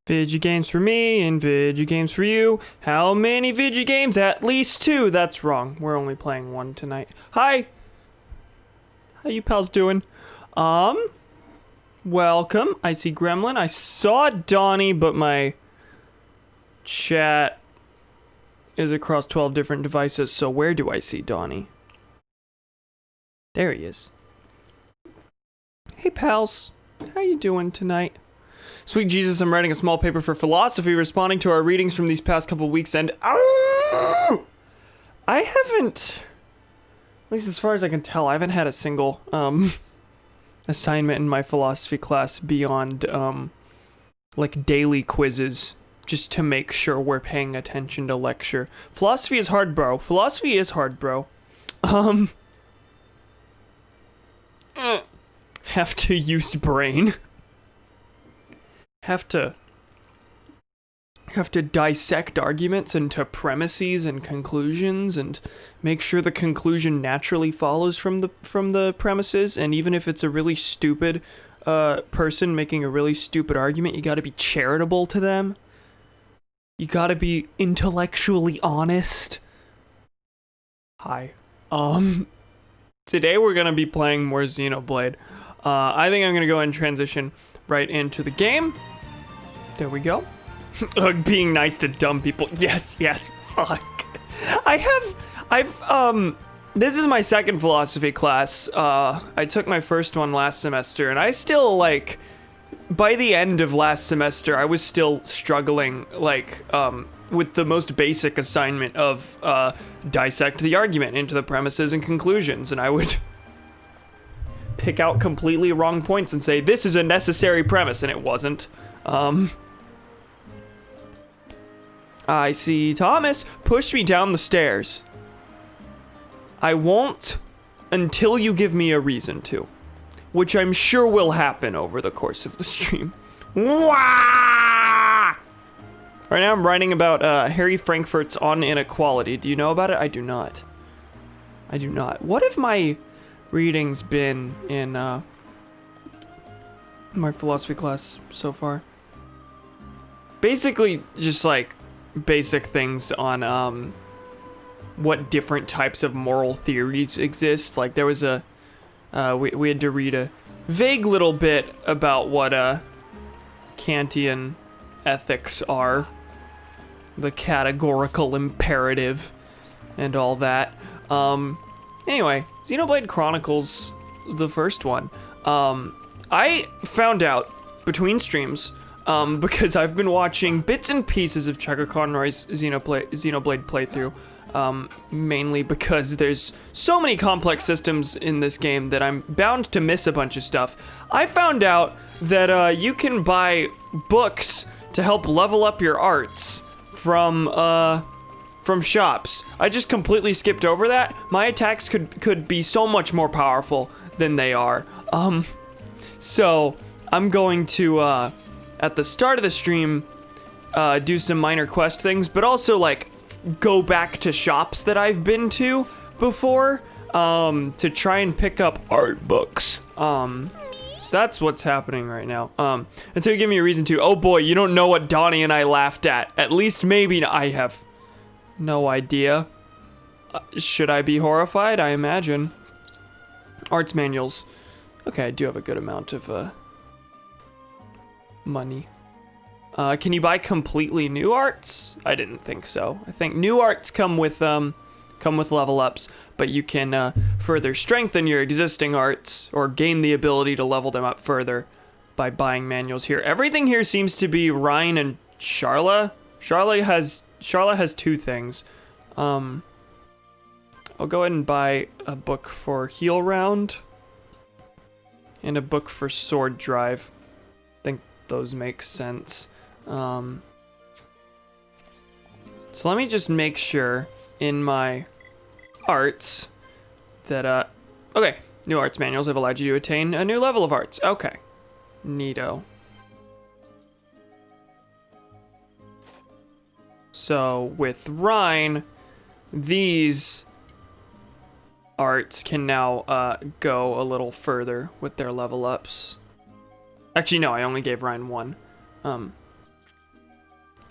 Video games for me and video games for you. How many video games? At least 2. That's wrong. We're only playing 1 tonight. Hi. How you pals doing? Welcome. I see Gremlin. I saw Donnie, but my chat is across 12 different devices. So where do I see Donnie? There he is. Hey pals. How you doing tonight? Sweet Jesus, I'm writing a small paper for philosophy responding to our readings from these past couple weeks, and I haven't, at least as far as I can tell, I haven't had a single assignment in my philosophy class beyond like daily quizzes, just to make sure we're paying attention to lecture. Philosophy is hard, bro. Philosophy is hard, bro. Have to use brain. Have to dissect arguments into premises and conclusions and make sure the conclusion naturally follows from the premises, and even if it's a really stupid person making a really stupid argument, you got to be charitable to them. You got to be intellectually honest. Hi. Today we're going to be playing more Xenoblade. I think I'm going to go and transition right into the game. There we go. Being nice to dumb people. Yes, fuck. This is my second philosophy class. I took my first one last semester, and I still, like, by the end of last semester, I was still struggling, like, with the most basic assignment of, dissect the argument into the premises and conclusions, and I would pick out completely wrong points and say, this is a necessary premise, and it wasn't. I see Thomas. Push me down the stairs. I won't until you give me a reason to, which I'm sure will happen over the course of the stream. Wah! Right now I'm writing about Harry Frankfurt's On Inequality. Do you know about it? I do not. I do not. What have my readings been in my philosophy class so far? Basically, just like basic things on what different types of moral theories exist. Like there was a we had to read a vague little bit about what Kantian ethics are, the categorical imperative, and all that. Anyway, Xenoblade Chronicles, the first one. I found out between streams, because I've been watching bits and pieces of Checker Conroy's Xenoblade playthrough, mainly because there's so many complex systems in this game that I'm bound to miss a bunch of stuff. I found out that you can buy books to help level up your arts from shops. I just completely skipped over that. My attacks could be so much more powerful than they are. So I'm going to at the start of the stream do some minor quest things, but also like go back to shops that I've been to before to try and pick up art books. So that's what's happening right now. Until you give me a reason to. Oh boy, you don't know what Donnie and I laughed at. At least maybe I have no idea. Should I be horrified? I imagine. Arts manuals. Okay, I do have a good amount of money. Can you buy completely new arts? I didn't think so. I think new arts come with level ups, but you can further strengthen your existing arts or gain the ability to level them up further by buying manuals here. Everything here seems to be Ryan and Charla. Charla has 2 things. I'll go ahead and buy a book for Heal Round and a book for Sword Drive. I think those make sense. So let me just make sure in my arts that, okay, new arts manuals have allowed you to attain a new level of arts. Okay, neato. So with Rhine, these arts can now go a little further with their level ups. Actually, no, I only gave Ryan 1.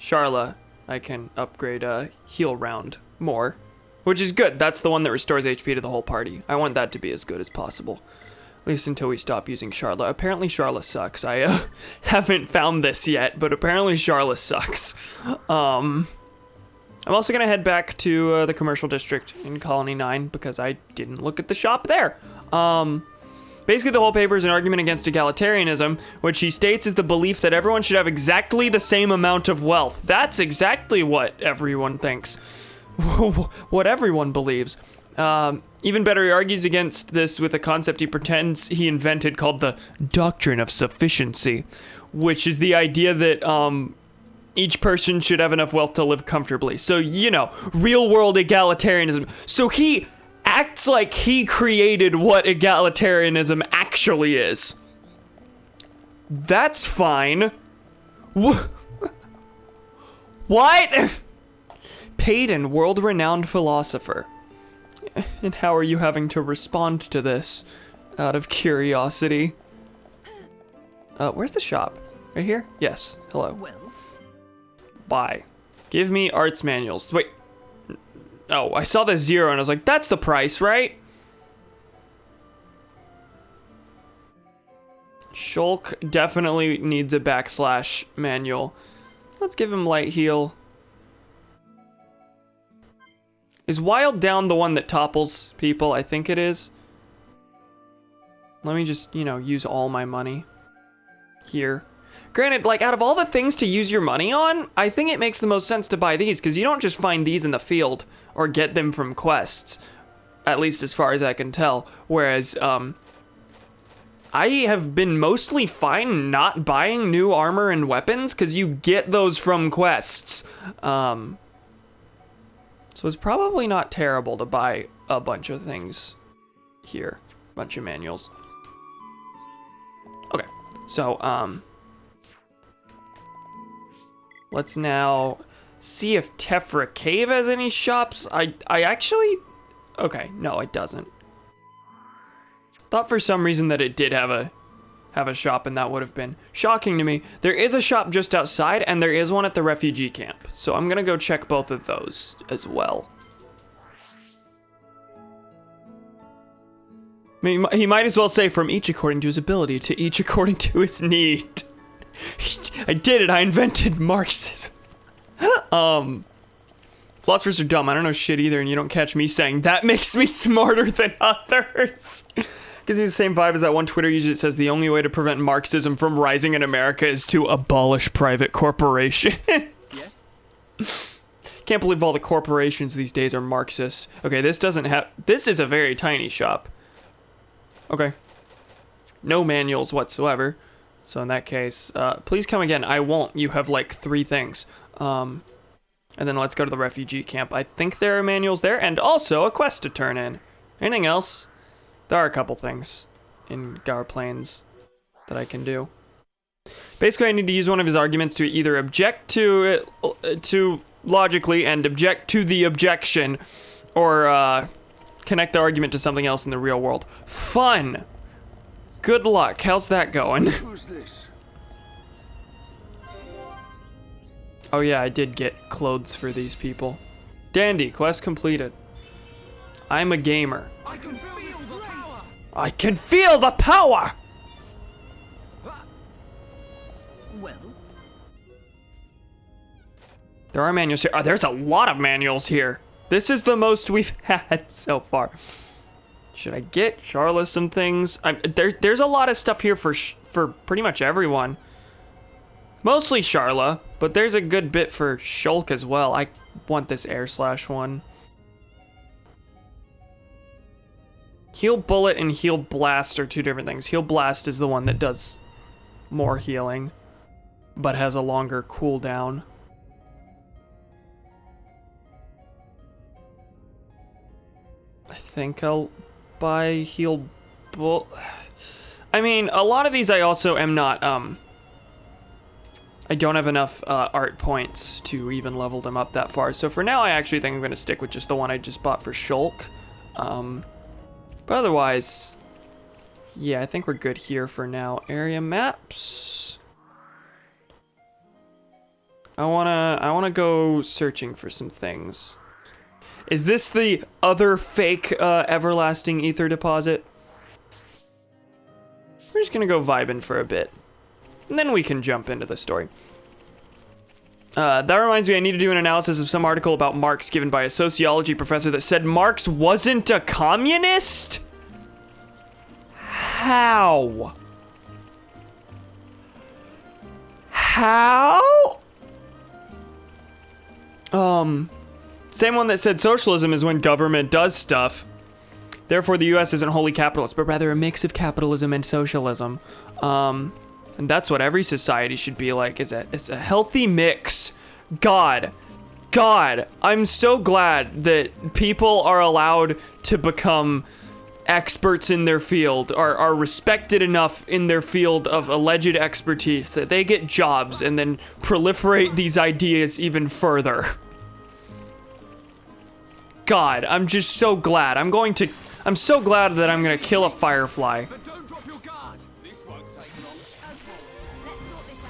Charla, I can upgrade heal round more, which is good. That's the one that restores HP to the whole party. I want that to be as good as possible, at least until we stop using Charla. Apparently Charla sucks. I haven't found this yet, but apparently Charla sucks. I'm also gonna head back to the commercial district in Colony 9 because I didn't look at the shop there. Basically, the whole paper is an argument against egalitarianism, which he states is the belief that everyone should have exactly the same amount of wealth. That's exactly what everyone thinks. What everyone believes. Even better, he argues against this with a concept he pretends he invented called the doctrine of sufficiency, which is the idea that each person should have enough wealth to live comfortably. So, you know, real world egalitarianism. So he acts like he created what egalitarianism actually is. That's fine. What? Paid and world-renowned philosopher. And how are you having to respond to this out of curiosity? Where's the shop? Right here? Yes. Hello. Buy. Give me arts manuals. Wait. Oh, I saw the 0 and I was like, that's the price, right? Shulk definitely needs a backslash manual. Let's give him light heal. Is Wild Down the one that topples people? I think it is. Let me just, you know, use all my money here. Granted, like, out of all the things to use your money on, I think it makes the most sense to buy these, because you don't just find these in the field or get them from quests, at least as far as I can tell. Whereas, I have been mostly fine not buying new armor and weapons, because you get those from quests. So it's probably not terrible to buy a bunch of things here. A bunch of manuals. Okay, so, let's now see if Tephra Cave has any shops. I actually... Okay, no, it doesn't. Thought for some reason that it did have a shop, and that would have been shocking to me. There is a shop just outside, and there is one at the refugee camp. So I'm gonna go check both of those as well. I mean, he might as well say from each according to his ability to each according to his need. I did it, I invented Marxism. Philosophers are dumb, I don't know shit either, and you don't catch me saying that makes me smarter than others. Gives me the same vibe as that one Twitter user that says the only way to prevent Marxism from rising in America is to abolish private corporations. Yeah. Can't believe all the corporations these days are Marxist. Okay, this doesn't have, this is a very tiny shop. Okay. No manuals whatsoever. So in that case, please come again. I won't. You have like 3 things. And then let's go to the refugee camp. I think there are manuals there and also a quest to turn in. Anything else? There are a couple things in Gower Plains that I can do. Basically, I need to use one of his arguments to either object to it, to logically and object to the objection, or connect the argument to something else in the real world. Fun! Good luck. How's that going? Who's this? Oh yeah, I did get clothes for these people. Dandy, quest completed. I'm a gamer. I can feel the power! I can feel the power! Well, There are manuals here. Oh, there's a lot of manuals here. This is the most we've had so far. Should I get Charla some things? There's a lot of stuff here for pretty much everyone. Mostly Charla, but there's a good bit for Shulk as well. I want this air slash one. Heal Bullet and Heal Blast are 2 different things. Heal Blast is the one that does more healing, but has a longer cooldown. I think I'll buy Heal Bullet. I mean, a lot of these I also am not, I don't have enough art points to even level them up that far. So for now, I actually think I'm going to stick with just the one I just bought for Shulk. But otherwise, yeah, I think we're good here for now. Area maps. I wanna go searching for some things. Is this the other fake everlasting ether deposit? We're just gonna go vibing for a bit, and then we can jump into the story. That reminds me, I need to do an analysis of some article about Marx given by a sociology professor that said Marx wasn't a communist? How? How? Same one that said socialism is when government does stuff. Therefore, the US isn't wholly capitalist, but rather a mix of capitalism and socialism. And that's what every society should be like, it's a healthy mix. God, I'm so glad that people are allowed to become experts in their field, are respected enough in their field of alleged expertise that they get jobs and then proliferate these ideas even further. God, I'm just so glad. I'm so glad that I'm gonna kill a firefly. But don't drop your guard. This won't take long.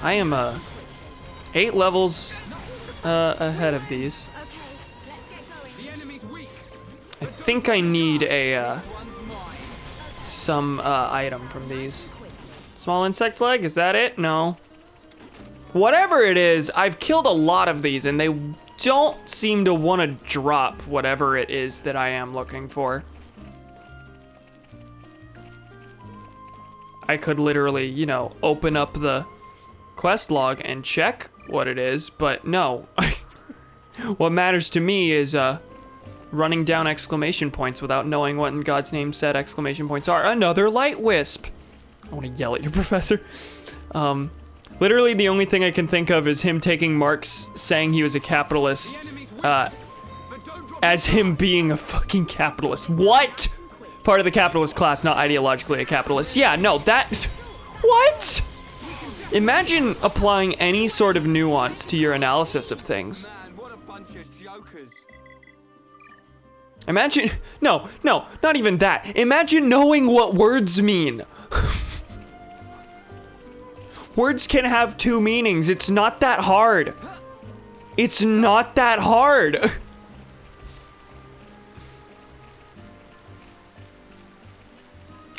I am 8 levels ahead of these. The enemy's weak. I think I need a some item from these. Small insect leg, is that it? No. Whatever it is, I've killed a lot of these and they don't seem to want to drop whatever it is that I am looking for. I could literally, you know, open up the quest log and check what it is, but no. What matters to me is running down exclamation points without knowing what in God's name said exclamation points are. Another light wisp. I want to yell at your professor. Literally the only thing I can think of is him taking Marx saying he was a capitalist as him being a fucking capitalist. What? Part of the capitalist class, not ideologically a capitalist. Yeah, no, that... What? Imagine applying any sort of nuance to your analysis of things. Man, what a bunch of jokers. Imagine... No, not even that. Imagine knowing what words mean. Words can have 2 meanings. It's not that hard. It's not that hard.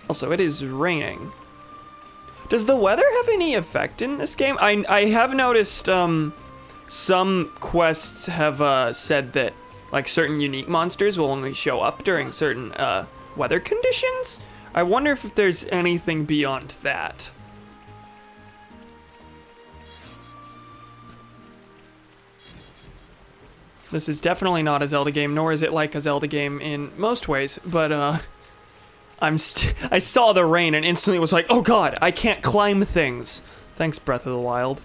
Also, it is raining. Does the weather have any effect in this game? I have noticed some quests have said that like certain unique monsters will only show up during certain weather conditions. I wonder if there's anything beyond that. This is definitely not a Zelda game, nor is it like a Zelda game in most ways, but I saw the rain and instantly was like, oh god, I can't climb things. Thanks, Breath of the Wild.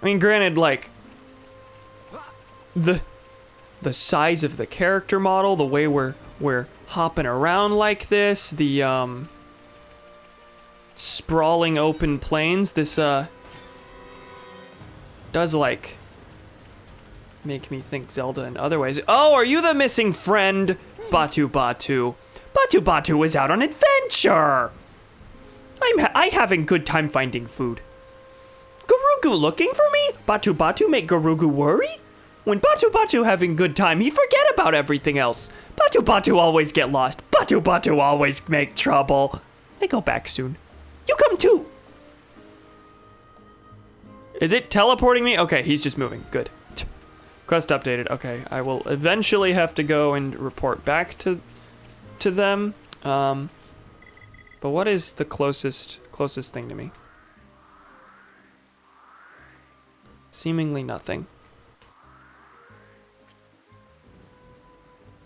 I mean, granted, like, the size of the character model, the way we're hopping around like this, the sprawling open plains, this does like make me think Zelda in other ways. Oh, are you the missing friend? Batu Batu. Batu Batu is out on adventure. I having good time finding food. Garugu looking for me? Batu Batu make Garugu worry? When Batu Batu having good time, he forget about everything else. Batu Batu always get lost. Batu Batu always make trouble. I go back soon. You come too. Is it teleporting me? Okay, he's just moving. Good. Quest updated. Okay, I will eventually have to go and report back to them. But what is the closest thing to me? Seemingly nothing.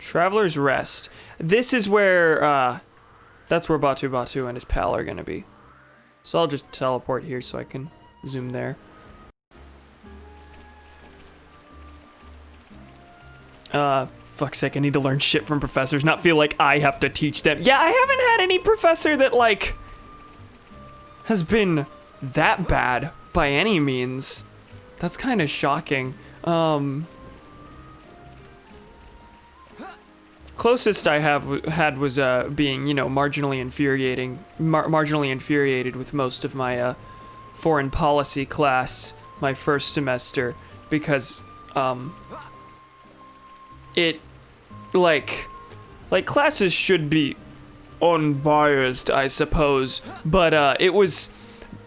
Traveler's Rest. This is where that's where Batu Batu and his pal are gonna be. So I'll just teleport here so I can zoom there. Fuck's sake, I need to learn shit from professors, not feel like I have to teach them. Yeah, I haven't had any professor that, like, has been that bad by any means. That's kind of shocking. Closest I had was being, you know, marginally infuriated with most of my foreign policy class my first semester because it like classes should be unbiased, I suppose, but it was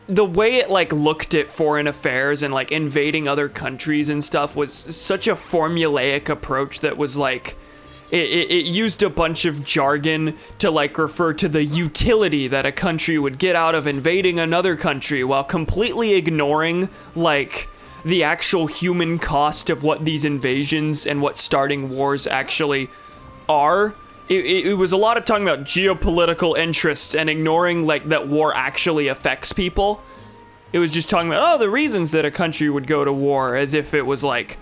the way it like looked at foreign affairs and like invading other countries and stuff was such a formulaic approach that was like it used a bunch of jargon to like refer to the utility that a country would get out of invading another country while completely ignoring like the actual human cost of what these invasions and what starting wars actually are. It was a lot of talking about geopolitical interests and ignoring like that war actually affects people. It was just talking about, the reasons that a country would go to war as if it was like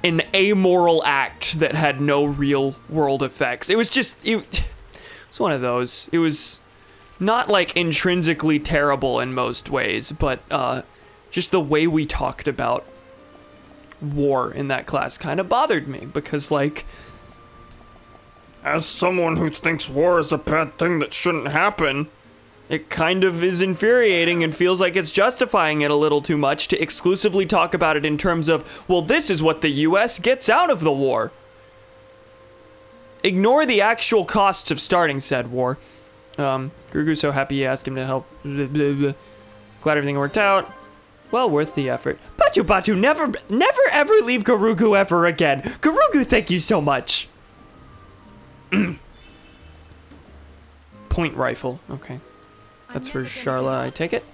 an amoral act that had no real world effects. It was just, it was one of those. It was not like intrinsically terrible in most ways, but just the way we talked about war in that class kind of bothered me because like, as someone who thinks war is a bad thing that shouldn't happen, it kind of is infuriating and feels like it's justifying it a little too much to exclusively talk about it in terms of, well, this is what the US gets out of the war. Ignore the actual costs of starting said war. Guru's so happy he asked him to help. Glad everything worked out. Well worth the effort. Batu, never ever leave Gurugu ever again. Gurugu, thank you so much. Point rifle. Okay. That's for Sharla, I take it?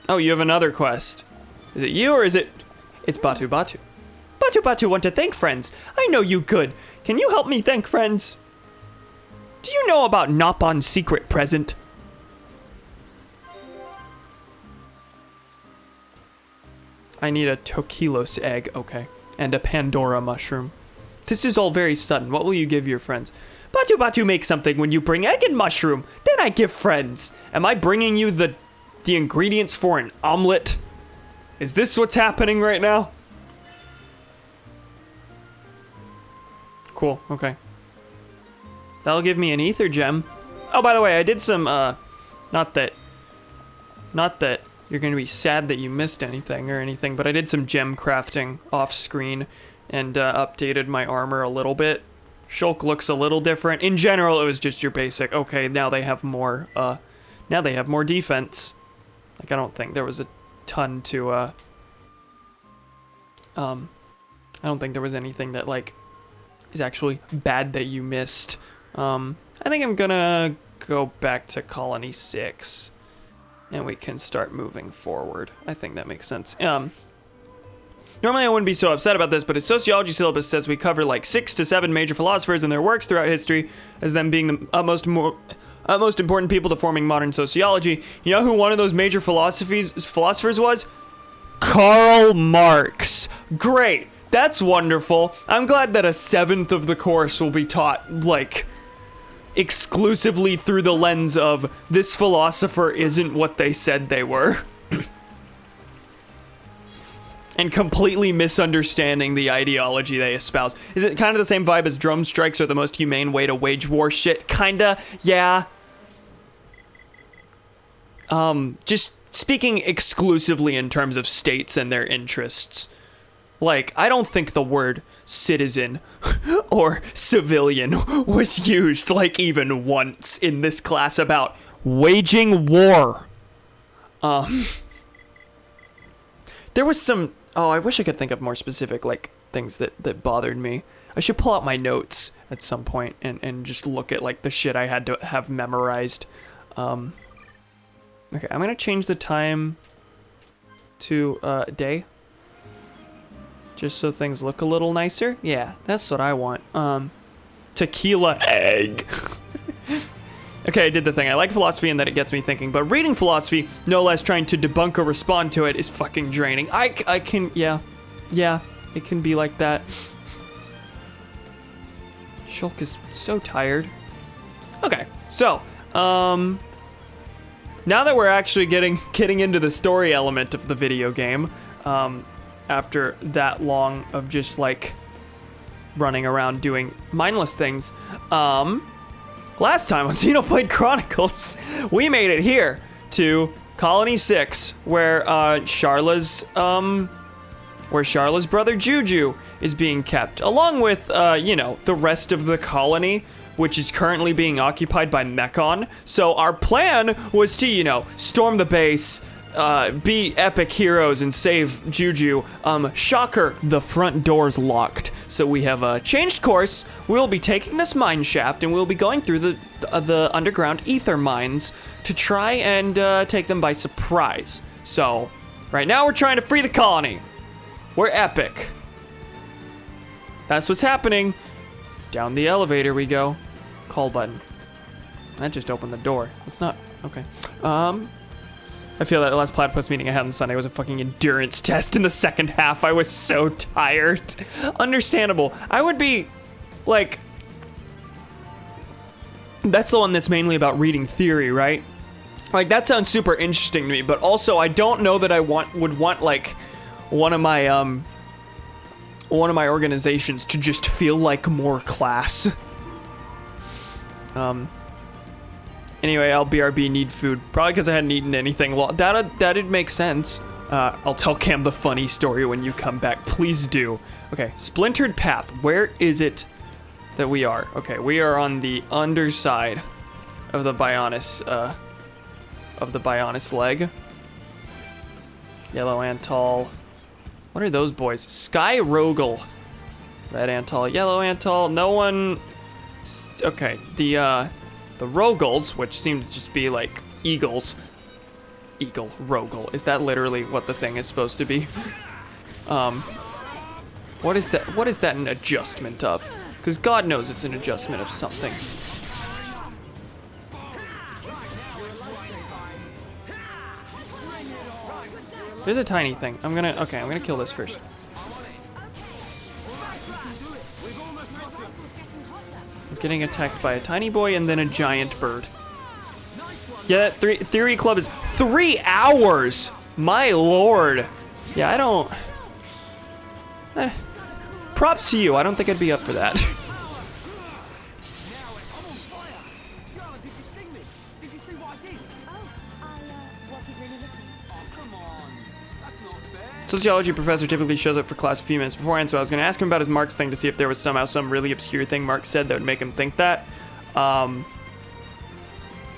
Oh, you have another quest. Is it you or is it... It's Batu. Batu want to thank friends. I know you good. Can you help me thank friends? Do you know about Noppon's secret present? I need a Tokilos egg. Okay. And a Pandora mushroom. This is all very sudden. What will you give your friends? Batu makes something when you bring egg and mushroom. Then I give friends. Am I bringing you the ingredients for an omelet? Is this what's happening right now? Cool, okay. That'll give me an ether gem. Oh, by the way, I did some, not that you're gonna be sad that you missed anything or anything, but I did some gem crafting off screen and updated my armor a little bit. Shulk looks a little different. In general, it was just your basic, okay, now they have more defense. Like, I don't think there was a ton to, I don't think there was anything that, like, is actually bad that you missed. I think I'm gonna go back to Colony 6, and we can start moving forward. I think that makes sense. Normally I wouldn't be so upset about this, but his sociology syllabus says we cover like 6 to 7 major philosophers and their works throughout history as them being the utmost important people to forming modern sociology. You know who one of those major philosophers was? Karl Marx. Great. That's wonderful. I'm glad that a 7th of the course will be taught, like, exclusively through the lens of this philosopher isn't what they said they were. And completely misunderstanding the ideology they espouse. Is it kind of the same vibe as drone strikes are the most humane way to wage war shit? Kinda, yeah. Just speaking exclusively in terms of states and their interests. Like, I don't think the word citizen or civilian was used, like, even once in this class about waging war. There was some... Oh, I wish I could think of more specific, like, things that bothered me. I should pull out my notes at some point and just look at, like, the shit I had to have memorized. Okay, I'm gonna change the time to, day. Just so things look a little nicer. Yeah, that's what I want. Tequila egg. Okay, I did the thing. I like philosophy in that it gets me thinking, but reading philosophy, no less trying to debunk or respond to it, is fucking draining. I can, yeah, it can be like that. Shulk is so tired. Okay, so, now that we're actually getting into the story element of the video game, after that long of just, like, running around doing mindless things, last time on Xenoblade Chronicles, we made it here to Colony 6, where Charla's brother Juju is being kept, along with, you know, the rest of the colony, which is currently being occupied by Mechon. So our plan was to, you know, storm the base, be epic heroes and save Juju. Shocker, the front door's locked. So we have changed course. We'll be taking this mine shaft and we'll be going through the underground ether mines to try and take them by surprise. So right now we're trying to free the colony. We're epic. That's what's happening. Down the elevator we go. Call button. That just opened the door. It's not, okay. I feel that the last platypus meeting I had on Sunday was a fucking endurance test in the second half. I was so tired. Understandable. I would be, like, that's the one that's mainly about reading theory, right? Like, that sounds super interesting to me, but also I don't know that I would want, like, one of my organizations to just feel like more class. Anyway, I'll BRB need food. Probably because I hadn't eaten anything. That'd make sense. I'll tell Cam the funny story when you come back. Please do. Okay, splintered path. Where is it that we are? Okay, we are on the underside of the Bionis, leg. Yellow Antol. What are those boys? Sky Rogel. Red Antol, Yellow Antol. No one. Okay, the Rogals, which seem to just be like eagles. Eagle, Rogel. Is that literally what the thing is supposed to be? What is that? What is that an adjustment of? Because God knows it's an adjustment of something. There's a tiny thing. I'm gonna kill this first. Getting attacked by a tiny boy and then a giant bird. Yeah, that theory club is 3 hours. My lord. Yeah, I don't. Props to you. I don't think I'd be up for that. Sociology professor typically shows up for class a few minutes beforehand, so I was going to ask him about his Marx thing to see if there was somehow some really obscure thing Marx said that would make him think that.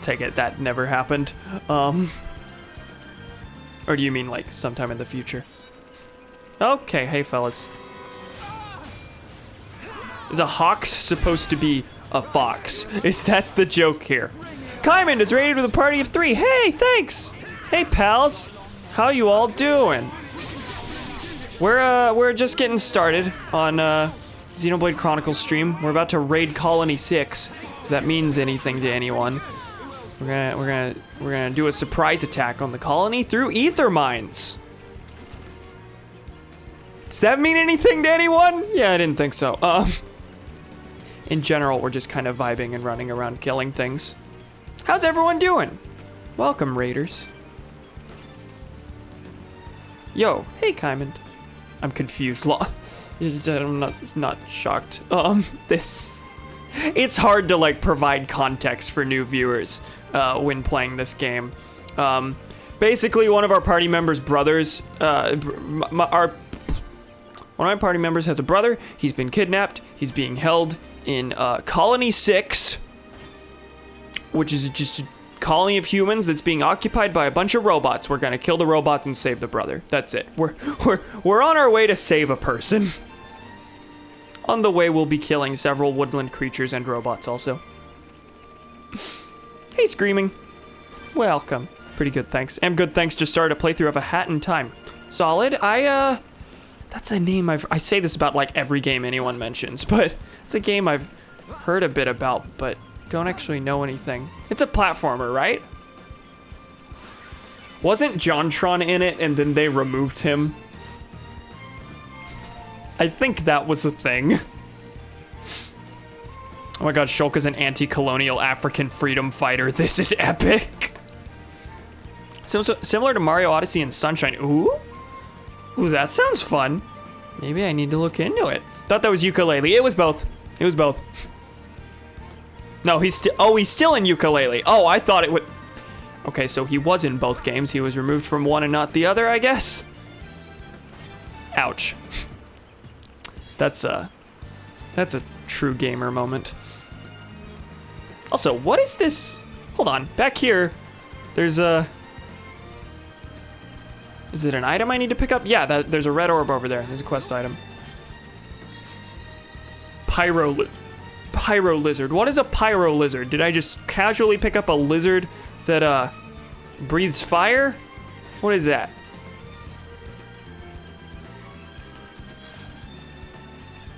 Take it that never happened. Or do you mean like sometime in the future? Okay, hey fellas. Is a hawk supposed to be a fox? Is that the joke here? Kaiman is raided with a party of 3. Hey, thanks! Hey pals, how you all doing? We're just getting started on Xenoblade Chronicles stream. We're about to raid Colony 6, if that means anything to anyone. We're gonna do a surprise attack on the colony through ether mines. Does that mean anything to anyone? Yeah, I didn't think so. In general, we're just kind of vibing and running around killing things. How's everyone doing? Welcome, raiders. Yo, hey, Kaiman. I'm confused. I'm not shocked. It's hard to like provide context for new viewers when playing this game. Basically, one of our party members' brothers, one of my party members has a brother. He's been kidnapped. He's being held in Colony 6, which is just a colony of humans that's being occupied by a bunch of robots. We're gonna kill the robot and save the brother. That's it. We're on our way to save a person. On the way, we'll be killing several woodland creatures and robots also. Hey, Screaming. Welcome. Pretty good, thanks. And good, thanks. Just started a playthrough of A Hat in Time. Solid. That's a name I say this about like every game anyone mentions, but it's a game I've heard a bit about, but don't actually know anything. It's a platformer, right? Wasn't JonTron in it and then they removed him? I think that was a thing. Oh my god, Shulk is an anti-colonial African freedom fighter. This is epic. Similar to Mario Odyssey and Sunshine. Ooh, that sounds fun. Maybe I need to look into it. Thought that was ukulele. It was both. It was both. No, he's still in ukulele. Oh, I thought it would. Okay, so he was in both games. He was removed from one and not the other, I guess. Ouch. That's a true gamer moment. Also, what is this? Hold on, back here, there's a... Is it an item I need to pick up? Yeah, there's a red orb over there. There's a quest item. Pyro lizard. What is a pyro lizard? Did I just casually pick up a lizard that breathes fire? What is that?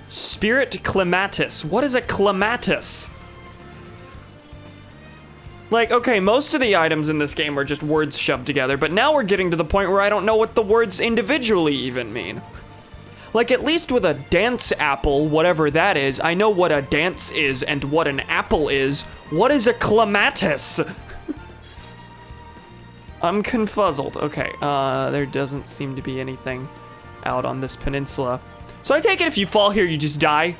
Spirit clematis. What is a clematis? Like, okay, most of the items in this game are just words shoved together, but now we're getting to the point where I don't know what the words individually even mean. Like, at least with a dance apple, whatever that is, I know what a dance is and what an apple is. What is a clematis? I'm confuzzled. Okay, there doesn't seem to be anything out on this peninsula. So I take it if you fall here, you just die?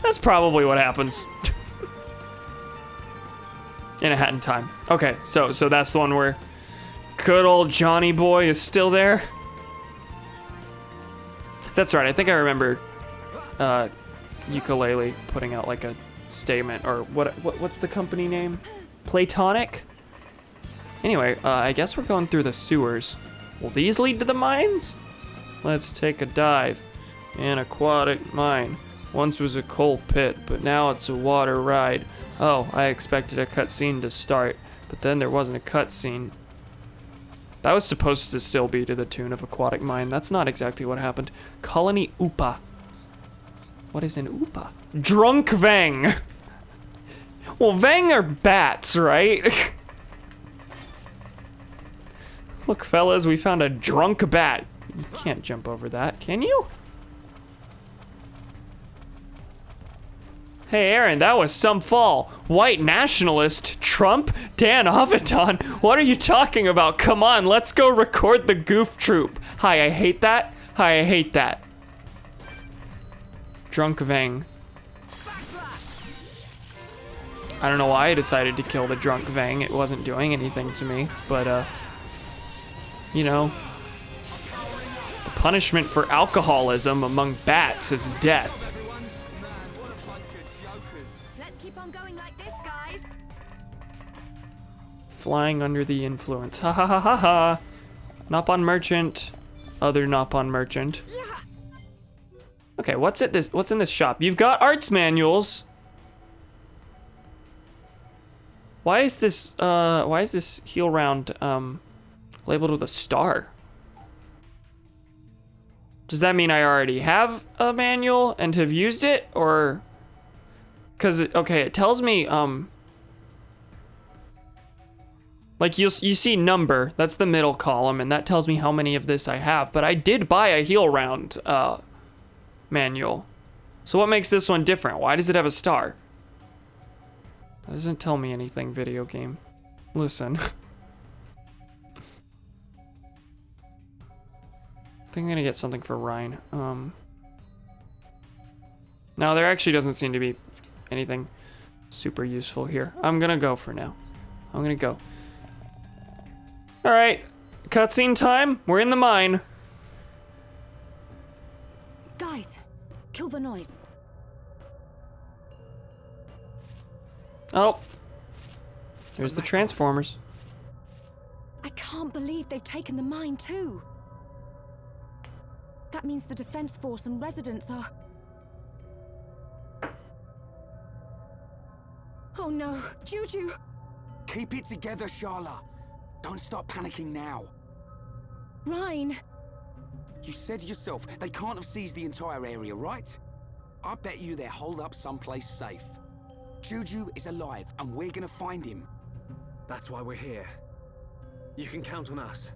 That's probably what happens. In a hat in time. Okay, so that's the one where good old Johnny boy is still there. That's right, I think I remember Ukulele putting out like a statement, or what's the company name? Platonic? Anyway, I guess we're going through the sewers. Will these lead to the mines? Let's take a dive. An aquatic mine. Once was a coal pit, but now it's a water ride. Oh, I expected a cutscene to start, but then there wasn't a cutscene. That was supposed to still be to the tune of Aquatic Mine. That's not exactly what happened. Colony Upa. What is an Upa? Drunk Vang. Well, Vang are bats, right? Look, fellas, we found a drunk bat. You can't jump over that, can you? Hey, Aaron, that was some fall. White nationalist, Trump, Dan Aviton. What are you talking about? Come on, let's go record the Goof Troop. Hi, I hate that. Hi, I hate that. Drunk Vang. I don't know why I decided to kill the Drunk Vang. It wasn't doing anything to me, but, you know, the punishment for alcoholism among bats is death. Flying under the influence. Ha ha ha ha ha. Nopon merchant. Other Nopon merchant. Okay, what's in this shop? You've got arts manuals. Why is this heel round labeled with a star? Does that mean I already have a manual and have used it, or? Cause it tells me like you see number, that's the middle column, and that tells me how many of this I have, but I did buy a heel round manual. So what makes this one different? Why does it have a star? That doesn't tell me anything, video game. Listen. I think I'm gonna get something for Ryan. No, there actually doesn't seem to be anything super useful here. I'm gonna go for now. I'm gonna go. All right, cutscene time. We're in the mine. Guys, kill the noise. Oh, there's the Transformers. I can't believe they've taken the mine too. That means the defense force and residents are... Oh no, Juju! Keep it together, Sharla. Don't start panicking now. Rhine! You said yourself, they can't have seized the entire area, right? I bet you they're holed up someplace safe. Juju is alive, and we're gonna find him. That's why we're here. You can count on us.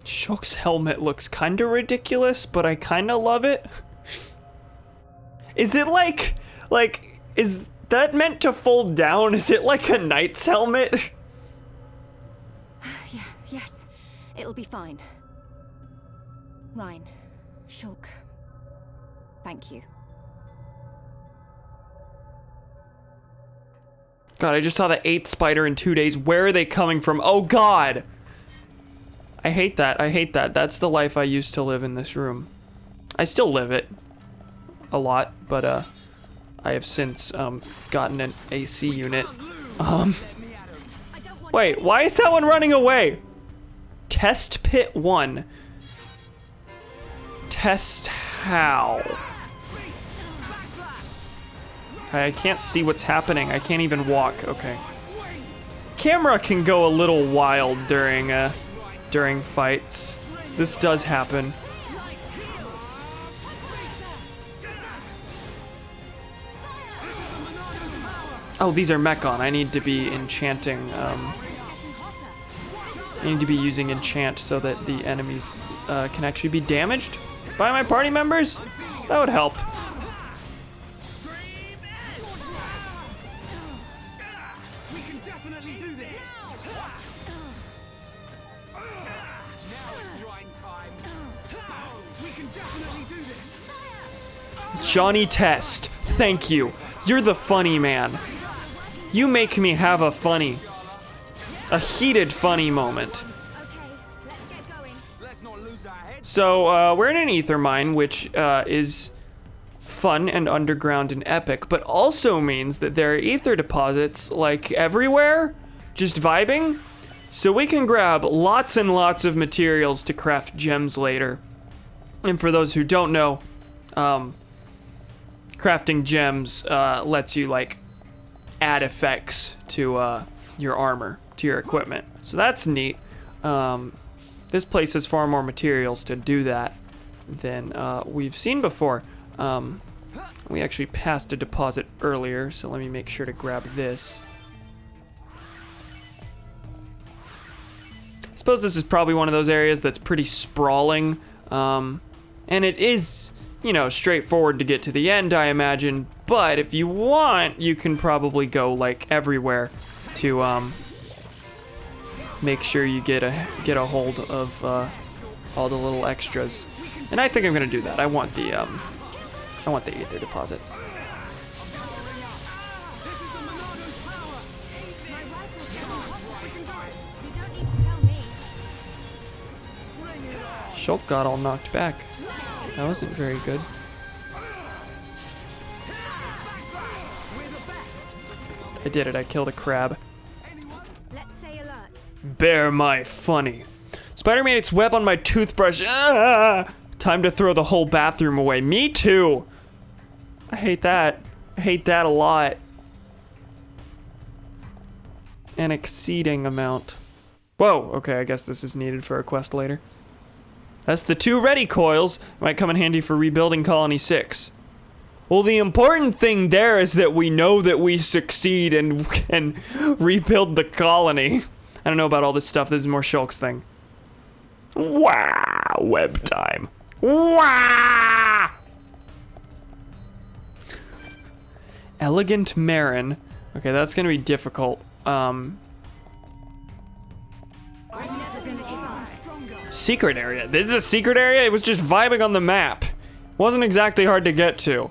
Shock's helmet looks kinda ridiculous, but I kinda love it. Is it like, is that meant to fold down? Is it like a knight's helmet? Yeah, yes. It'll be fine. Rhine, Shulk, thank you. God, I just saw the 8th spider in 2 days. Where are they coming from? Oh, God. I hate that. I hate that. That's the life I used to live in this room. I still live it a lot, but I have since gotten an AC unit. Wait, why is that one running away? Test pit 1. Test how? I can't see what's happening. I can't even walk. Okay. Camera can go a little wild during fights. This does happen. Oh, these are Mechon. I need to be enchanting. I need to be using enchant so that the enemies can actually be damaged by my party members. That would help. We can definitely do this. Now it's Rhine time. We can definitely do this. Johnny Test, thank you. You're the funny man. You make me have a heated funny moment. So, we're in an ether mine, which is fun and underground and epic, but also means that there are ether deposits, like, everywhere, just vibing. So we can grab lots and lots of materials to craft gems later. And for those who don't know, crafting gems lets you, like, add effects to your armor, to your equipment. So that's neat. This place has far more materials to do that than we've seen before. We actually passed a deposit earlier, so let me make sure to grab this. I suppose this is probably one of those areas that's pretty sprawling, and it is, you know, straightforward to get to the end, I imagine, but if you want, you can probably go, like, everywhere to, make sure you get a hold of, all the little extras. And I think I'm gonna do that. I want the ether deposits. Shulk got all knocked back. That wasn't very good. I did it. I killed a crab. Let's stay alert. Bear my funny. Spider made its web on my toothbrush. Ah! Time to throw the whole bathroom away. Me too. I hate that. I hate that a lot. An exceeding amount. Whoa, okay, I guess this is needed for a quest later. That's the 2 ready coils. Might come in handy for rebuilding Colony 6. Well, the important thing there is that we know that we succeed and can rebuild the colony. I don't know about all this stuff. This is more Shulk's thing. Wow, web time. Wow! Elegant Marin. Okay, that's gonna be difficult. Secret area. This is a secret area? It was just vibing on the map. Wasn't exactly hard to get to.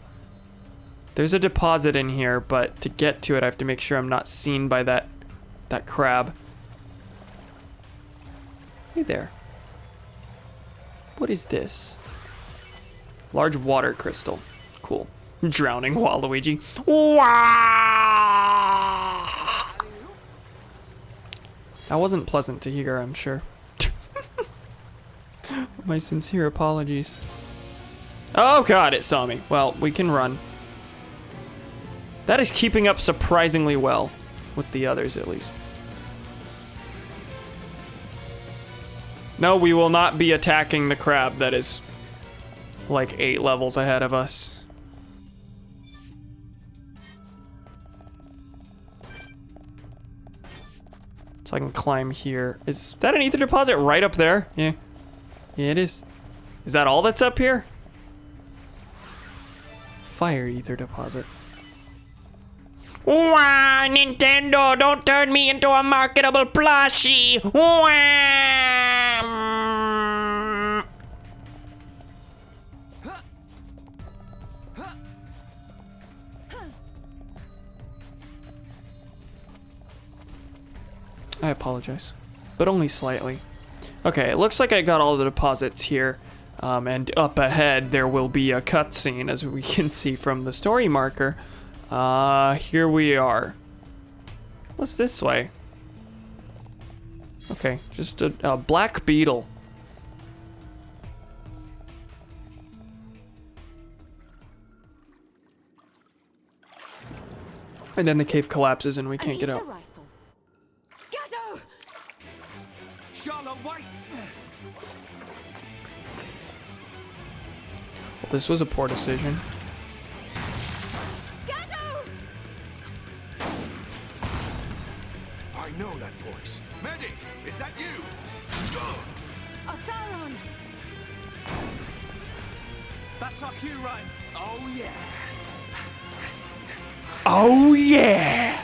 There's a deposit in here, but to get to it, I have to make sure I'm not seen by that crab. Hey there. What is this? Large water crystal. Cool. Drowning Waluigi. Wow! That wasn't pleasant to hear, I'm sure. My sincere apologies. Oh god, it saw me. Well, we can run. That is keeping up surprisingly well. With the others, at least. No, we will not be attacking the crab that is like 8 levels ahead of us. So I can climb here. Is that an ether deposit right up there? Yeah. Yeah, it is. Is that all that's up here? Fire ether deposit. Wah, Nintendo, don't turn me into a marketable plushie. Wah. apologize. But only slightly. Okay, it looks like I got all the deposits here. And up ahead, there will be a cutscene, as we can see from the story marker. Here we are. What's this way? Okay, just a black beetle. And then the cave collapses and we can't get out. Gado! Charlotte, wait! Well, this was a poor decision. Gado! I know that voice. Medic, is that you? Otharon! That's our cue, Ryan. Oh, yeah. Oh yeah!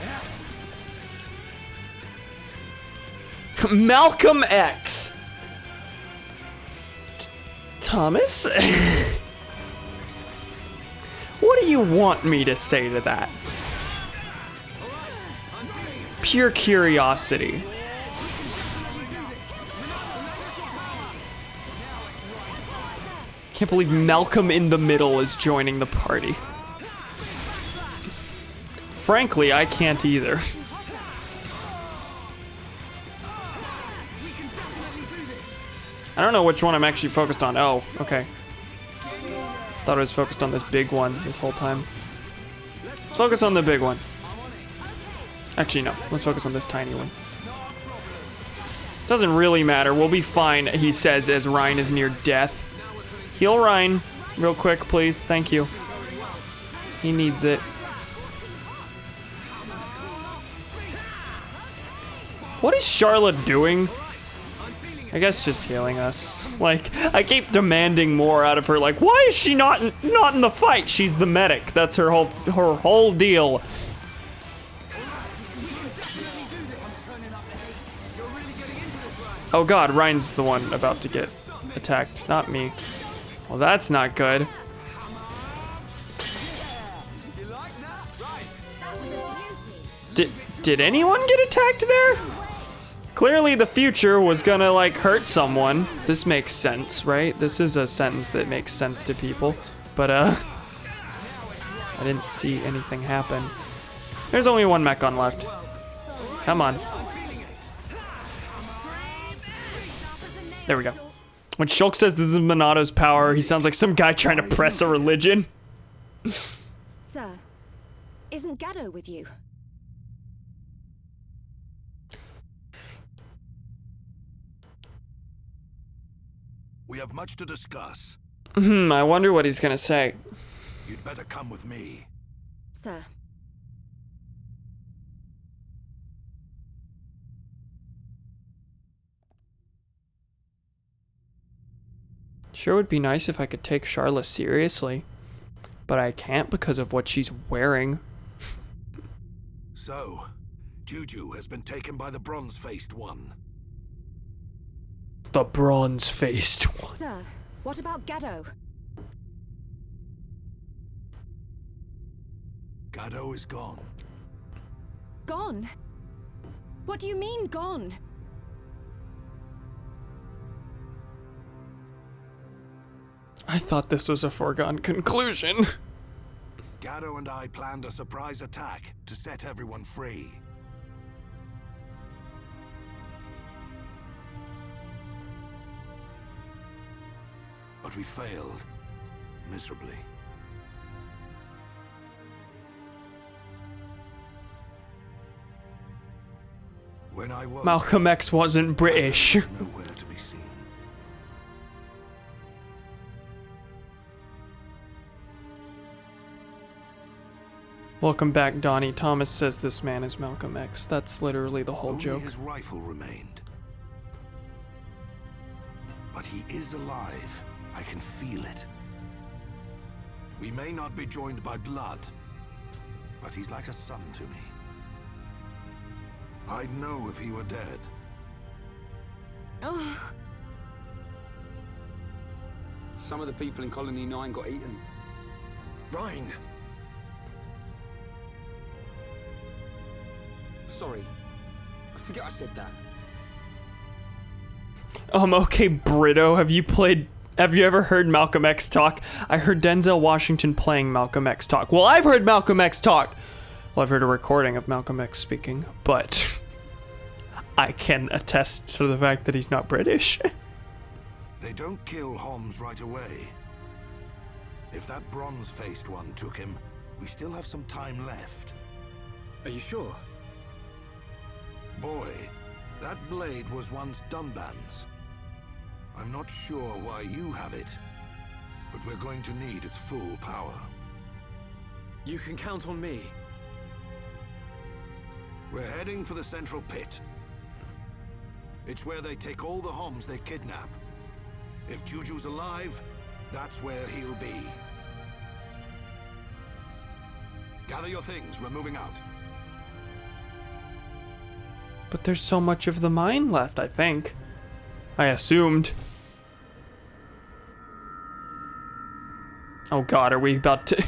Malcolm X. Thomas? What do you want me to say to that? Pure curiosity. Can't believe Malcolm in the Middle is joining the party. Frankly, I can't either. I don't know which one I'm actually focused on. Oh, okay. Thought I was focused on this big one this whole time. Let's focus on the big one. Actually, no. Let's focus on this tiny one. Doesn't really matter. We'll be fine, he says, as Ryan is near death. Heal Ryan real quick, please. Thank you. He needs it. What is Charlotte doing? I guess just healing us. Like, I keep demanding more out of her. Like, why is she not in the fight? She's the medic. That's her whole deal. Oh god, Ryan's the one about to get attacked, not me. Well, that's not good. Did anyone get attacked there? Clearly the future was gonna, like, hurt someone. This makes sense, right? This is a sentence that makes sense to people. But, I didn't see anything happen. There's only one Mechon left. Come on. There we go. When Shulk says this is Monato's power, he sounds like some guy trying to press a religion. Sir, isn't Gado with you? We have much to discuss. I wonder what he's gonna say. You'd better come with me. Sir. Sure would be nice if I could take Charla seriously, but I can't because of what she's wearing. So, Juju has been taken by the bronze-faced one. The bronze-faced one. Sir, what about Gado? Gado is gone. Gone? What do you mean, gone? I thought this was a foregone conclusion. Gado and I planned a surprise attack to set everyone free. But we failed miserably. When I woke, Malcolm X wasn't British. Gado was nowhere to be seen. Welcome back, Donnie. Thomas says this man is Malcolm X. That's literally the whole Only joke. his rifle remained. But he is alive. I can feel it. We may not be joined by blood, but he's like a son to me. I'd know if he were dead. Oh, Some of the people in Colony 9 got eaten. Ryan. Sorry. Forget I said that. Okay, Brito, have you ever heard Malcolm X talk? I heard Denzel Washington playing Malcolm X talk. Well, I've heard Malcolm X talk. Well, I've heard a recording of Malcolm X speaking, but I can attest to the fact that he's not British. They don't kill Holmes right away. If that bronze-faced one took him, we still have some time left. Are you sure? Boy, that blade was once Dunban's. I'm not sure why you have it, but we're going to need its full power. You can count on me. We're heading for the central pit. It's where they take all the Homs they kidnap. If Juju's alive, that's where he'll be. Gather your things, we're moving out. But there's so much of the mine left, I think. I assumed. Oh god, are we about to...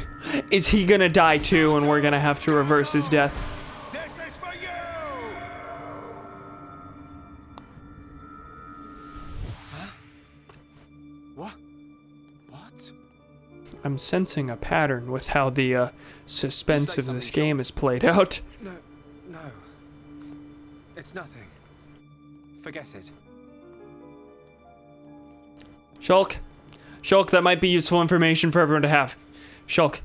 Is he gonna die too and we're gonna have to reverse his death? This is for you! What? What? I'm sensing a pattern with how the suspense Say of this something, game is played out. No. It's nothing. Forget it. Shulk. Shulk, that might be useful information for everyone to have. Shulk.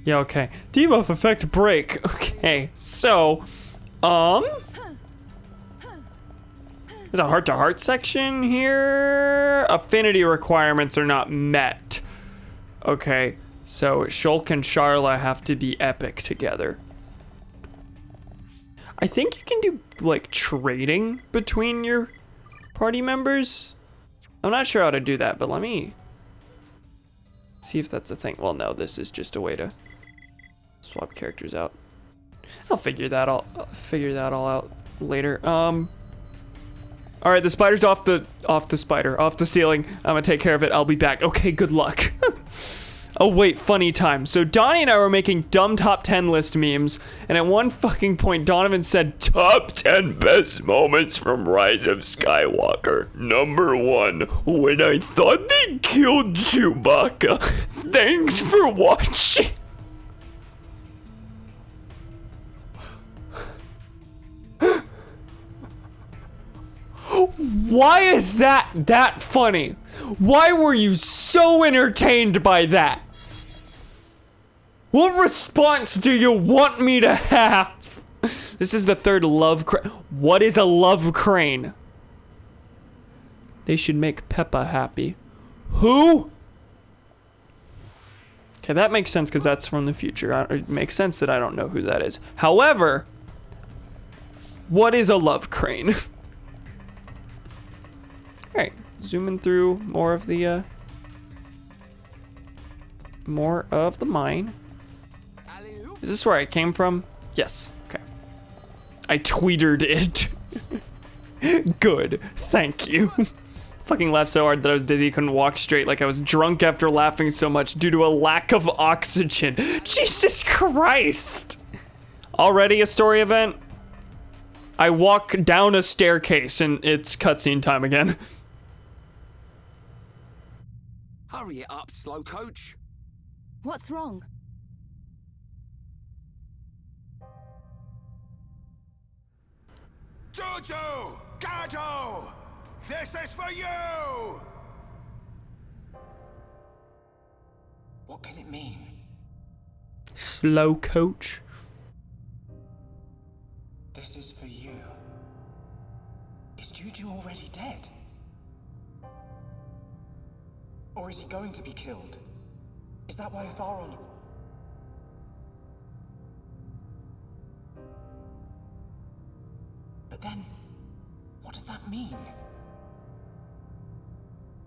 Yeah, okay. Debuff effect break. Okay, so, there's a heart-to-heart section here. Affinity requirements are not met. Okay, so Shulk and Sharla have to be epic together. I think you can do, like, trading between your party members. I'm not sure how to do that, but let me see if that's a thing. Well, no, this is just a way to swap characters out. I'll figure that all out later. All right, the spider's off the ceiling. I'm gonna take care of it. I'll be back. Okay, good luck. Oh wait, funny time. So Donnie and I were making dumb top 10 list memes, and at one fucking point Donovan said, "Top 10 best moments from Rise of Skywalker. Number 1, when I thought they killed Chewbacca. Thanks for watching." Why is that funny? Why were you so entertained by that? What response do you want me to have? This is the third love crane. What is a love crane? They should make Peppa happy. Who? Okay, that makes sense because that's from the future. It makes sense that I don't know who that is. However, what is a love crane? Alright, zooming through more of the mine. Is this where I came from? Yes, okay. I tweetered it. Good, thank you. Fucking laughed so hard that I was dizzy, couldn't walk straight, like I was drunk after laughing so much due to a lack of oxygen. Jesus Christ! Already a story event? I walk down a staircase and it's cutscene time again. Hurry it up, slow coach. What's wrong? Jojo! Gato! This is for you! What can it mean? Slow coach. This is for you. Is Juju already dead? Or is he going to be killed? Is that why Atharon... But then, what does that mean?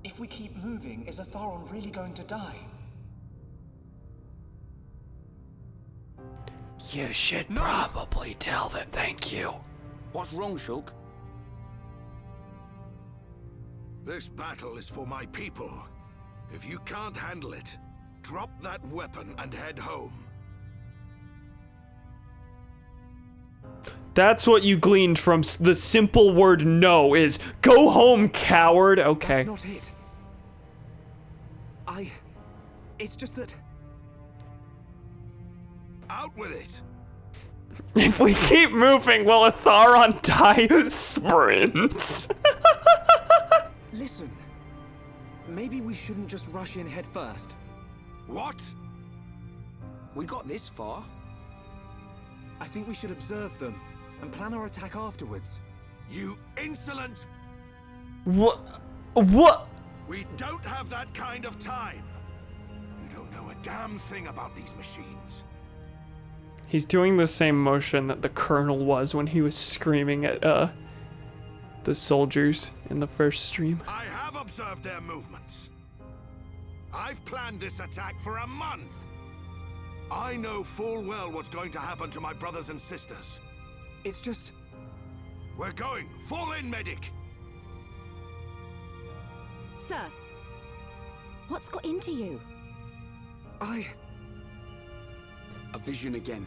If we keep moving, is Atharon really going to die? You should probably tell them thank you. What's wrong, Shulk? This battle is for my people. If you can't handle it, drop that weapon and head home. That's what you gleaned from the simple word no is go home, coward. Okay. That's not it. It's just that... Out with it! If we keep moving, will Atharon die sprints? Listen. Maybe we shouldn't just rush in head first. What? We got this far. I think we should observe them and plan our attack afterwards. You insolent... What? What? We don't have that kind of time. You don't know a damn thing about these machines. He's doing the same motion that the Colonel was when he was screaming at, the soldiers in the first stream. I have observed their movements. I've planned this attack for a month. I know full well what's going to happen to my brothers and sisters. It's just... We're going. Fall in, medic. Sir, what's got into you? A vision again.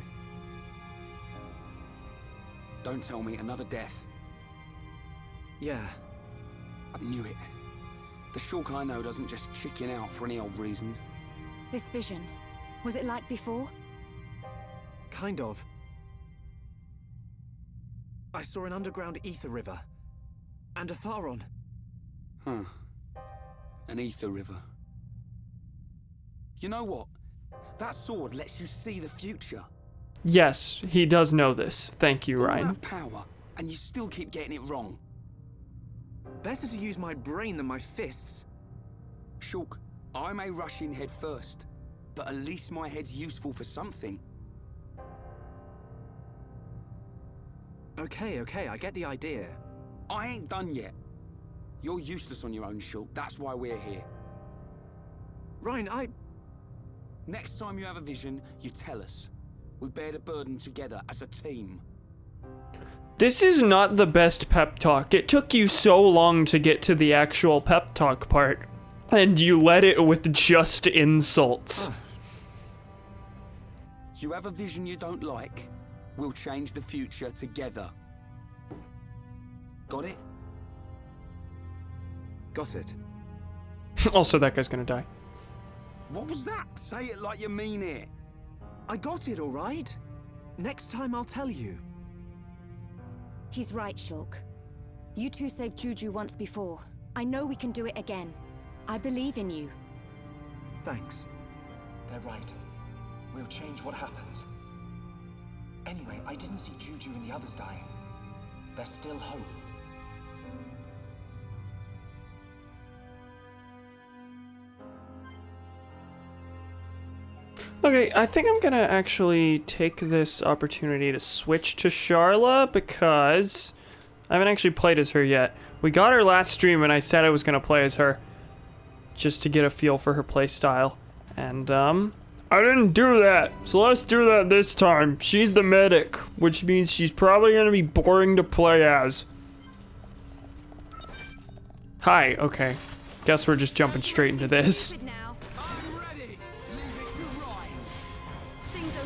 Don't tell me another death. Yeah. I knew it. The Shulk I know doesn't just chicken out for any old reason. This vision, was it like before? Kind of. I saw an underground ether river. And a Tharon. Huh. An ether river. You know what? That sword lets you see the future. Yes, he does know this. Thank you, All Ryan. that power, and you still keep getting it wrong. Better to use my brain than my fists. Shulk, I may rush in head first, but at least my head's useful for something. Okay, I get the idea. I ain't done yet. You're useless on your own, Shulk. That's why we're here. Ryan, Next time you have a vision, you tell us. We bear the burden together as a team. This is not the best pep talk. It took you so long to get to the actual pep talk part, and you led it with just insults. You have a vision you don't like, we'll change the future together. Got it? got it. Also, that guy's gonna die. What was that? Say it like you mean it. I got it, all right? Next time I'll tell you. He's right, Shulk. You two saved Juju once before. I know we can do it again. I believe in you. Thanks. They're right. We'll change what happens. Anyway, I didn't see Juju and the others dying. There's still hope. Okay, I think I'm gonna actually take this opportunity to switch to Sharla because I haven't actually played as her yet. We got her last stream and I said I was gonna play as her just to get a feel for her playstyle. And, I didn't do that, so let's do that this time. She's the medic, which means she's probably gonna be boring to play as. Hi, okay. Guess we're just jumping straight into this.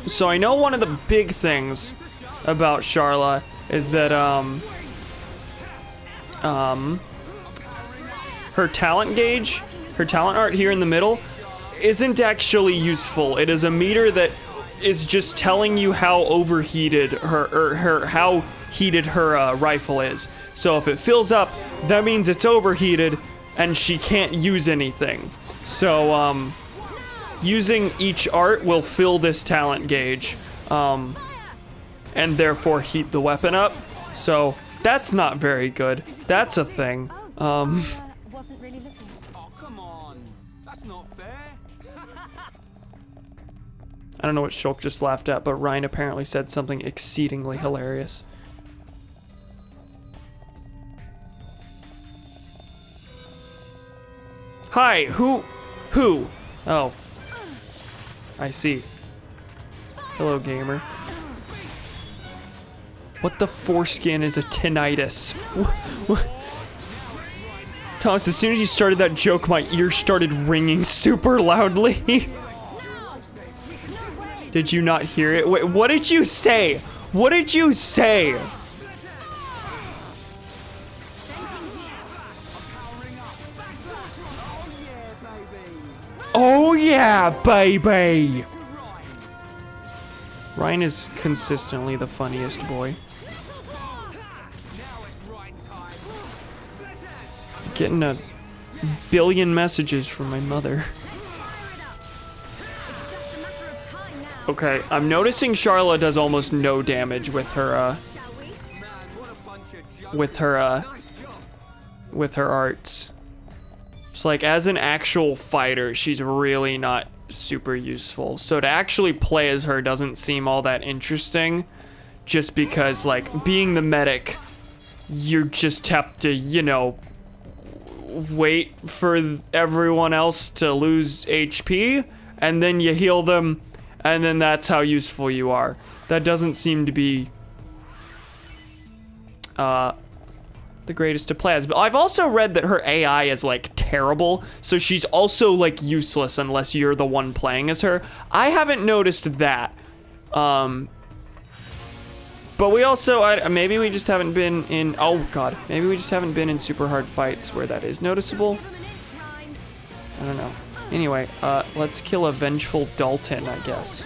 So I know one of the big things about Sharla is that, her talent gauge, her talent art here in the middle, isn't actually useful. It is a meter that is just telling you how overheated how heated her rifle is. So if it fills up, that means it's overheated and she can't use anything. So, using each art will fill this talent gauge, and therefore heat the weapon up. So that's not very good. That's a thing. Wasn't really looking. Oh, come on. That's not fair. I don't know what Shulk just laughed at, but Ryan apparently said something exceedingly hilarious. Hi, who? Oh. I see. Hello, gamer. What the foreskin is a tinnitus? Thomas, as soon as you started that joke, my ears started ringing super loudly. Did you not hear it? Wait, what did you say? What did you say? Oh yeah, baby! Ryan is consistently the funniest boy. Getting a billion messages from my mother. Okay, I'm noticing Charla does almost no damage with her, with her arts. It's like, as an actual fighter, she's really not super useful. So to actually play as her doesn't seem all that interesting, just because, like, being the medic, you just have to, you know, wait for everyone else to lose HP, and then you heal them, and then that's how useful you are. That doesn't seem to be the greatest to play as. But I've also read that her AI is like terrible, so she's also like useless unless you're the one playing as her. I haven't noticed that. But we also, maybe we just haven't been in, oh god, maybe we just haven't been in super hard fights where that is noticeable. I don't know. Anyway, let's kill a vengeful Dalton, I guess.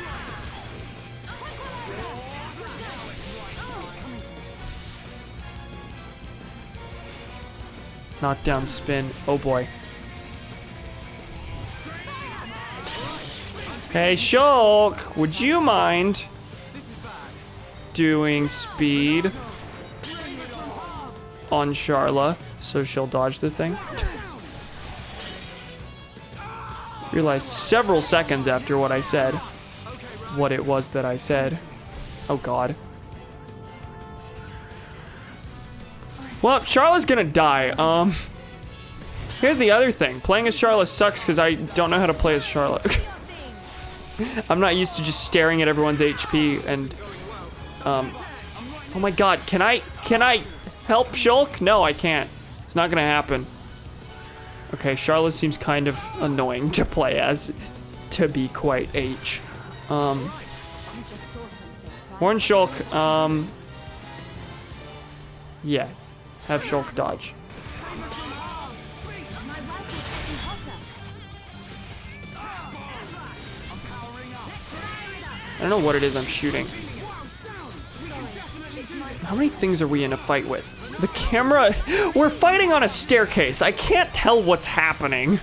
Knockdown spin, oh boy. Hey Shulk, would you mind doing speed on Charla so she'll dodge the thing? Realized several seconds after what I said what it was that I said. Oh god. Well, Charla's gonna die. Here's the other thing. Playing as Charla sucks because I don't know how to play as Charla. I'm not used to just staring at everyone's HP and oh my god, can I help Shulk? No, I can't. It's not gonna happen. Okay, Charla seems kind of annoying to play as, to be quite H. Horn Shulk, yeah, have Shulk dodge. I don't know what it is I'm shooting. How many things are we in a fight with? The camera, we're fighting on a staircase. I can't tell what's happening.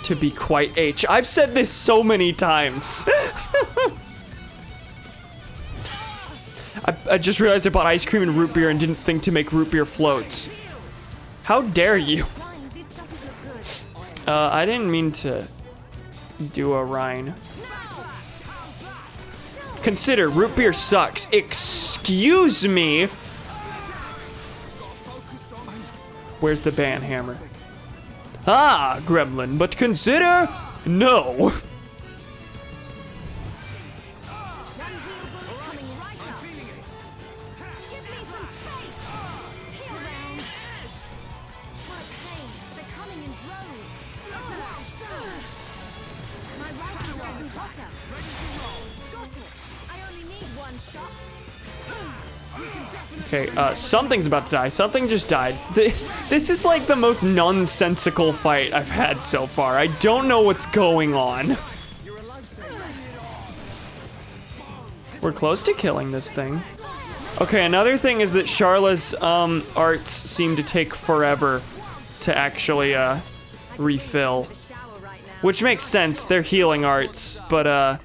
To be quite H. I've said this so many times. I just realized I bought ice cream and root beer and didn't think to make root beer floats. How dare you? I didn't mean to do a Rhine. Consider root beer sucks. Excuse me. Where's the ban hammer? Ah, gremlin, but consider no. Okay, something's about to die. Something just died. This is like the most nonsensical fight I've had so far. I don't know what's going on. We're close to killing this thing. Okay, another thing is that Charla's arts seem to take forever to actually refill. Which makes sense, they're healing arts, but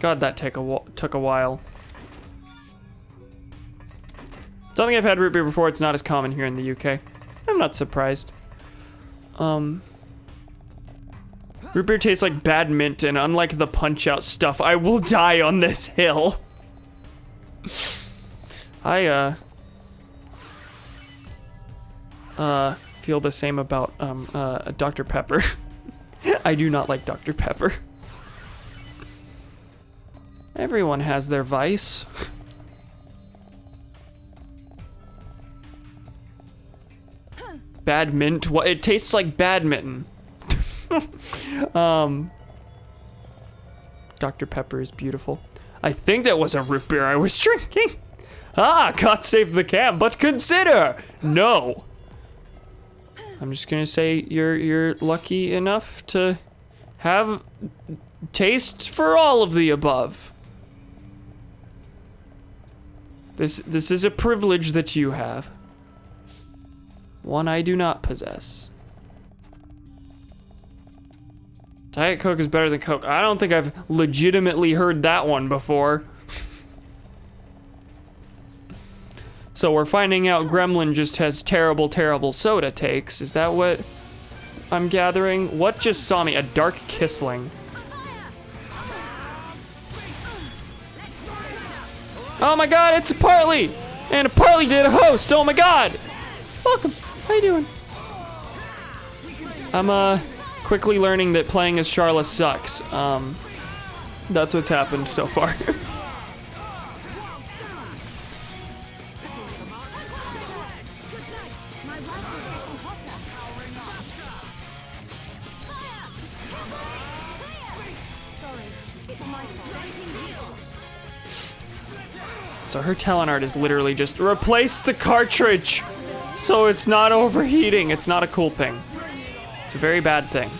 God, that took a while. Don't think I've had root beer before. It's not as common here in the UK. I'm not surprised. Root beer tastes like bad mint, and unlike the Punch-Out stuff, I will die on this hill. I feel the same about Dr. Pepper. I do not like Dr. Pepper. Everyone has their vice. Badminton. What? It tastes like badminton. Dr. Pepper is beautiful. I think that was a root beer I was drinking. Ah, God save the cat, but consider. No. I'm just gonna say you're lucky enough to have taste for all of the above. This is a privilege that you have. One I do not possess. Diet Coke is better than Coke. I don't think I've legitimately heard that one before. So we're finding out Gremlin just has terrible, terrible soda takes. Is that what I'm gathering? What just saw me? A dark Kissling. Oh my god, it's a Partly! And a Partly did a host, oh my god! Welcome, how you doing? I'm quickly learning that playing as Charla sucks. That's what's happened so far. So her talent art is literally just replace the cartridge so it's not overheating. It's not a cool thing. It's a very bad thing.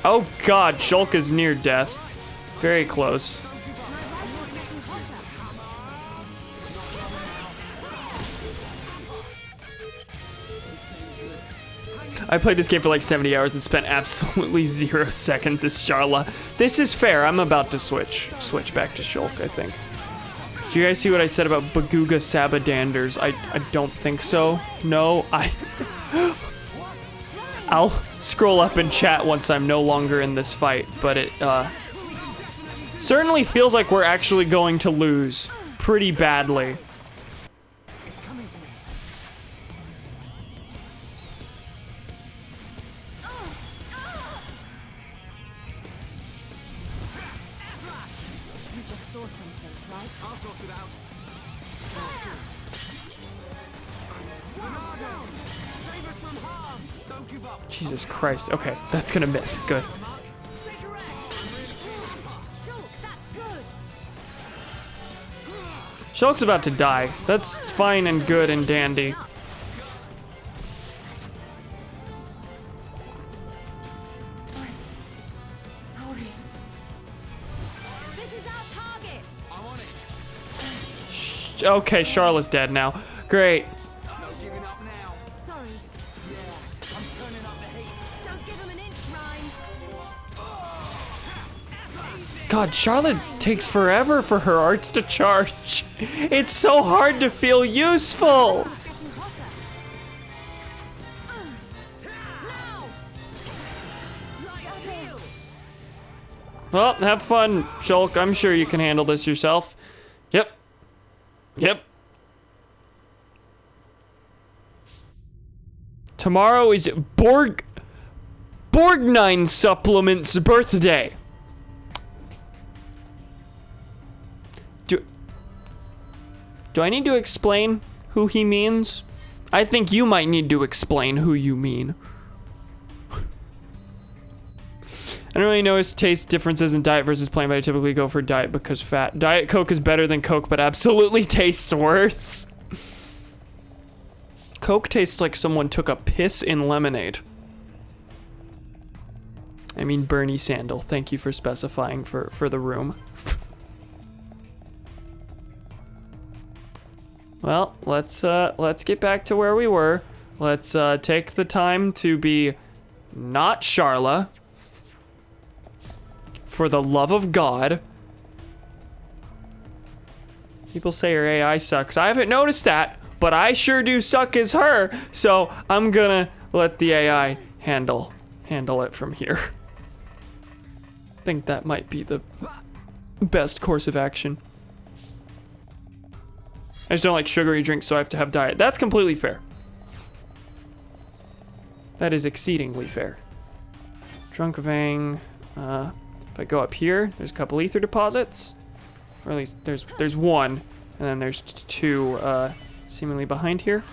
Oh god, Shulk is near death. Very close. I played this game for like 70 hours and spent absolutely 0 seconds as Charla. This is fair. I'm about to switch back to Shulk, I think. Did you guys see what I said about Bagooga Sabadanders? I don't think so. No, I'll scroll up in chat once I'm no longer in this fight, but it certainly feels like we're actually going to lose pretty badly. Jesus Christ. Okay, that's gonna miss. Good. Shulk's about to die. That's fine and good and dandy. Sorry. This is our target. I'm on it. Okay, Charlotte's dead now. Great. God, Charlotte takes forever for her arts to charge. It's so hard to feel useful. Well, have fun, Shulk. I'm sure you can handle this yourself. Yep. Yep. Tomorrow is Borgnine Supplement's birthday. Do I need to explain who he means? I think you might need to explain who you mean. I don't really notice taste differences in diet versus plain, but I typically go for diet because fat. Diet Coke is better than Coke, but absolutely tastes worse. Coke tastes like someone took a piss in lemonade. I mean Bernie Sandal. Thank you for specifying for the room. Well, let's get back to where we were. Let's take the time to be not Charla. For the love of God. People say her AI sucks. I haven't noticed that, but I sure do suck as her, so I'm gonna let the AI handle it from here. I think that might be the best course of action. I just don't like sugary drinks, so I have to have diet. That's completely fair. That is exceedingly fair. Drunkvang. If I go up here, there's a couple ether deposits. Or at least there's one, and then there's two seemingly behind here.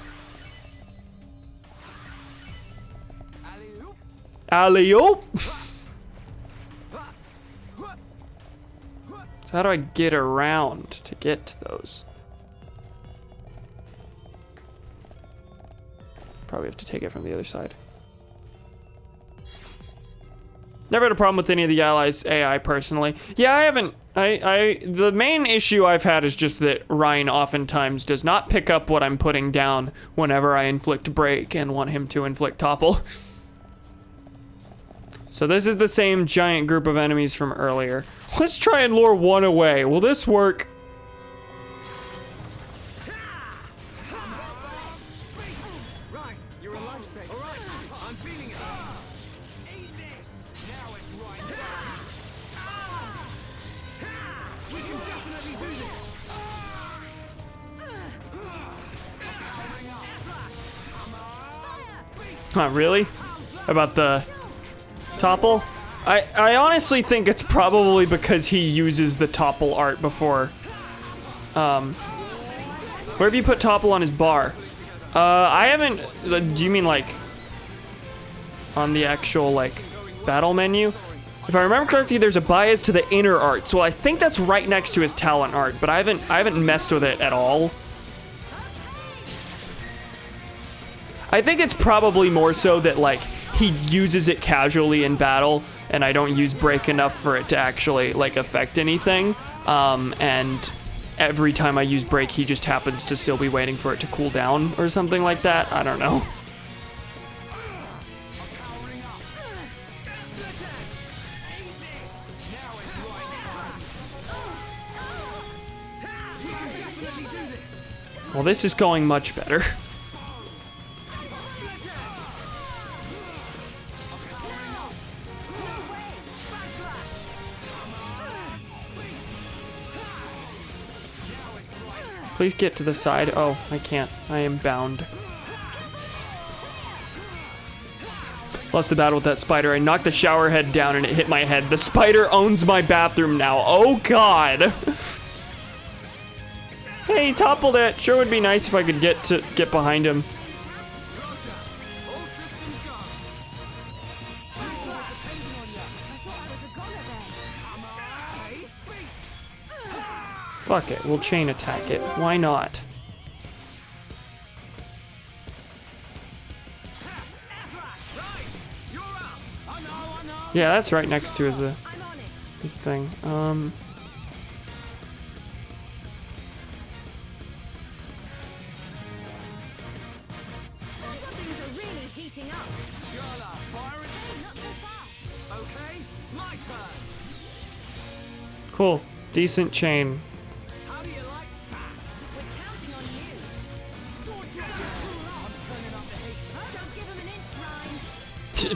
Alley-oop. So how do I get around to get to those? Probably have to take it from the other side. Never had a problem with any of the allies' AI personally. Yeah, I haven't. The main issue I've had is just that Ryan oftentimes does not pick up what I'm putting down whenever I inflict break and want him to inflict topple. So this is the same giant group of enemies from earlier. Let's try and lure one away. Will this work? Right, you're a lifesaver. All right, I'm feeling it. Eat this. Now it's right down. We can definitely do this. Not really? About the topple? I honestly think it's probably because he uses the topple art before. Where have you put topple on his bar? I haven't. Do you mean like on the actual like battle menu? If I remember correctly, there's a bias to the inner art, so I think that's right next to his talent art, but I haven't messed with it at all. I think it's probably more so that like he uses it casually in battle, and I don't use break enough for it to actually like affect anything. And every time I use break, he just happens to still be waiting for it to cool down or something like that. I don't know. Well, this is going much better. Please get to the side. Oh, I can't. I am bound. Lost the battle with that spider. I knocked the shower head down and it hit my head. The spider owns my bathroom now. Oh, God. Hey, he toppled it. Sure would be nice if I could get behind him. Fuck it, we'll chain attack it. Why not? Yeah, that's right next to his thing. Cool. Decent chain.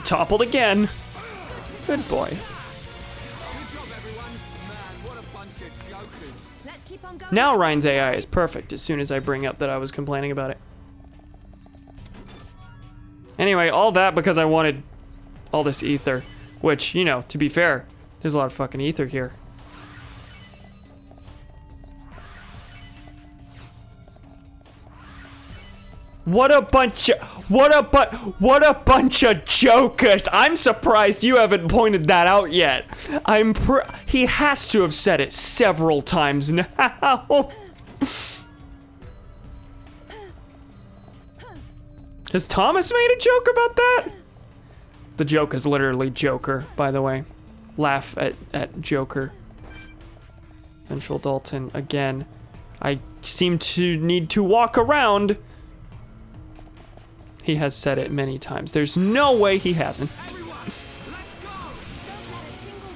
Toppled again. Good boy. Now Ryan's AI is perfect as soon as I bring up that I was complaining about it. Anyway, all that because I wanted all this ether, which, you know, to be fair, there's a lot of fucking ether here. What a bunch of jokers. I'm surprised you haven't pointed that out yet. He has to have said it several times now. Has Thomas made a joke about that? The joke is literally Joker, by the way. Laugh at Joker. Vengeful Dalton, again. I seem to need to walk around. He has said it many times. There's no way he hasn't.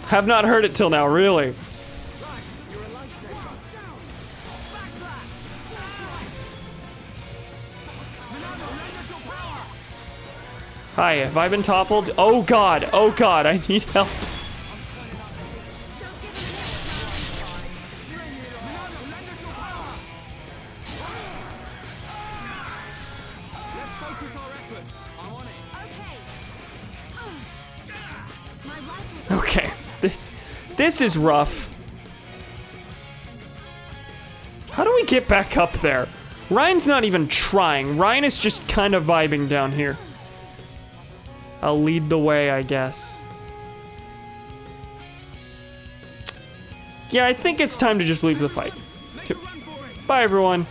Have not heard it till now, really. Hi, have I been toppled? Oh God, I need help. Okay, this is rough. How do we get back up there? Ryan's not even trying. Ryan is just kind of vibing down here. I'll lead the way, I guess. Yeah, I think it's time to just leave the fight. Bye, everyone.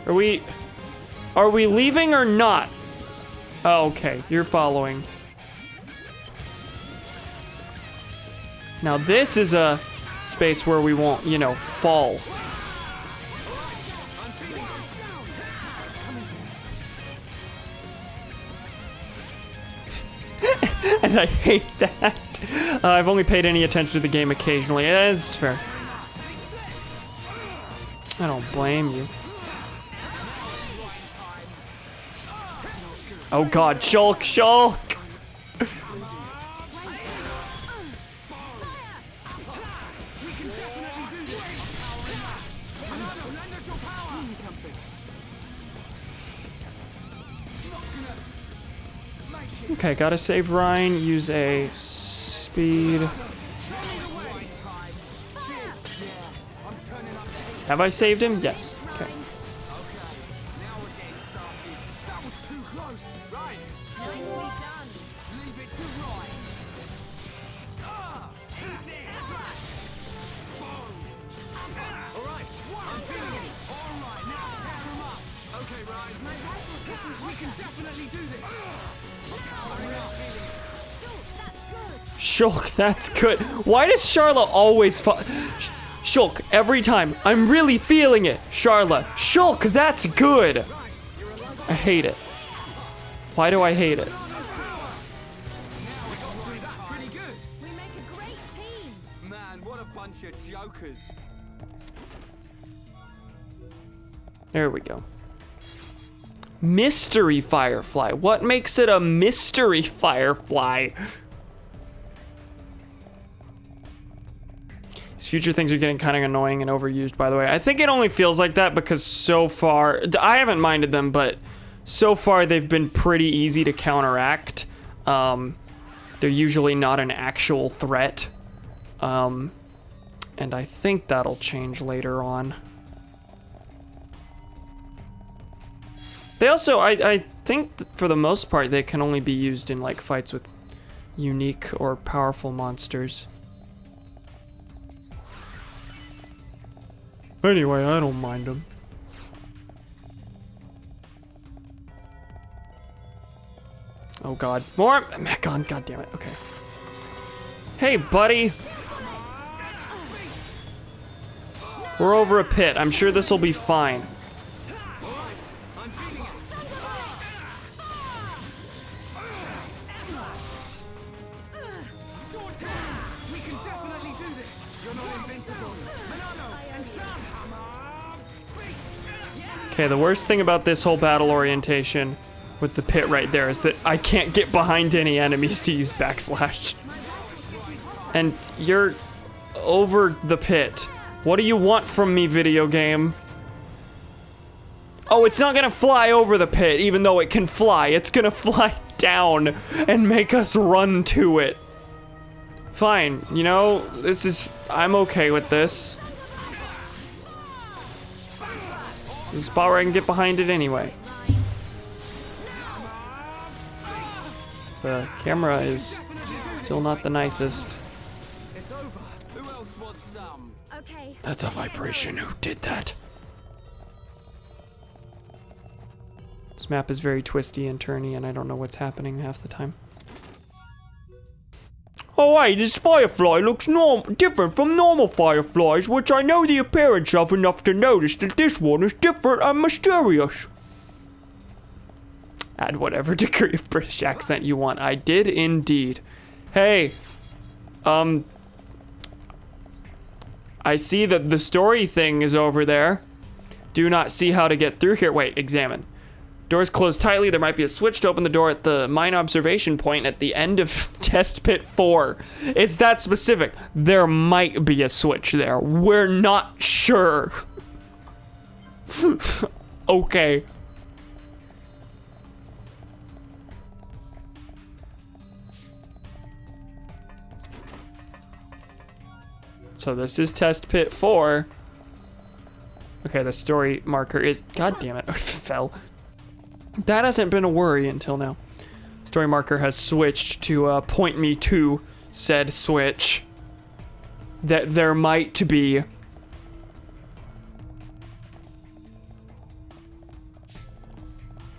Are we leaving or not? Oh, okay, you're following. Now this is a space where we won't, you know, fall. And I hate that. I've only paid any attention to the game occasionally. It's fair. I don't blame you. Oh god, Shulk, Shulk! Okay, gotta save Rhine, use a speed. Have I saved him? Yes. Okay. Shulk, that's good. Why does Charlotte always Shulk, every time. I'm really feeling it. Charlotte, Shulk, that's good. I hate it. Why do I hate it? We make a great team. Man, what a bunch of jokers. There we go. Mystery Firefly. What makes it a mystery Firefly? These future things are getting kind of annoying and overused, by the way. I think it only feels like that because so far, I haven't minded them, but so far they've been pretty easy to counteract. They're usually not an actual threat. And I think that'll change later on. They also, I think for the most part, they can only be used in like fights with unique or powerful monsters. Anyway, I don't mind them. Oh god. More Mechon, god damn it. Okay. Hey, buddy. We're over a pit. I'm sure this will be fine. Okay, the worst thing about this whole battle orientation with the pit right there is that I can't get behind any enemies to use backslash. And you're over the pit. What do you want from me, video game? Oh, it's not gonna fly over the pit, even though it can fly. It's gonna fly down and make us run to it. Fine, you know, I'm okay with this. There's a spot where I can get behind it anyway. The camera is still not the nicest. It's over. Who else wants some? Okay. That's a vibration. Who did that? This map is very twisty and turny, and I don't know what's happening half the time. Oh wait, this firefly looks different from normal fireflies, which I know the appearance of enough to notice that this one is different and mysterious. Add whatever degree of British accent you want. I did indeed. Hey, I see that the story thing is over there. Do not see how to get through here. Wait, examine. Doors closed tightly. There might be a switch to open the door at the mine observation point at the end of Test Pit 4. It's that specific. There might be a switch there. We're not sure. Okay. So this is Test Pit 4. Okay, the story marker is... God damn it, I fell. That hasn't been a worry until now. Story marker has switched to point me to said switch. That there might be.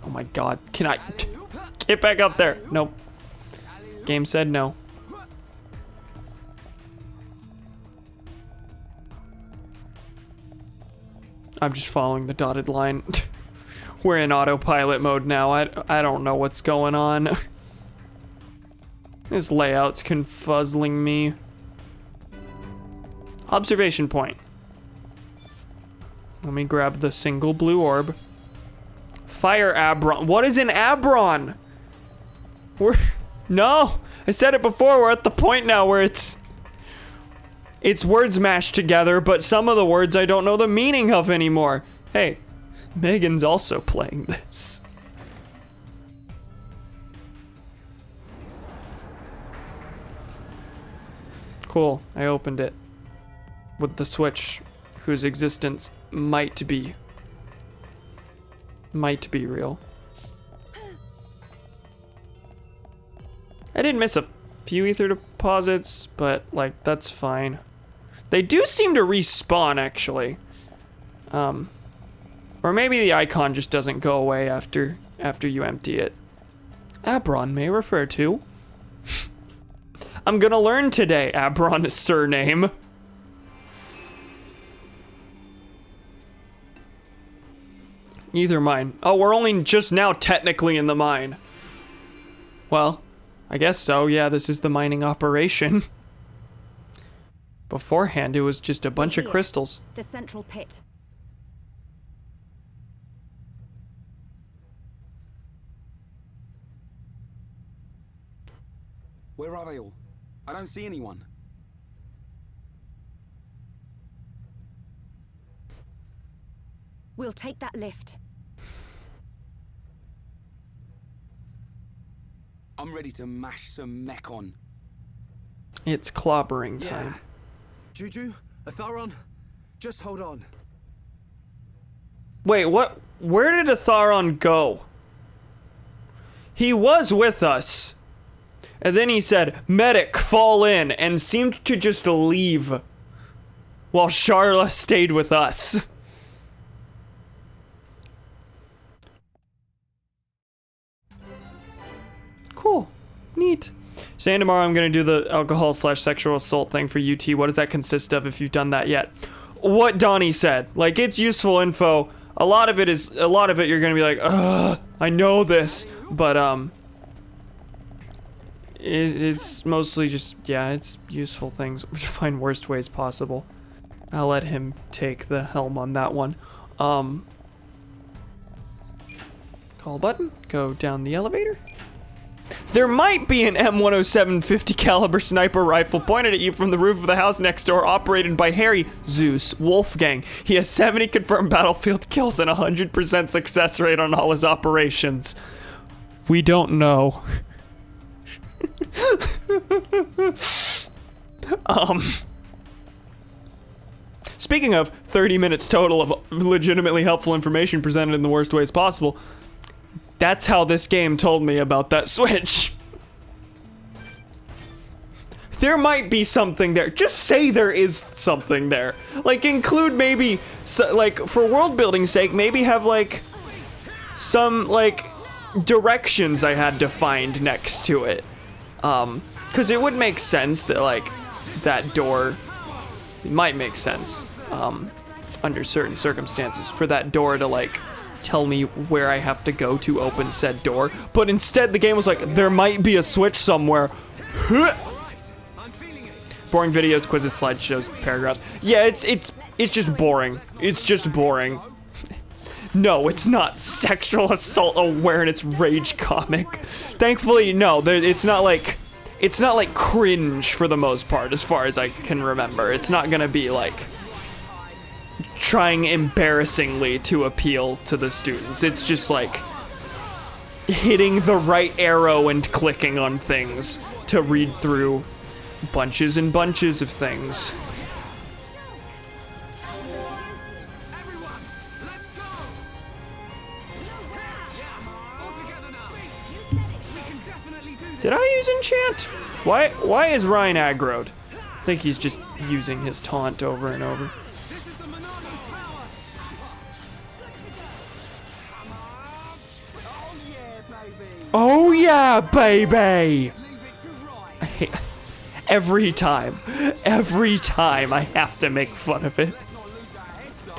Oh my god, can I get back up there? Nope. Game said no. I'm just following the dotted line. We're in autopilot mode now. I don't know what's going on. This layout's confuzzling me. Observation point. Let me grab the single blue orb. Fire Abron. What is an Abron? No, I said it before. We're at the point now where it's words mashed together, but some of the words I don't know the meaning of anymore. Hey, Megan's also playing this. Cool, I opened it with the switch whose existence might be real. I did miss a few ether deposits, but like that's fine. They do seem to respawn actually. Or maybe the icon just doesn't go away after you empty it. Abron may refer to. I'm gonna learn today Abron's surname. Either mine. Oh, we're only just now technically in the mine. Well, I guess so. Yeah, this is the mining operation. Beforehand, it was just a bunch of crystals. The central pit. Where are they all? I don't see anyone. We'll take that lift. I'm ready to mash some mech on. It's clobbering time. Yeah. Juju, Atharon, just hold on. Wait, what? Where did Atharon go? He was with us. And then he said, medic, fall in, and seemed to just leave. While Charla stayed with us. Cool. Neat. Today and tomorrow I'm gonna do the alcohol/sexual assault thing for UT. What does that consist of if you've done that yet? What Donnie said. Like, it's useful info. A lot of it you're gonna be like, ugh, I know this. But, it's mostly just, yeah, it's useful things. Find worst ways possible. I'll let him take the helm on that one. Call button, go down the elevator. There might be an M107 50 caliber sniper rifle pointed at you from the roof of the house next door, operated by Harry Zeus Wolfgang. He has 70 confirmed battlefield kills and 100% success rate on all his operations. We don't know. Speaking of 30 minutes total of legitimately helpful information presented in the worst ways possible, that's how this game told me about that switch. There might be something there. Just say there is something there. Like, include maybe, like, for world building's sake, maybe have, like, some, like, directions I had to find next to it. Because it would make sense that, like, that door, it might make sense, under certain circumstances, for that door to, like, tell me where I have to go to open said door. But instead, the game was like, there might be a switch somewhere. Boring videos, quizzes, slideshows, paragraphs. Yeah, it's just boring. It's just boring. No, it's not sexual assault awareness rage comic. Thankfully, no. It's not like cringe for the most part, as far as I can remember. It's not gonna be like trying embarrassingly to appeal to the students. It's just like hitting the right arrow and clicking on things to read through bunches and bunches of things. Did I use enchant? Why is Ryan aggroed? I think he's just using his taunt over and over. Oh yeah, baby! I hate, every time I have to make fun of it.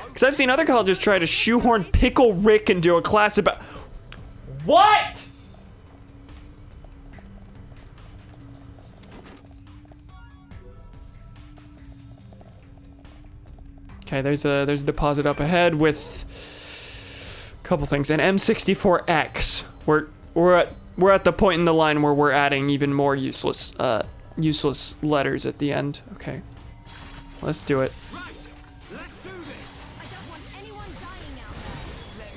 Because I've seen other colleges try to shoehorn Pickle Rick into a class about... What?! Okay, there's a deposit up ahead with a couple things. An M64X. We're at the point in the line where we're adding even more useless letters at the end. Okay, let's do it. Right, let's do this. I don't want anyone dying out there.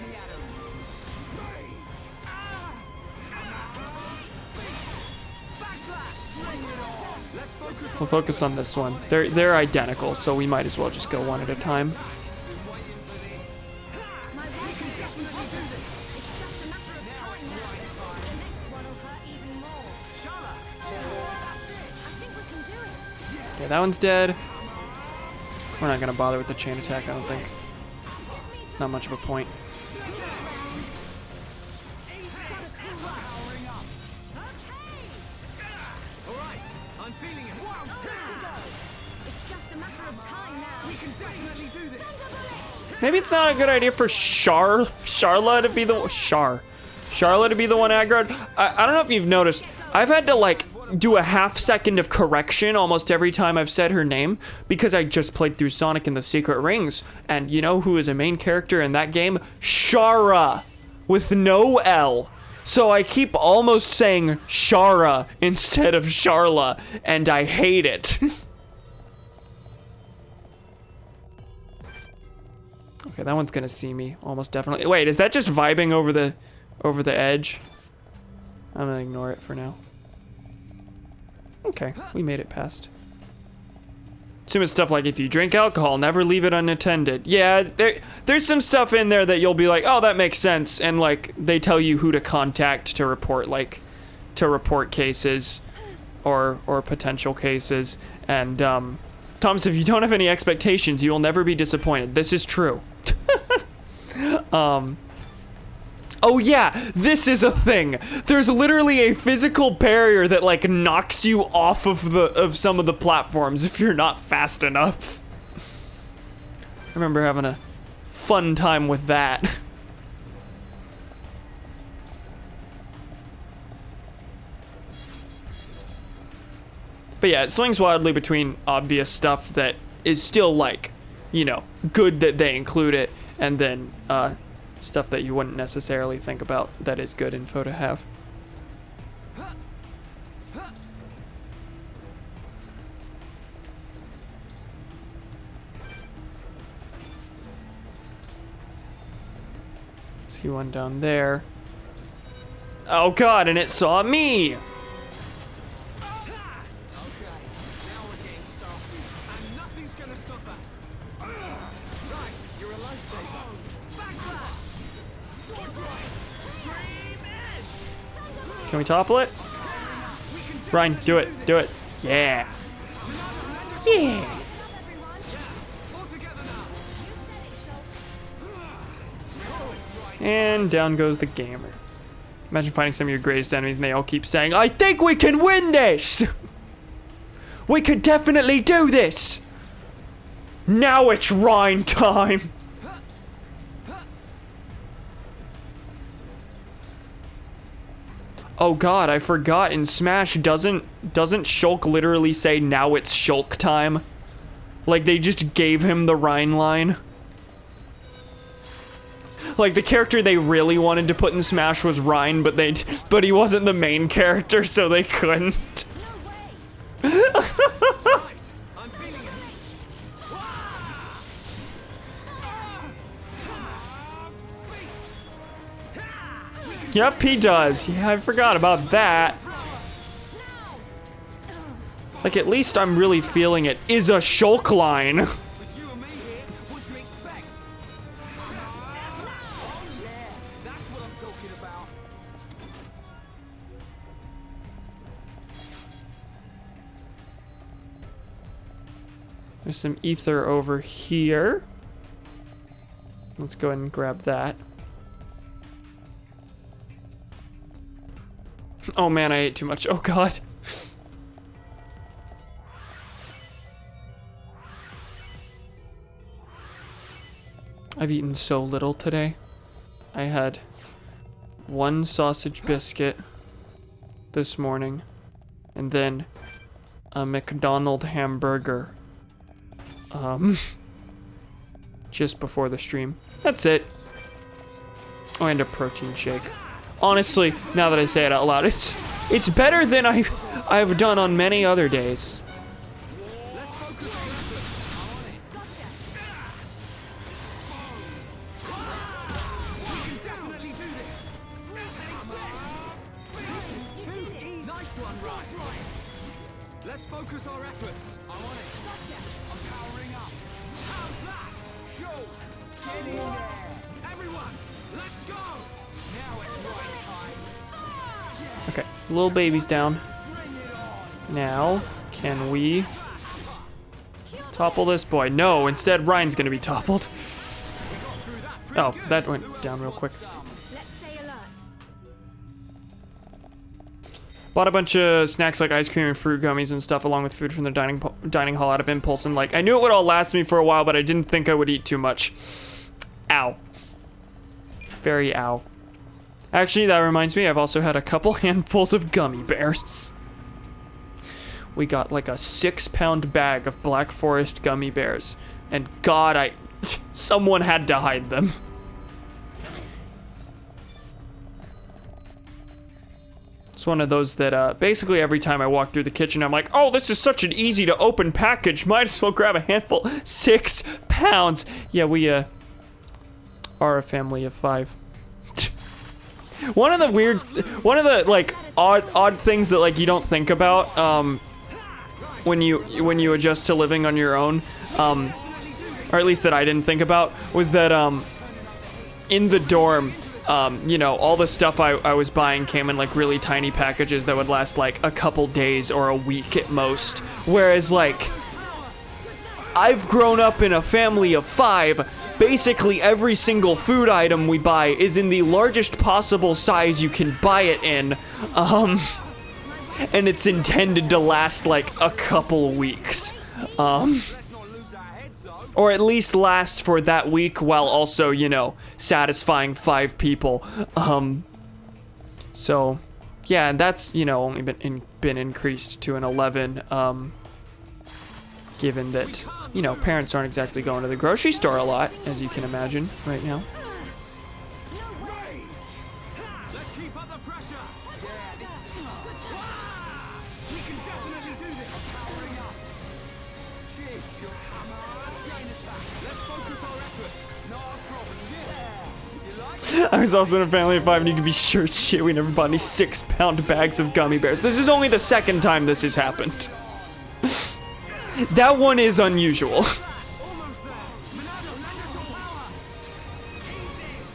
Let me at 'em. Backslash. Bring it on. Let's focus on. We'll focus on this one. They're identical, so we might as well just go one at a time. Been waiting for this. My work is impossible. It's just a matter of time now. The next one will hurt even more. That's it. I think we can do it. Okay, that one's dead. We're not gonna bother with the chain attack, I don't think. Not much of a point. All right, I'm feeling it. Good to go. It's just a matter of time now. We can definitely do this. Maybe it's not a good idea for Charla to be the Charla to be the one aggroed. I don't know if you've noticed. I've had to like do a half second of correction almost every time I've said her name because I just played through Sonic and the Secret Rings, and you know who is a main character in that game? Shara, with no L. So I keep almost saying Shara instead of Charla, and I hate it. Okay, that one's gonna see me almost definitely. Wait, is that just vibing over the edge? I'm gonna ignore it for now. Okay, we made it past. Assume it's stuff like if you drink alcohol, never leave it unattended. Yeah, there's some stuff in there that you'll be like, oh, that makes sense, and like they tell you who to contact to report cases or potential cases. And Thomas, if you don't have any expectations, you will never be disappointed. This is true. Oh yeah, this is a thing. There's literally a physical barrier that like knocks you off of some of the platforms if you're not fast enough. I remember having a fun time with that. But yeah, it swings wildly between obvious stuff that is still like, you know, good that they include it, and then stuff that you wouldn't necessarily think about that is good info to have. See one down there. Oh god, and it saw me! Can we topple it? Ryan, do it, do it. Yeah. Yeah. And down goes the gamer. Imagine finding some of your greatest enemies and they all keep saying, I think we can win this! We could definitely do this! Now it's Ryan time! Oh god, I forgot, in Smash, doesn't Shulk literally say, now it's Shulk time? Like, they just gave him the Rhine line. Like, the character they really wanted to put in Smash was Rhine, but he wasn't the main character, so they couldn't. Yep, he does. Yeah, I forgot about that. Like, at least I'm really feeling it is a Shulk line. With you and me here, what do you expect? Oh yeah, that's what I'm talking about. There's some ether over here. Let's go ahead and grab that. Oh man, I ate too much. Oh god. I've eaten so little today. I had one sausage biscuit this morning, and then a McDonald's hamburger just before the stream. That's it. Oh, and a protein shake. Honestly, now that I say it out loud, it's better than I've done on many other days. Let's focus our efforts. I'm on it. I'm powering up. How's that? Show. Get in there. Everyone, let's go. Now it's right time. Okay, little baby's down. Now, can we topple this boy? No, instead Ryan's gonna be toppled. Oh, that went down real quick. Let's stay alert. Bought a bunch of snacks like ice cream and fruit gummies and stuff along with food from the dining hall out of impulse, and like I knew it would all last me for a while, but I didn't think I would eat too much. Ow. Very ow. Actually, that reminds me, I've also had a couple handfuls of gummy bears. We got like a 6-pound bag of Black Forest gummy bears, and God, someone had to hide them. It's one of those that basically every time I walk through the kitchen, I'm like, oh, this is such an easy to open package. Might as well grab a handful. 6 pounds. Yeah, we are a family of 5. One of the like odd things that like you don't think about when you adjust to living on your own, or at least that I didn't think about, was that in the dorm, you know, all the stuff I was buying came in like really tiny packages that would last like a couple days or a week at most. Whereas like, I've grown up in a family of 5. Basically every single food item we buy is in the largest possible size you can buy it in. And it's intended to last like a couple weeks. Or at least last for that week while also, you know, satisfying 5 people. So, yeah, and that's, you know, only been increased to an 11, given that, you know, parents aren't exactly going to the grocery store a lot, as you can imagine right now. Let's keep up the pressure. Yeah, this is we can definitely do this. Powering up. Cheers, your hammer. Chain attack. Let's focus our efforts. No problem. Yeah. You like? I was also in a family of 5, and you can be sure as shit we never bought any 6-pound bags of gummy bears. This is only the second time this has happened. That one is unusual. Almost there. Monado, lend us your power. Eat this.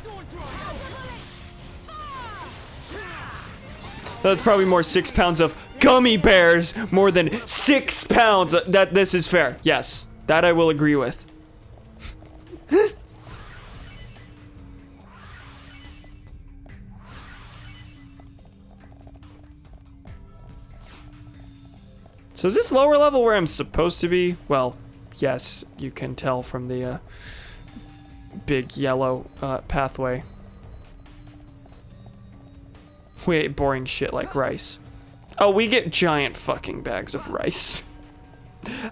Sword drive. That's probably more 6 pounds of gummy bears more than 6 pounds. That this is fair. Yes, that I will agree with. So is this lower level where I'm supposed to be? Well, yes, you can tell from the big yellow pathway. We ate boring shit like rice. Oh, we get giant fucking bags of rice.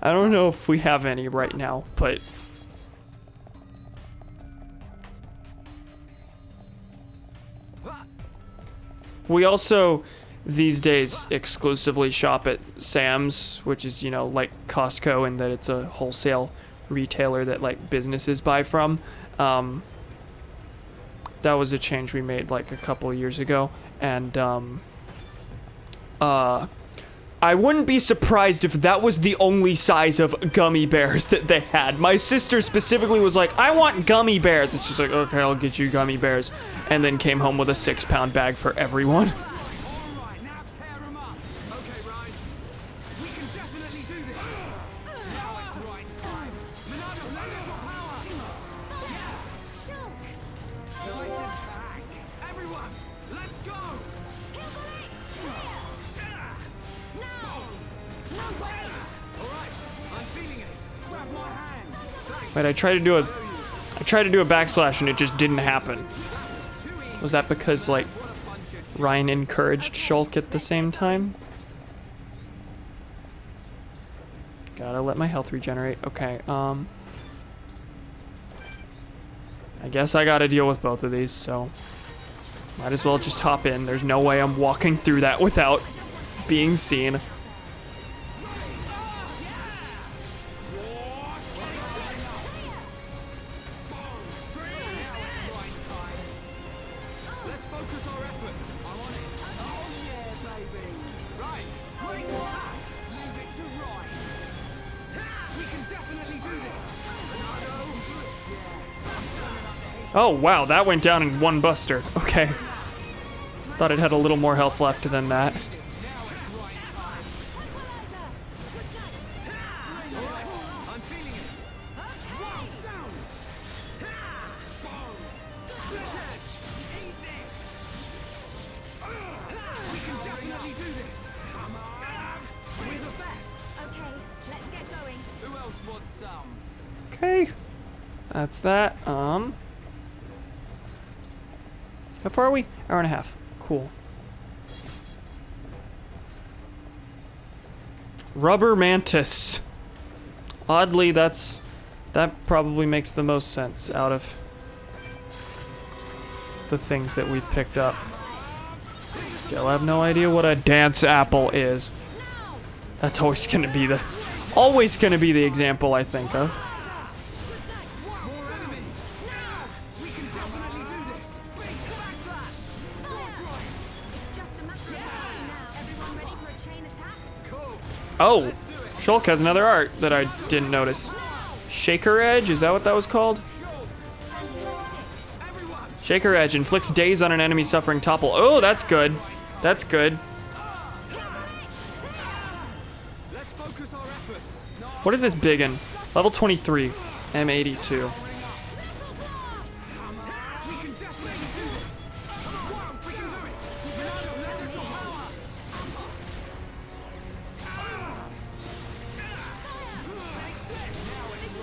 I don't know if we have any right now, but... We also, these days, exclusively shop at Sam's, which is, you know, like Costco in that it's a wholesale retailer that, like, businesses buy from. That was a change we made, like, a couple years ago. And, I wouldn't be surprised if that was the only size of gummy bears that they had. My sister specifically was like, I want gummy bears. And she's like, okay, I'll get you gummy bears. And then came home with a 6-pound bag for everyone. All right, now tear 'em up. Okay, Ryan. We can definitely do this. Wait, I tried to do a backslash and it just didn't happen. Was that because, like, Ryan encouraged Shulk at the same time? Gotta let my health regenerate. Okay, I guess I gotta deal with both of these, so might as well just hop in. There's no way I'm walking through that without being seen. Let's focus our efforts. I'm on it. Oh yeah, baby. Right. Great attack. Leave it to right. We can definitely do this. Oh, wow, that went down in one buster. Okay. Thought it had a little more health left than that. I'm feeling it. Wow, down. Boom. Split edge. Eat this. We can definitely do this. Come on. We're the best. Okay, let's get going. Who else wants some? Okay. That's that. How far are we? Hour and a half. Cool. Rubber mantis. Oddly, that probably makes the most sense out of the things that we've picked up. Still have no idea what a dance apple is. That's always gonna be the example I think of. More enemies. We can definitely do this. Big backslash. It's just a matter of time now. Everyone ready for a chain attack? Cool. Oh, Let's do it. Shulk has another art that I didn't notice. Shaker Edge, is that what that was called? Everyone. Shaker Edge inflicts daze on an enemy suffering topple. Oh, that's good. That's good. Let's focus our efforts. No. What is this biggin? Level 23, M82. We can definitely do this. Come on, we can do it. Ronaldo, lend us your power.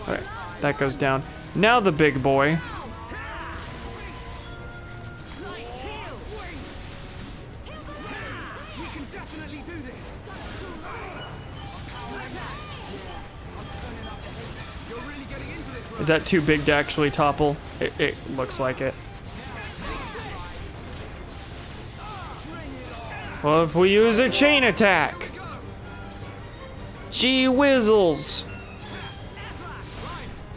Alright, that goes down. Now the big boy. We can definitely do this. You're really getting into this, Is that too big to actually topple? It looks like it. Well, if we use a chain attack. Gee whizzles.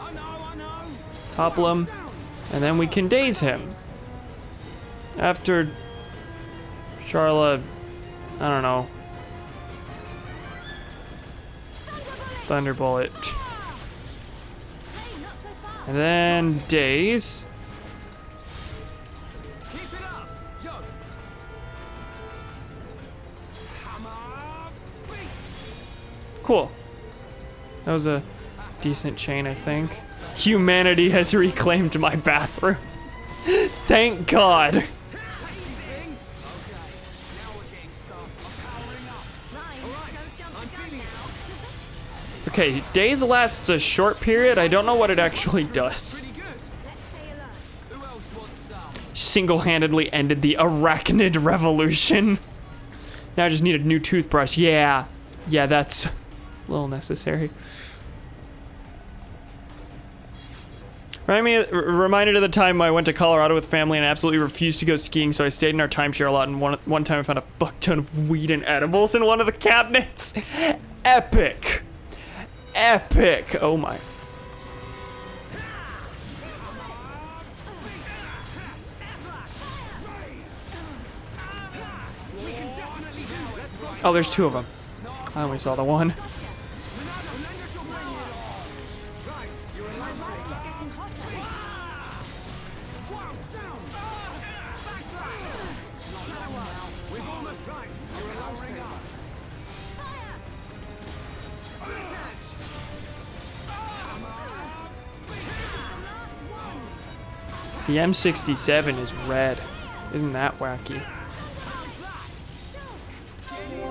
I know. Topple him, and then we can daze him. After Charla, I don't know. Thunderbolt. Hey, not so fast. And then daze. Keep it up. Yo. Come on. Beat. Cool. That was a decent chain, I think. Humanity has reclaimed my bathroom. Thank God. Now we're getting started. I'm powering up. Ryan, don't jump I'm the gun feeling it. now. Okay, daze lasts a short period. I don't know what it actually does. Pretty good. Let's stay alert. Who else wants some? Single-handedly ended the arachnid revolution. Now I just need a new toothbrush. Yeah, that's a little necessary. Reminded of the time I went to Colorado with family and absolutely refused to go skiing, so I stayed in our timeshare a lot, and one time I found a fuck ton of weed and edibles in one of the cabinets. Epic. Epic. Oh my. Oh, there's two of them. I only saw the one. Getting hotter. We've almost right. You're lowering up. The M67 is red. Isn't that wacky?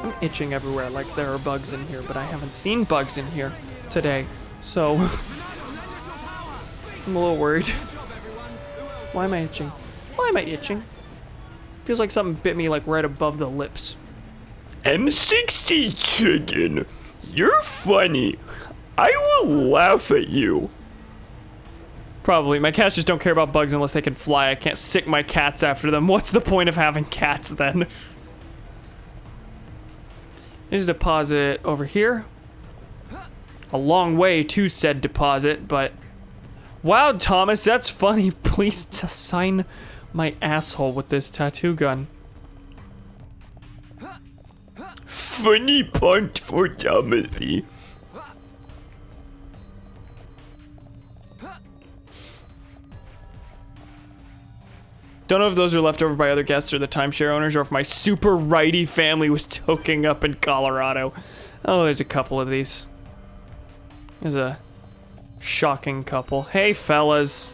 I'm itching everywhere like there are bugs in here, but I haven't seen bugs in here today. So I'm a little worried. Why am I itching? Why am I itching? Feels like something bit me like right above the lips. M60 chicken, you're funny. I will laugh at you. Probably. My cats just don't care about bugs unless they can fly. I can't sick my cats after them. What's the point of having cats then? There's a deposit over here. A long way to said deposit, but... Wow, Thomas, that's funny. Please sign my asshole with this tattoo gun. Funny punt for Timothy. Don't know if those are left over by other guests or the timeshare owners, or if my super righty family was toking up in Colorado. Oh, there's a couple of these. There's a shocking couple. Hey, fellas.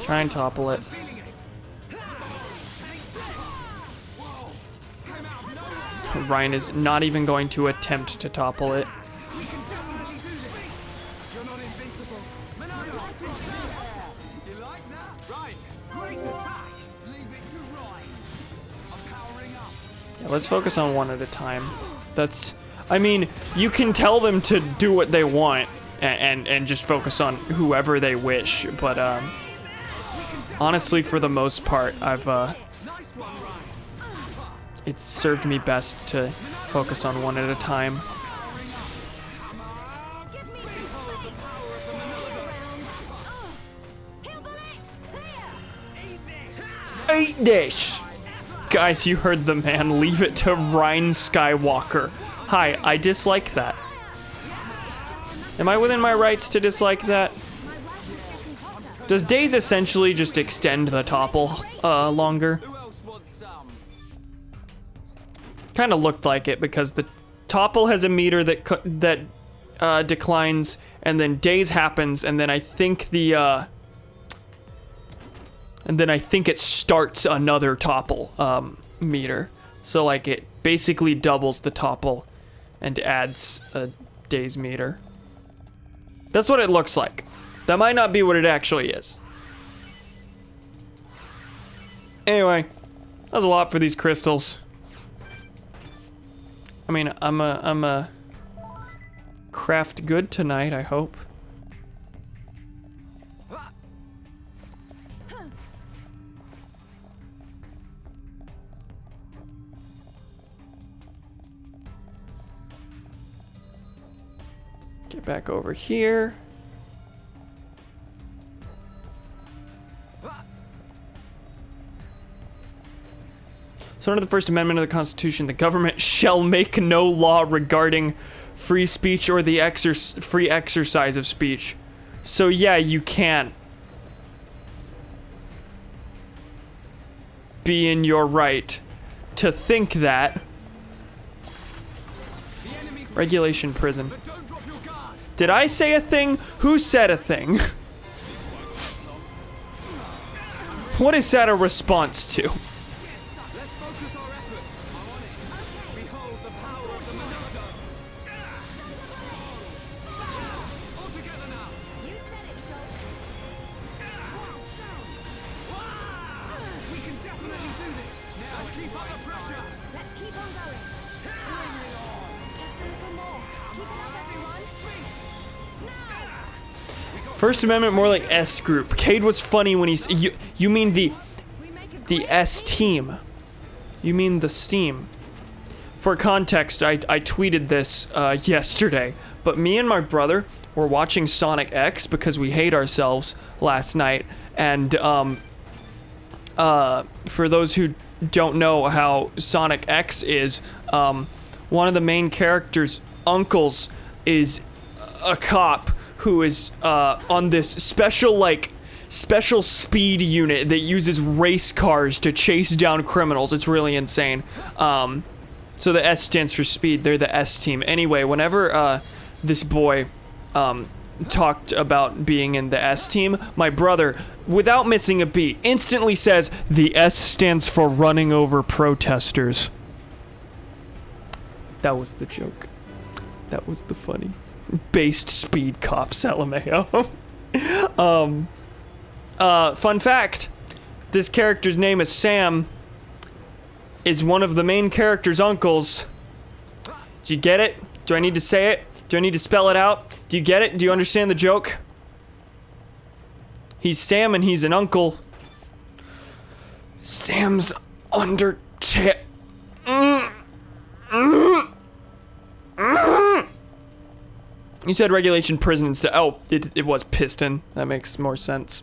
Try and topple it. Ryan is not even going to attempt to topple it. Yeah, let's focus on one at a time. That's, I mean, you can tell them to do what they want and just focus on whoever they wish, but honestly, for the most part, it's served me best to focus on one at a time. Eat this! Guys, you heard the man. Leave it to Ryan Skywalker. Hi, I dislike that. Am I within my rights to dislike that? Does days essentially just extend the topple longer? Kind of looked like it because the topple has a meter that declines, and then days happens, and then I think it starts another topple meter. So like it basically doubles the topple and adds a days meter. That's what it looks like. That might not be what it actually is. Anyway, that was a lot for these crystals. I mean, I'm a craft good tonight, I hope. Get back over here. So under the First Amendment of the Constitution, the government shall make no law regarding free speech or the free exercise of speech. So yeah, you can't be in your right to think that. Regulation prison. Did I say a thing? Who said a thing? What is that a response to? First Amendment, more like S group. Cade was funny when he's... You mean the S team. You mean the Steam. For context, I tweeted this yesterday, but me and my brother were watching Sonic X because we hate ourselves last night, and for those who don't know how Sonic X is, one of the main characters' uncles is a cop who is on this special speed unit that uses race cars to chase down criminals. It's really insane. So the S stands for speed. They're the S team. Anyway, whenever this boy talked about being in the S team, my brother, without missing a beat, instantly says, "The S stands for running over protesters." That was the joke. That was the funny. Based speed cop LMAO. Fun fact. This character's name is Sam. Is one of the main character's uncles. Do you get it? Do I need to say it? Do I need to spell it out? Do you get it? Do you understand the joke? He's Sam and he's an uncle. Sam's Undertale. You said regulation prison instead. Oh, it was Piston. That makes more sense.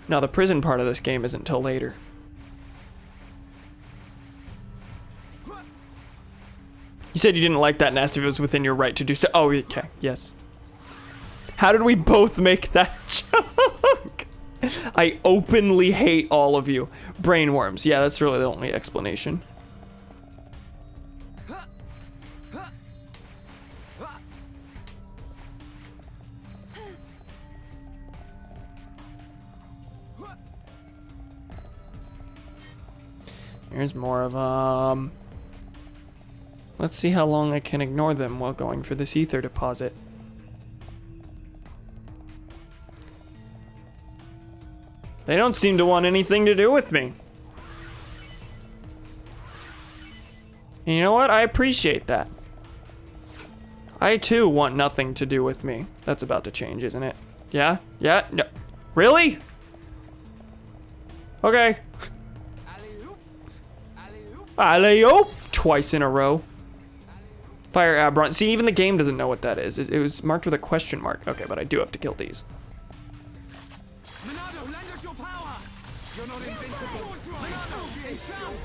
Now the prison part of this game isn't until later. You said you didn't like that and asked if it was within your right to do so. Oh, okay, yes. How did we both make that joke? I openly hate all of you. Brainworms. Yeah, that's really the only explanation. Here's more of let's see how long I can ignore them while going for this ether deposit. They don't seem to want anything to do with me. And you know what? I appreciate that. I too want nothing to do with me. That's about to change, isn't it? Yeah? Yeah? No. Really? Okay. Alley-oop! Twice in a row. Fire Abron. See, even the game doesn't know what that is. It was marked with a question mark. Okay, but I do have to kill these. Monado, lend us your power! You're not invincible! Monado, enchant!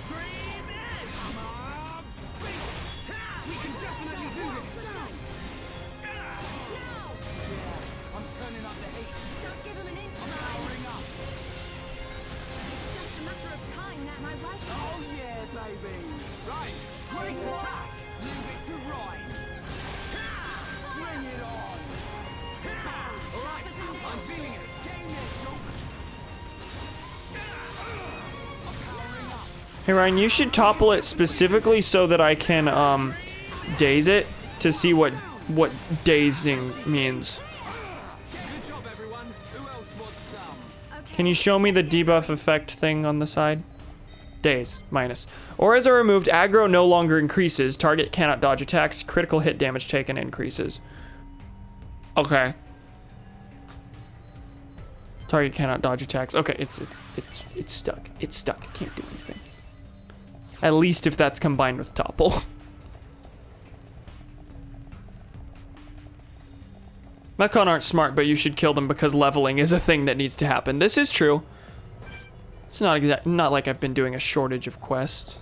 Stream in! Come on! We can definitely do this! Yeah, I'm turning up the heat. Don't give him an inch. I'm powering up. It's just a matter of time that my right. Oh yeah, baby! Right, great attack! Leave it to Ryan! Bring it on! Alright, I'm feeling it! Game this, joke! I'm powering up! Hey Ryan, you should topple it specifically so that I can daze it to see what dazing means. Good job, everyone! Who else wants some? Can you show me the debuff effect thing on the side? Daze, minus. Auras are removed, aggro no longer increases, target cannot dodge attacks, critical hit damage taken increases. Okay. Target cannot dodge attacks. Okay, it's stuck. It's stuck. It can't do anything. At least if that's combined with topple. Mechon aren't smart, but you should kill them because leveling is a thing that needs to happen. This is true. It's not like I've been doing a shortage of quests.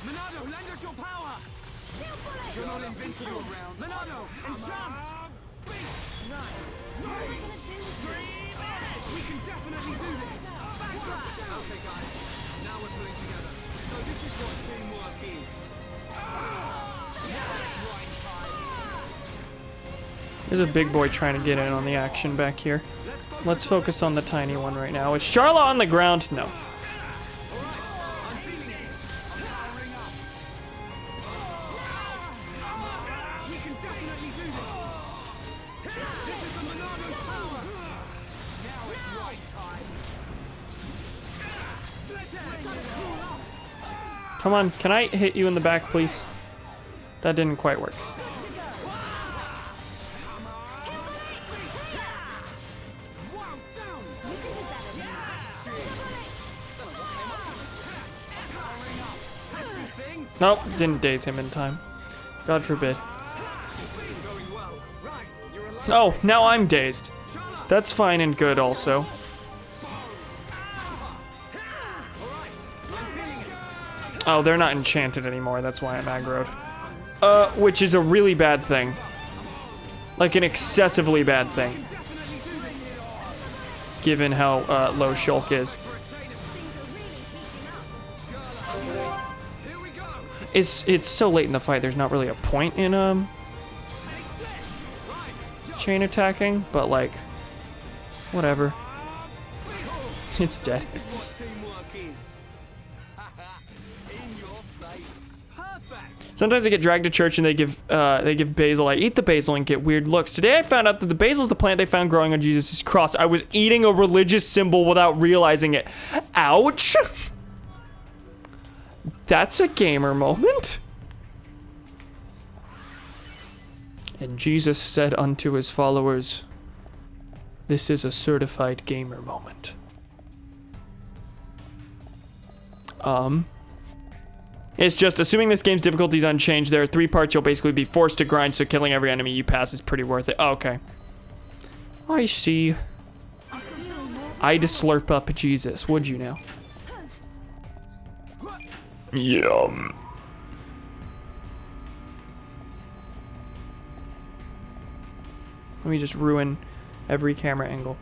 Monado, lend us your power! You're not invincible around. Monado, enchant! We can definitely do this! Backslash! Okay, guys. Now we're pulling together. So this is what teamwork is. Now it's right time. There's a big boy trying to get in on the action back here. Let's focus on the tiny one right now. Is Charlotte on the ground? No. I'm feeling it. I'm powering up. We can definitely do this. This is the Monado's power. Now it's right time. Come on, can I hit you in the back, please? That didn't quite work. Nope, didn't daze him in time. God forbid. Oh, now I'm dazed. That's fine and good also. Oh, they're not enchanted anymore, that's why I'm aggroed. Which is a really bad thing. Like an excessively bad thing. Given how low Shulk is. It's so late in the fight, there's not really a point in chain attacking, but like, whatever. It's dead. Sometimes I get dragged to church and they give basil. I eat the basil and get weird looks. Today I found out that the basil is the plant they found growing on Jesus' cross. I was eating a religious symbol without realizing it. Ouch! That's a gamer moment. And Jesus said unto his followers, this is a certified gamer moment. It's just, assuming this game's difficulty is unchanged, there are 3 parts you'll basically be forced to grind, so killing every enemy you pass is pretty worth it. Oh, okay. I see. I'd slurp up Jesus, would you now? Yum. Let me just ruin every camera angle.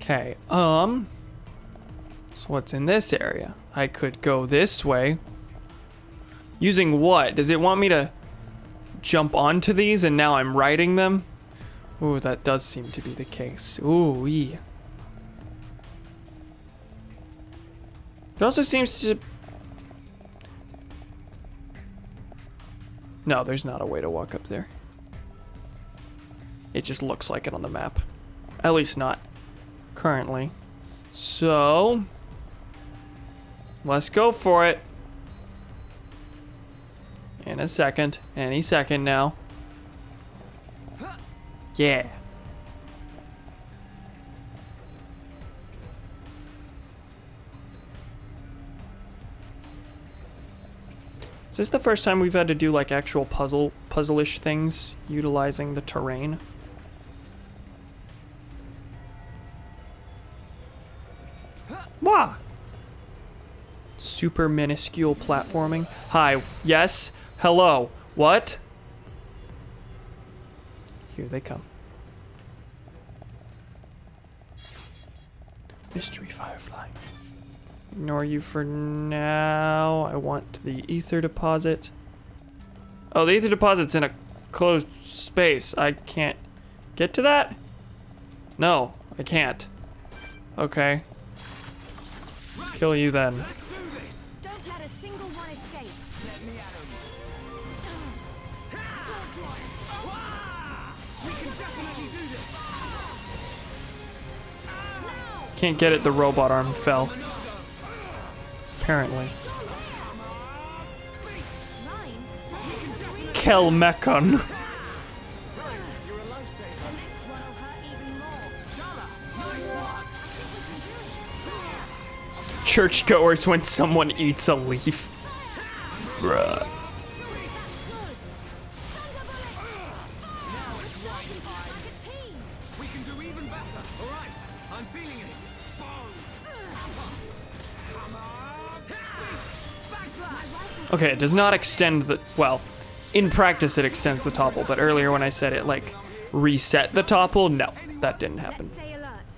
Okay, so what's in this area? I could go this way. Using what? Does it want me to jump onto these and now I'm riding them? Ooh, that does seem to be the case. Ooh, yeah. It also seems to... No, there's not a way to walk up there. It just looks like it on the map. At least not currently. So... let's go for it. In a second. Any second now. Yeah. Is this the first time we've had to do like actual puzzle-ish things utilizing the terrain? Wah! Super minuscule platforming. Hi. Yes. Hello. What? Here they come. Mystery Firefly. Ignore you for now. I want the ether deposit. Oh, the ether deposit's in a closed space. I can't get to that? No, I can't. Okay. Let's kill you then. Let's do this. Don't let a single one escape. Let me at 'em. We can definitely do this. Can't get it, the robot arm fell. Apparently. Mine? The Kelmekon. You're a lifesaver. next one will hurt even more. Chala, nice one. Churchgoers when someone eats a leaf. Bruh. We can do even better. All right, I'm feeling it. Boom. Okay, it does not extend the... well, in practice it extends the topple, but earlier when I said it, like, reset the topple, no, that didn't happen. Let's stay alert.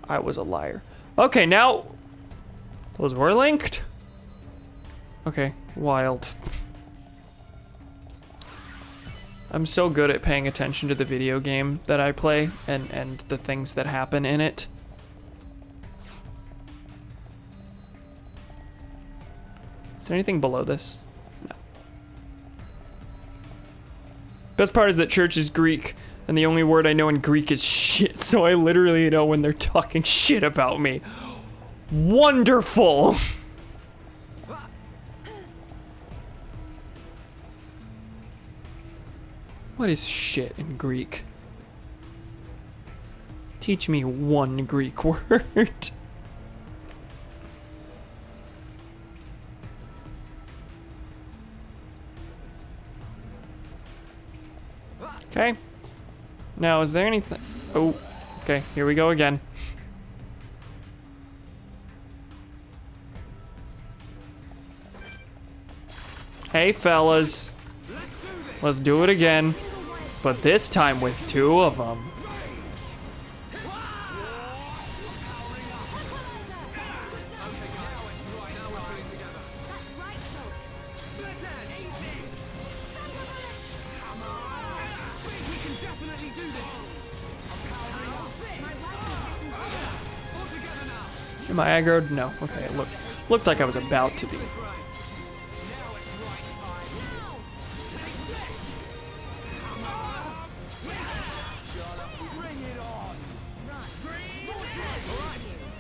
I was a liar. Okay, now... those were linked? Okay, wild. I'm so good at paying attention to the video game that I play and the things that happen in it. Is there anything below this? No. Best part is that church is Greek, and the only word I know in Greek is shit, so I literally know when they're talking shit about me. Wonderful! What is shit in Greek? Teach me one Greek word. Okay. Now, is there anything... oh, okay, here we go again. Hey, fellas. Let's do it again. But this time with 2 of them. That's right, Shulk. We can definitely do this. My rifle's getting bigger. Am I aggroed? No. Okay, it looked like I was about to be.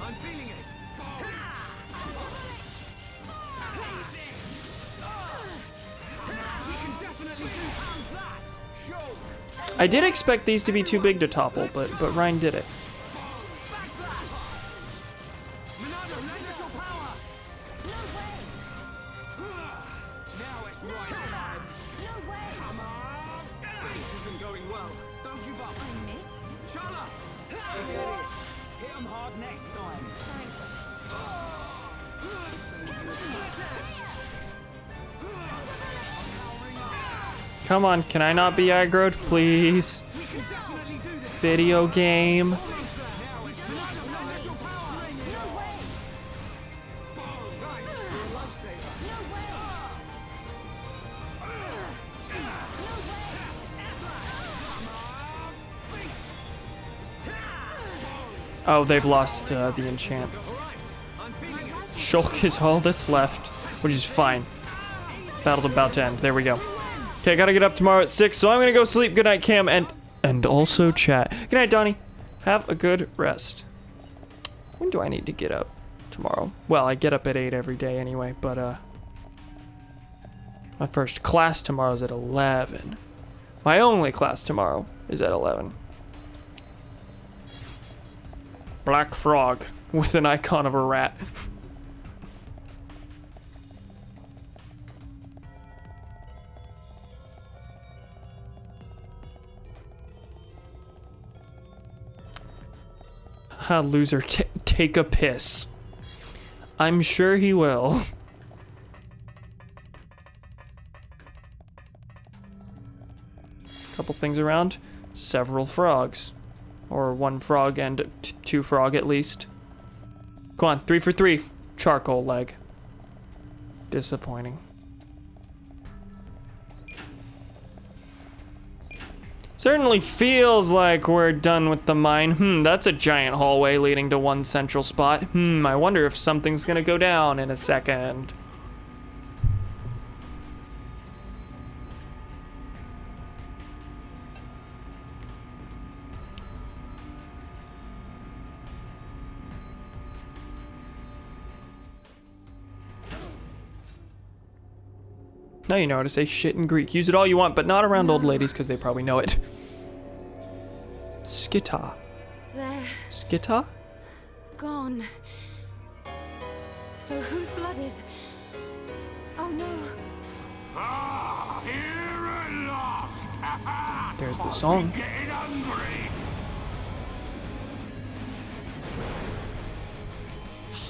I'm feeling it. We can definitely do that. Show. I did expect these to be too big to topple, but Ryan did it. Monado, lend us your power. No way! Now it's right time. No way! Come on. This isn't going well. Don't give up. I missed? Chala. Get it. Hit 'em hard next time. Come on, can I not be aggroed, please? We can definitely do this. Video game. Now it's Monado, lend us your power. No way! Right, you're a lifesaver. No way! Oh, they've lost the enchant. I'm feeling it. Shulk is all that's left, which is fine. Battle's about to end. There we go. Okay, I gotta get up tomorrow at 6, so I'm gonna go sleep. Good night, Cam, and also chat. Good night, Donnie. Have a good rest. When do I need to get up tomorrow? Well, I get up at 8 every day anyway, but my first class tomorrow's at 11. My only class tomorrow is at 11. Black frog with an icon of a rat. Ha, loser, take a piss. I'm sure he will. Couple things around. Several frogs. Or one frog and two frog at least. Come on, 3 for 3. Charcoal leg. Disappointing. Certainly feels like we're done with the mine. That's a giant hallway leading to one central spot. I wonder if something's gonna go down in a second. Now you know how to say shit in Greek. Use it all you want, but not around old ladies because they probably know it. Skita. They're Skita? gone. So whose blood is... Oh no. Ah, here at last! There's the song. Getting hungry!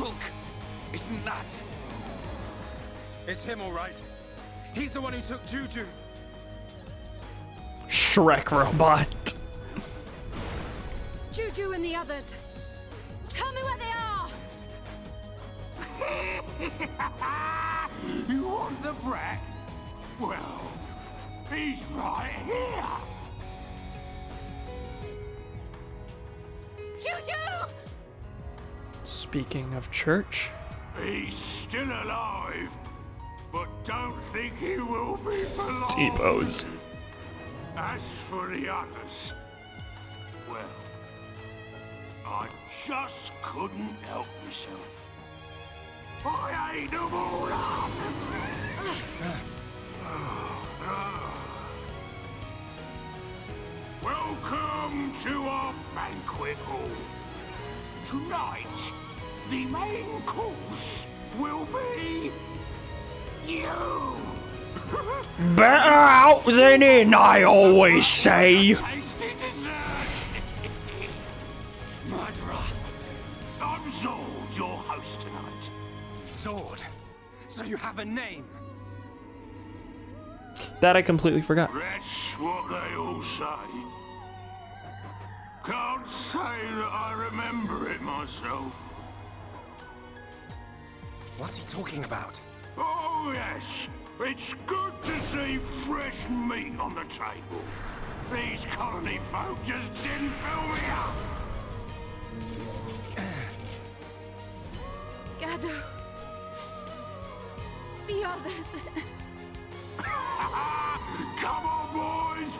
Look, isn't that? It's him, all right. He's the one who took Juju. Shrek robot. Juju and the others. Tell me where they are! You want the brat? Well, he's right here! Juju! Speaking of church. He's still alive, but don't think he will be for long. T-pose. As for the others, well, I just couldn't help myself. I ate them all up! Welcome to our banquet hall. Tonight, the main course will be you. Better out than in, I always say. Tasty dessert. Murderer. I'm Zord, your host tonight. Zord. So you have a name. That I completely forgot. That's what they all say. Can't say that I remember it myself. What's he talking about? Oh yes, it's good to see fresh meat on the table. These colony folk just didn't fill me up. Shadow. The others. Come on, boys!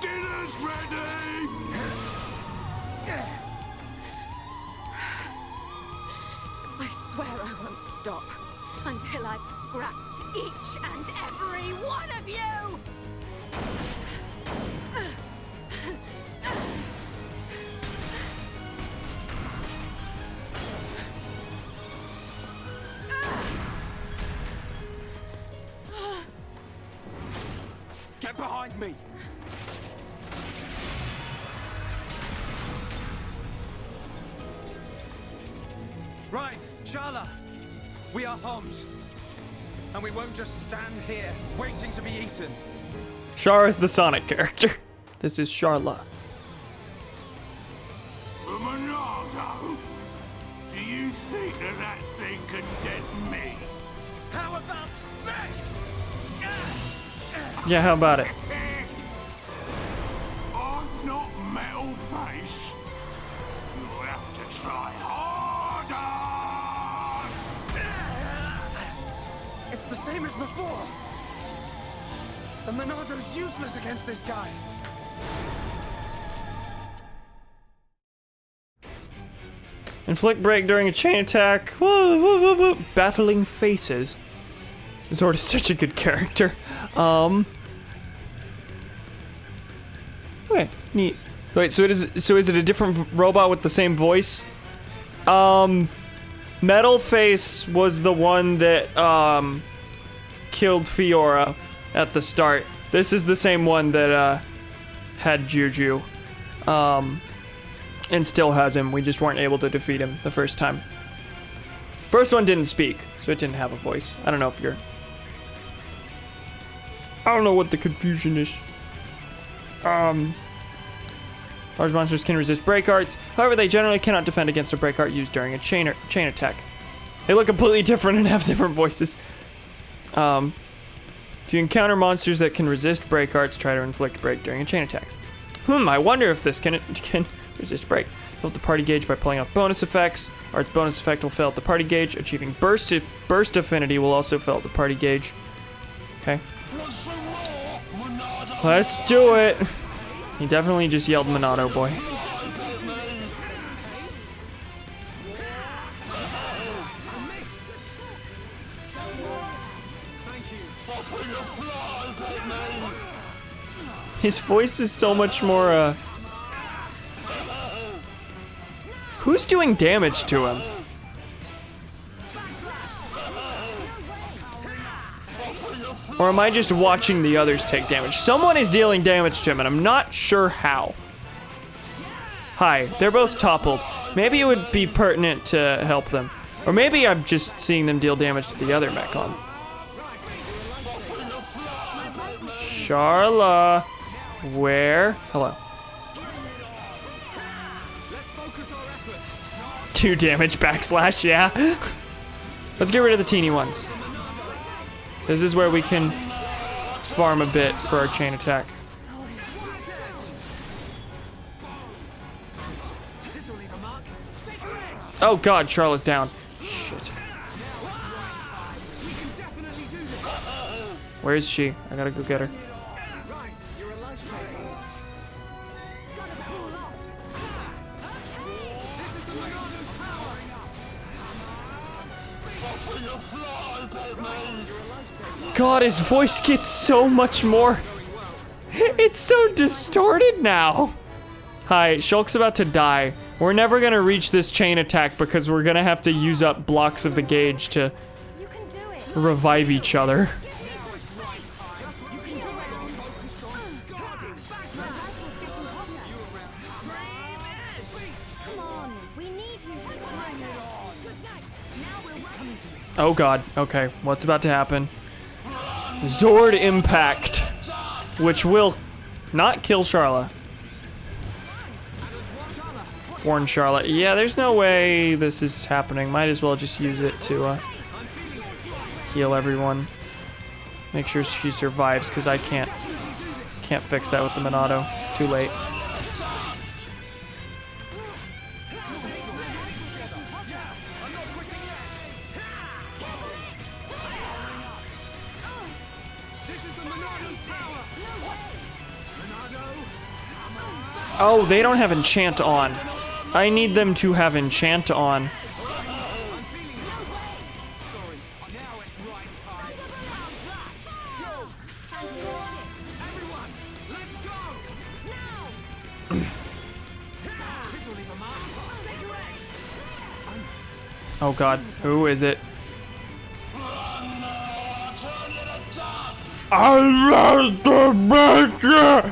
Dinner's ready! I swear I won't stop until I've scrapped each and every one of you! Get behind me! Right, Sharla. We are Homs. And we won't just stand here, waiting to be eaten. Char is the Sonic character. This is Sharla. Monado! Do you think that thing can get me? How about this? Yeah, how about it? I'm not Metal Face. You'll have to try harder! It's the same as before. The Monado's useless against this guy. Inflict break during a chain attack. Whoa, whoa, whoa, whoa. Battling faces. Zord is such a good character. Okay, neat. Wait, so is it a different robot with the same voice? Metal Face was the one that killed Fiora at the start. This is the same one that had Juju. And still has him. We just weren't able to defeat him the first time. First one didn't speak, so it didn't have a voice. I don't know if you're... I don't know what the confusion is. Large monsters can resist break arts. However, they generally cannot defend against a break art used during a chain attack. They look completely different and have different voices. If you encounter monsters that can resist break arts, try to inflict break during a chain attack. I wonder if this can resist break. Fill up the party gauge by pulling off bonus effects. Art's bonus effect will fill up the party gauge. Achieving burst affinity will also fill up the party gauge. Okay. Let's do it. He definitely just yelled Monado boy. His voice is so much more, Who's doing damage to him? Or am I just watching the others take damage? Someone is dealing damage to him, and I'm not sure how. Hi, they're both toppled. Maybe it would be pertinent to help them. Or maybe I'm just seeing them deal damage to the other Mechon. Sharla. Where? Hello. 2 damage backslash, yeah. Let's get rid of the teeny ones. This is where we can farm a bit for our chain attack. Oh god, Charlotte's down. Shit. Where is she? I gotta go get her. God, his voice gets so much more. It's so distorted now. Hi, Shulk's about to die. We're never gonna reach this chain attack because we're gonna have to use up blocks of the gauge to revive each other. Oh god, okay, what's about to happen? Zord Impact, which will not kill Sharla. Warn Charlotte. Yeah, there's no way this is happening. Might as well just use it to heal everyone. Make sure she survives, because I can't fix that with the Monado. Too late. Monado's power. Monado, hammer. Oh, they don't have enchant on. I need them to have enchant on. I'm feeling it. Sorry. Now it's right time. Everyone, let's go. This'll leave a mark. Oh god, who is it? I love the burger!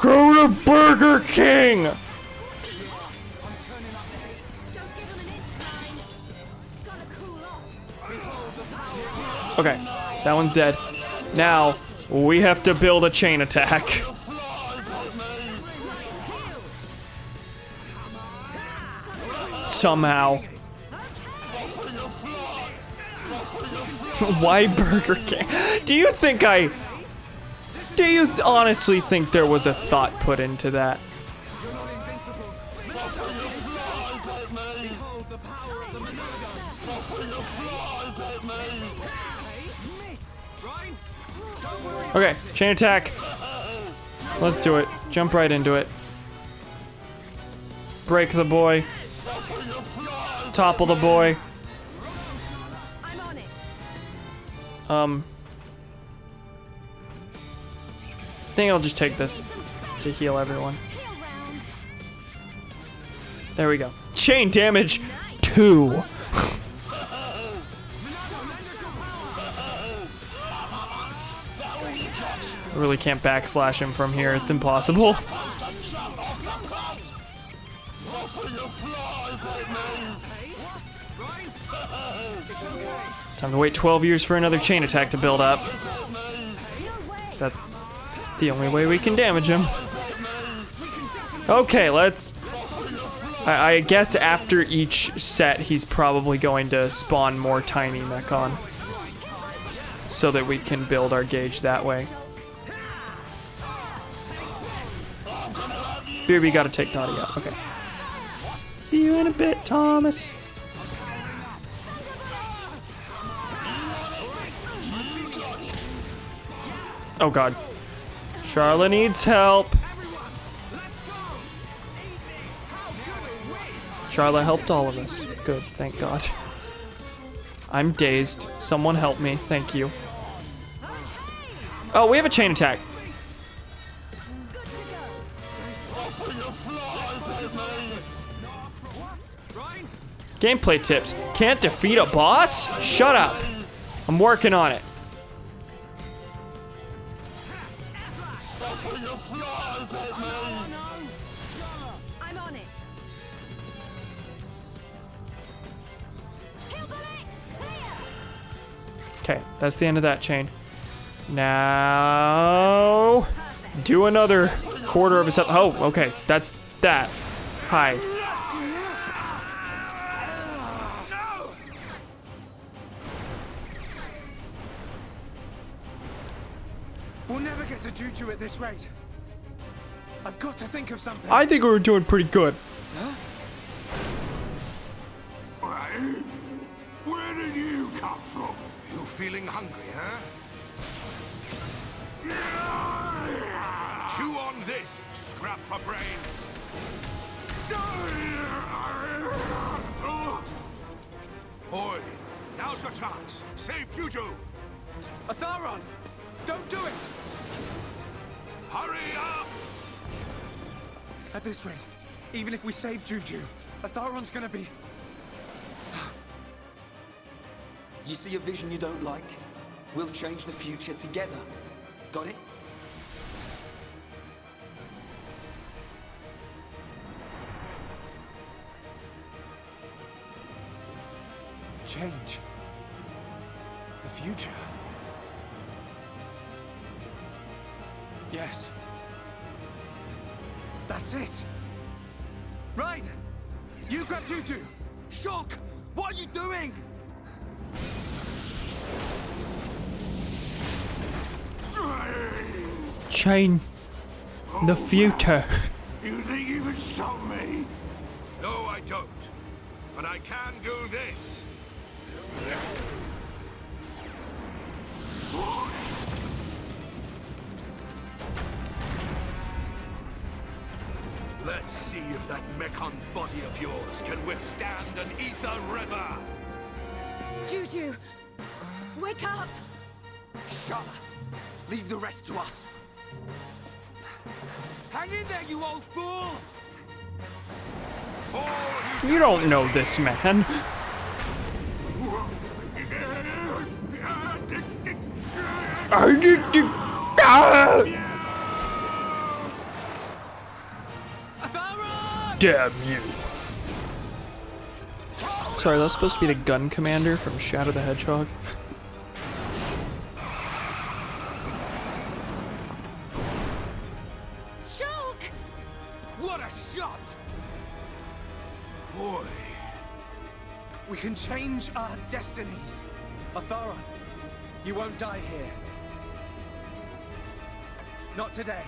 Go to Burger King! Don't give them an inch line. Gotta cool off. Okay, that one's dead. Now, we have to build a chain attack. Somehow. Why Burger King? Do you honestly think there was a thought put into that? You're not invincible. Behold the power of the Monado. Missed. Right? Don't worry. Okay, chain attack. Let's do it. Jump right into it. Break the boy. Topple the boy. I'm on it. I think I'll just take this to heal everyone. Heal round. There we go. Chain damage 2. I really can't backslash him from here. It's impossible. Time to wait 12 years for another chain attack to build up. 'Cause that's the only way we can damage him. Okay, let's... I guess after each set, he's probably going to spawn more tiny Mechon. So that we can build our gauge that way. BRB gotta take Dottie out. Okay. See you in a bit, Thomas. Oh god. Charlotte needs help. Charlotte helped all of us. Good, thank god. I'm dazed. Someone help me. Thank you. Oh, we have a chain attack. Gameplay tips. Can't defeat a boss? Shut up. I'm working on it. I'm on it. Heal bullet. Clear. Okay, that's the end of that chain. Now, do another quarter of a set. Oh, okay, that's that. Hi. We'll never get to Juju at this rate. I've got to think of something. I think we're doing pretty good. Where did you come from? You feeling hungry, huh? Chew on this, scrap for brains. Boy, now's your chance. Save Juju. Atharon, don't do it. Hurry up! At this rate, even if we save Juju, Atharon's gonna be... You see a vision you don't like? We'll change the future together. Got it? Change. The future. Yes. That's it. Right. You grab Juju. Shock! What are you doing? Chain the future. You think you can stop me? No, I don't. But I can do this. see if that mechon body of yours can withstand an ether river. Juju, wake up! Shala, leave the rest to us. Hang in there, you old fool! Fall, You don't know this man. Damn you. Sorry, that's supposed to be the gun commander from Shadow the Hedgehog. Shulk! What a shot! boy. We can change our destinies. Atharon, you won't die here. Not today.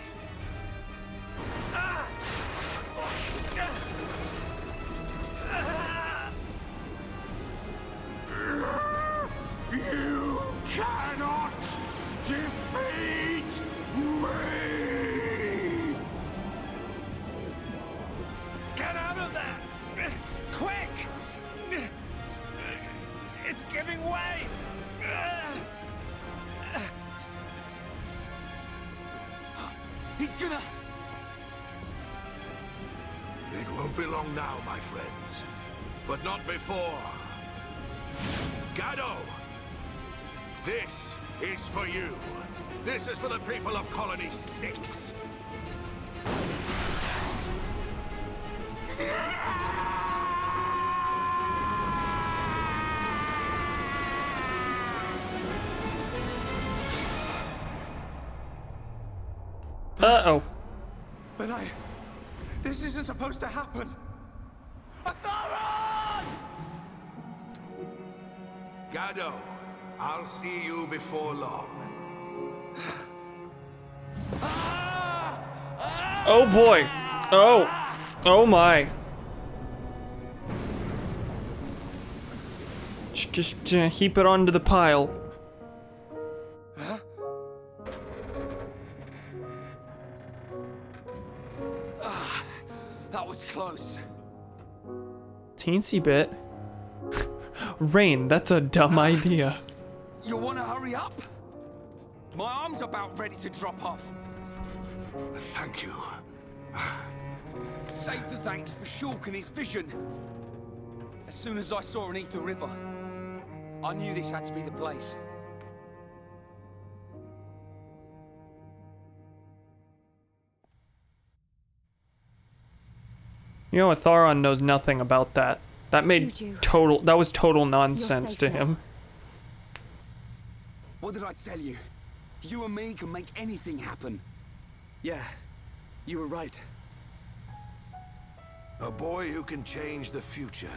You cannot defeat me! Get out of there! Quick! It's giving way! He's gonna... It won't be long now, my friends. But not before. Gado! This is for you. This is for the people of Colony 6. Uh-oh. But this isn't supposed to happen. Atharon! Gado, I'll see you before long. Oh boy. Oh. Oh my. Just heap it onto the pile. That was close. Teensy bit. Rain, that's a dumb idea. You wanna hurry up? My arm's about ready to drop off. Thank you. Save the thanks for Shulk and his vision. As soon as I saw an ether river, I knew this had to be the place. You know, Atharon knows nothing about that. That made Juju. that was total nonsense to safe now. him. What did I tell you? You and me can make anything happen. Yeah, you were right. A boy who can change the future.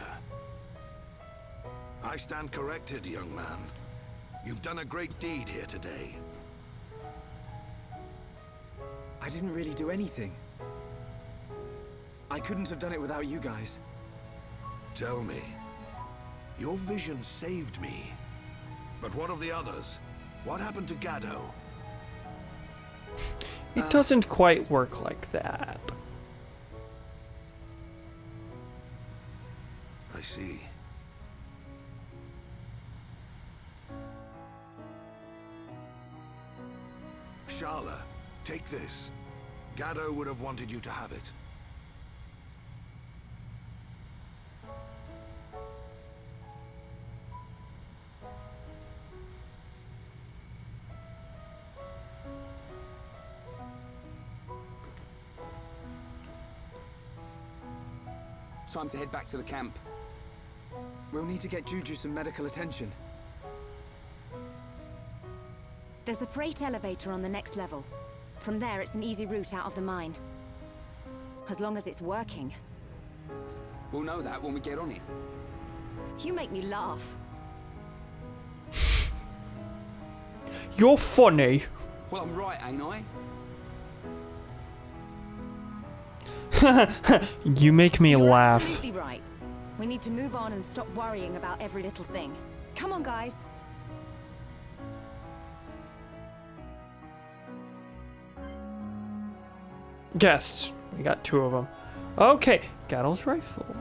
I stand corrected, young man. You've done a great deed here today. I didn't really do anything. I couldn't have done it without you guys. Tell me, your vision saved me. But what of the others? What happened to Gado? It doesn't quite work like that. I see. Shala, take this. Gado would have wanted you to have it. Time to head back to the camp. We'll need to get Juju some medical attention. There's a freight elevator on the next level. From there, it's an easy route out of the mine. As long as it's working. We'll know that when we get on it. You make me laugh. You're funny. Well, I'm right, ain't I? You make me You're laugh. absolutely right. We need to move on and stop worrying about every little thing. Come on, guys. Guests. We got two of them. Okay, Gatto's rifle.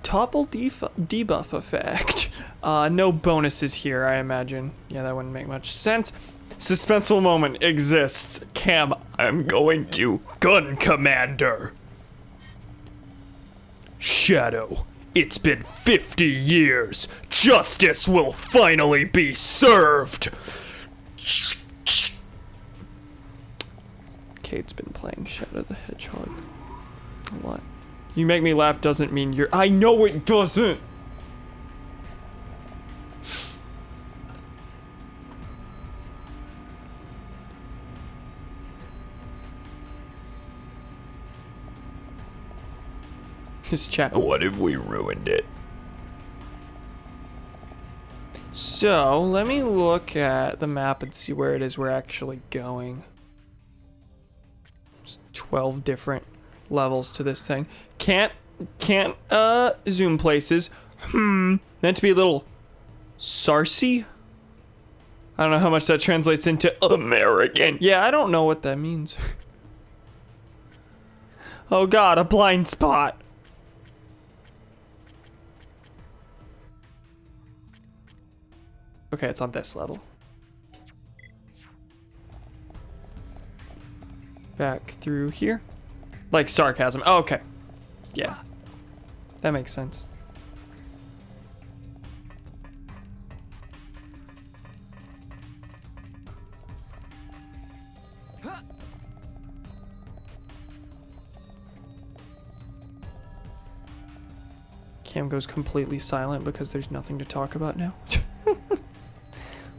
Topple debuff effect. No bonuses here, I imagine. Yeah, that wouldn't make much sense. Suspenseful moment exists. Cam, I'm going to gun commander. Shadow, it's been 50 years. Justice will finally be served. Kate's been playing Shadow the Hedgehog a lot. You make me laugh doesn't mean you're— I know it doesn't! This chat— what if we ruined it? So, let me look at the map and see where it is we're actually going. There's 12 different levels to this thing. Can't zoom places. Meant to be a little sarcy? I don't know how much that translates into American. Yeah, I don't know what that means. Oh god, a blind spot. Okay, it's on this level. Back through here. Like sarcasm. Oh, okay. Yeah. That makes sense. Cam goes completely silent because there's nothing to talk about now.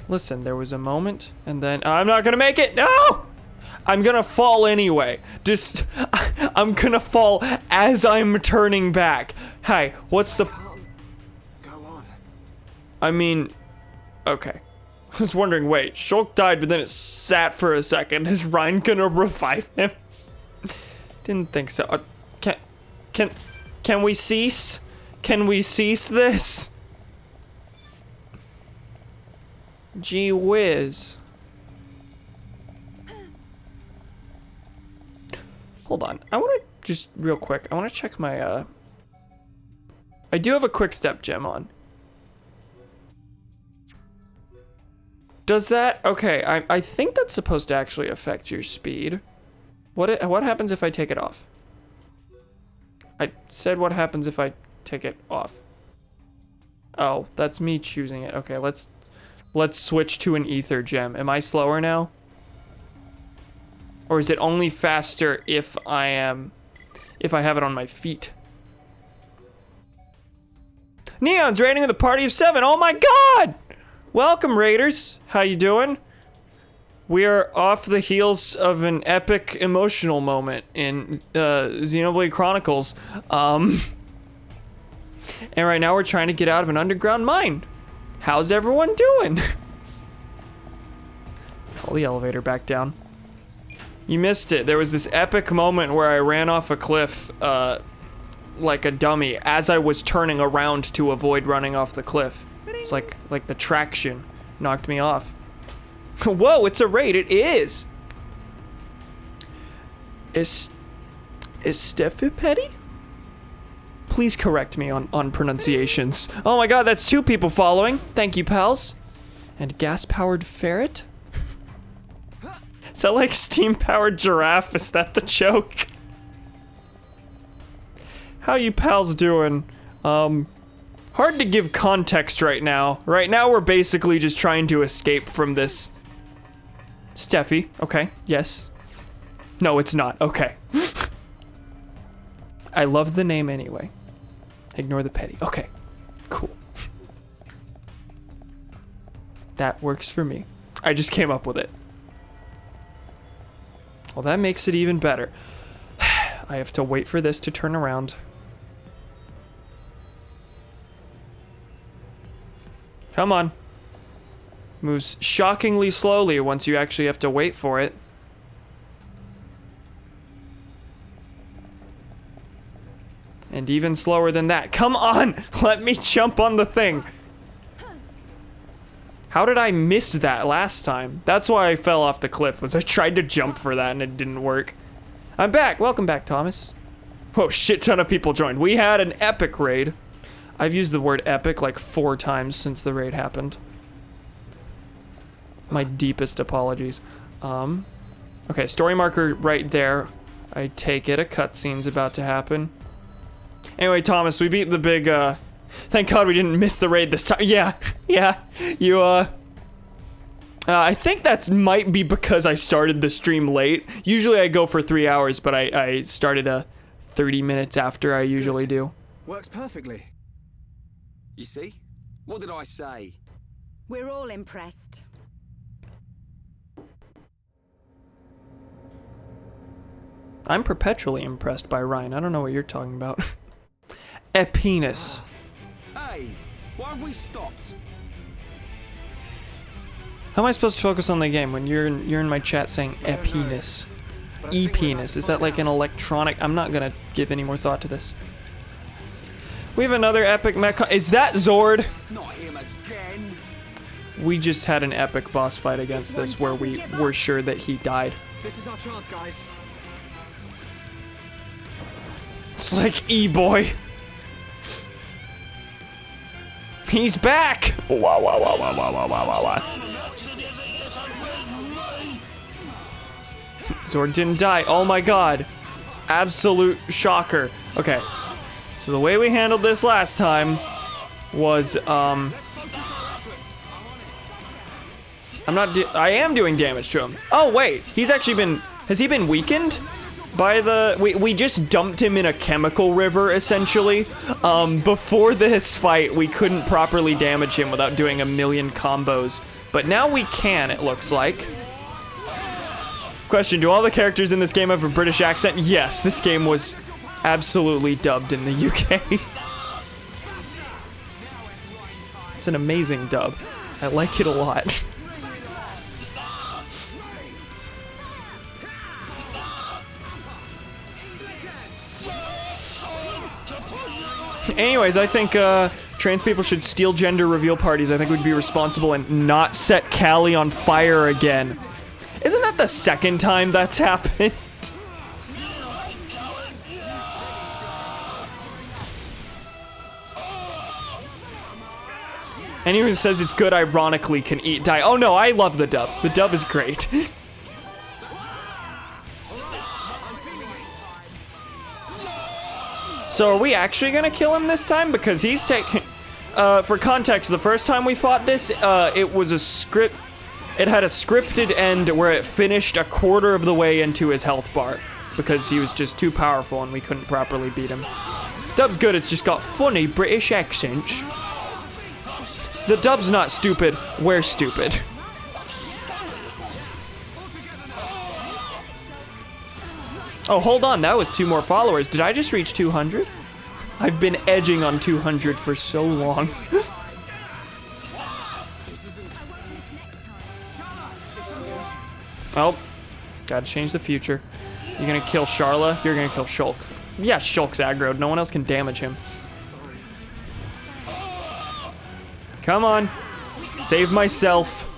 Listen, there was a moment, and then I'm not gonna make it. No! I'm gonna fall anyway. I'm gonna fall as I'm turning back. Hi, what's the— Go on. I mean, okay. I was wondering, wait, Shulk died, but then it sat for a second. Is Ryan gonna revive him? Didn't think so. Can we cease? Can we cease this? Gee whiz. Hold on. I want to just real quick. I want to check my I do have a quick step gem on. Does that— okay, I think that's supposed to actually affect your speed. What happens if I take it off? I said what happens if I take it off. Oh, that's me choosing it. Okay, let's switch to an ether gem. Am I slower now? Or is it only faster if I have it on my feet? Neon's raiding with a party of 7. Oh my god! Welcome, raiders. How you doing? We are off the heels of an epic emotional moment in Xenoblade Chronicles. And right now we're trying to get out of an underground mine. How's everyone doing? Call the elevator back down. You missed it. There was this epic moment where I ran off a cliff like a dummy as I was turning around to avoid running off the cliff. It's like the traction knocked me off. Whoa, it's a raid. It is. Is Steffi Petty? Please correct me on pronunciations. Oh my god, that's 2 people following. Thank you, pals. And gas-powered ferret? Is that like steam-powered giraffe? Is that the joke? How you pals doing? Hard to give context right now. Right now we're basically just trying to escape from this. Steffi, okay, yes. No, it's not, okay. I love the name anyway. Ignore the petty, okay, cool. That works for me. I just came up with it. Well, that makes it even better. I have to wait for this to turn around. Come on. Moves shockingly slowly once you actually have to wait for it. And even slower than that. Come on! Let me jump on the thing. How did I miss that last time? That's why I fell off the cliff, was I tried to jump for that and it didn't work. I'm back. Welcome back, Thomas. Whoa, shit ton of people joined. We had an epic raid. I've used the word epic like 4 times since the raid happened. My deepest apologies. Okay, story marker right there. I take it a cutscene's about to happen. Anyway, Thomas, we beat the big, thank God we didn't miss the raid this time. Yeah, you, I think that might be because I started the stream late. Usually I go for 3 hours, but I started 30 minutes after I usually do. Works perfectly. You see? What did I say? We're all impressed. I'm perpetually impressed by Ryan. I don't know what you're talking about. A penis. Hey, why have we stopped? How am I supposed to focus on the game when you're in my chat saying a penis? E penis. Is that like an electronic? I'm not gonna give any more thought to this. We have another epic mech. Is that Zord? Not him again. We just had an epic boss fight against this where we were sure that he died. This is our chance, guys. It's like E-boy. He's back! Wah, wah, wah, wah, wah, wah, wah, wah, wah. Zord didn't die. Oh my god. Absolute shocker. Okay. So the way we handled this last time was, I am doing damage to him. Oh wait, he's actually been, has he been weakened? By the, we just dumped him in a chemical river, essentially. Before this fight, we couldn't properly damage him without doing a million combos. But now we can, it looks like. Question, do all the characters in this game have a British accent? Yes, this game was absolutely dubbed in the UK. It's an amazing dub. I like it a lot. Anyways, I think trans people should steal gender reveal parties. I think we'd be responsible and not set Callie on fire again. Isn't that the second time that's happened? Anyone who says it's good ironically can eat die. Oh no, I love the dub. The dub is great. So are we actually gonna kill him this time? Because he's taking, for context, the first time we fought this, it was a script, it had a scripted end where it finished a quarter of the way into his health bar because he was just too powerful and we couldn't properly beat him. Dub's good, it's just got funny British accents. The dub's not stupid, we're stupid. Oh, hold on, that was 2 more followers. Did I just reach 200? I've been edging on 200 for so long. Oh, gotta change the future. You're gonna kill Sharla, you're gonna kill Shulk. Yeah, Shulk's aggroed, no one else can damage him. Come on, save myself.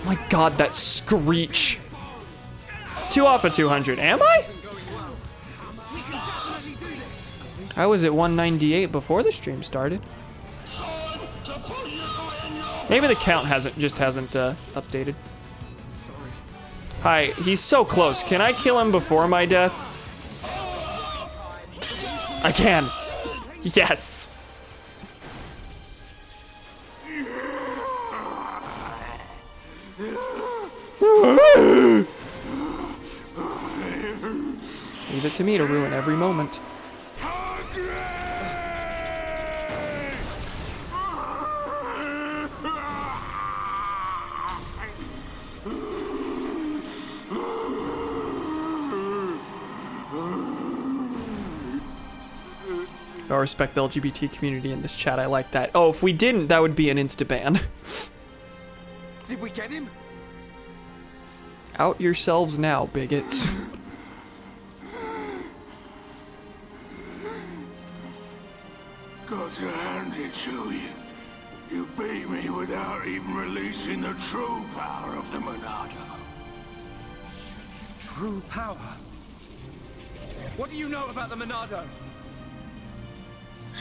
My god, that screech. 2 off of 200, am I? I was at 198 before the stream started. Maybe the count hasn't updated. Hi, he's so close. Can I kill him before my death? I can. Yes. Leave it to me to ruin every moment. I respect the LGBT community in this chat. I like that. Oh, if we didn't, that would be an insta-ban. Did we get him? Out yourselves now, bigots. got to hand it to you. You beat me without even releasing the true power of the Monado. True power? What do you know about the Monado?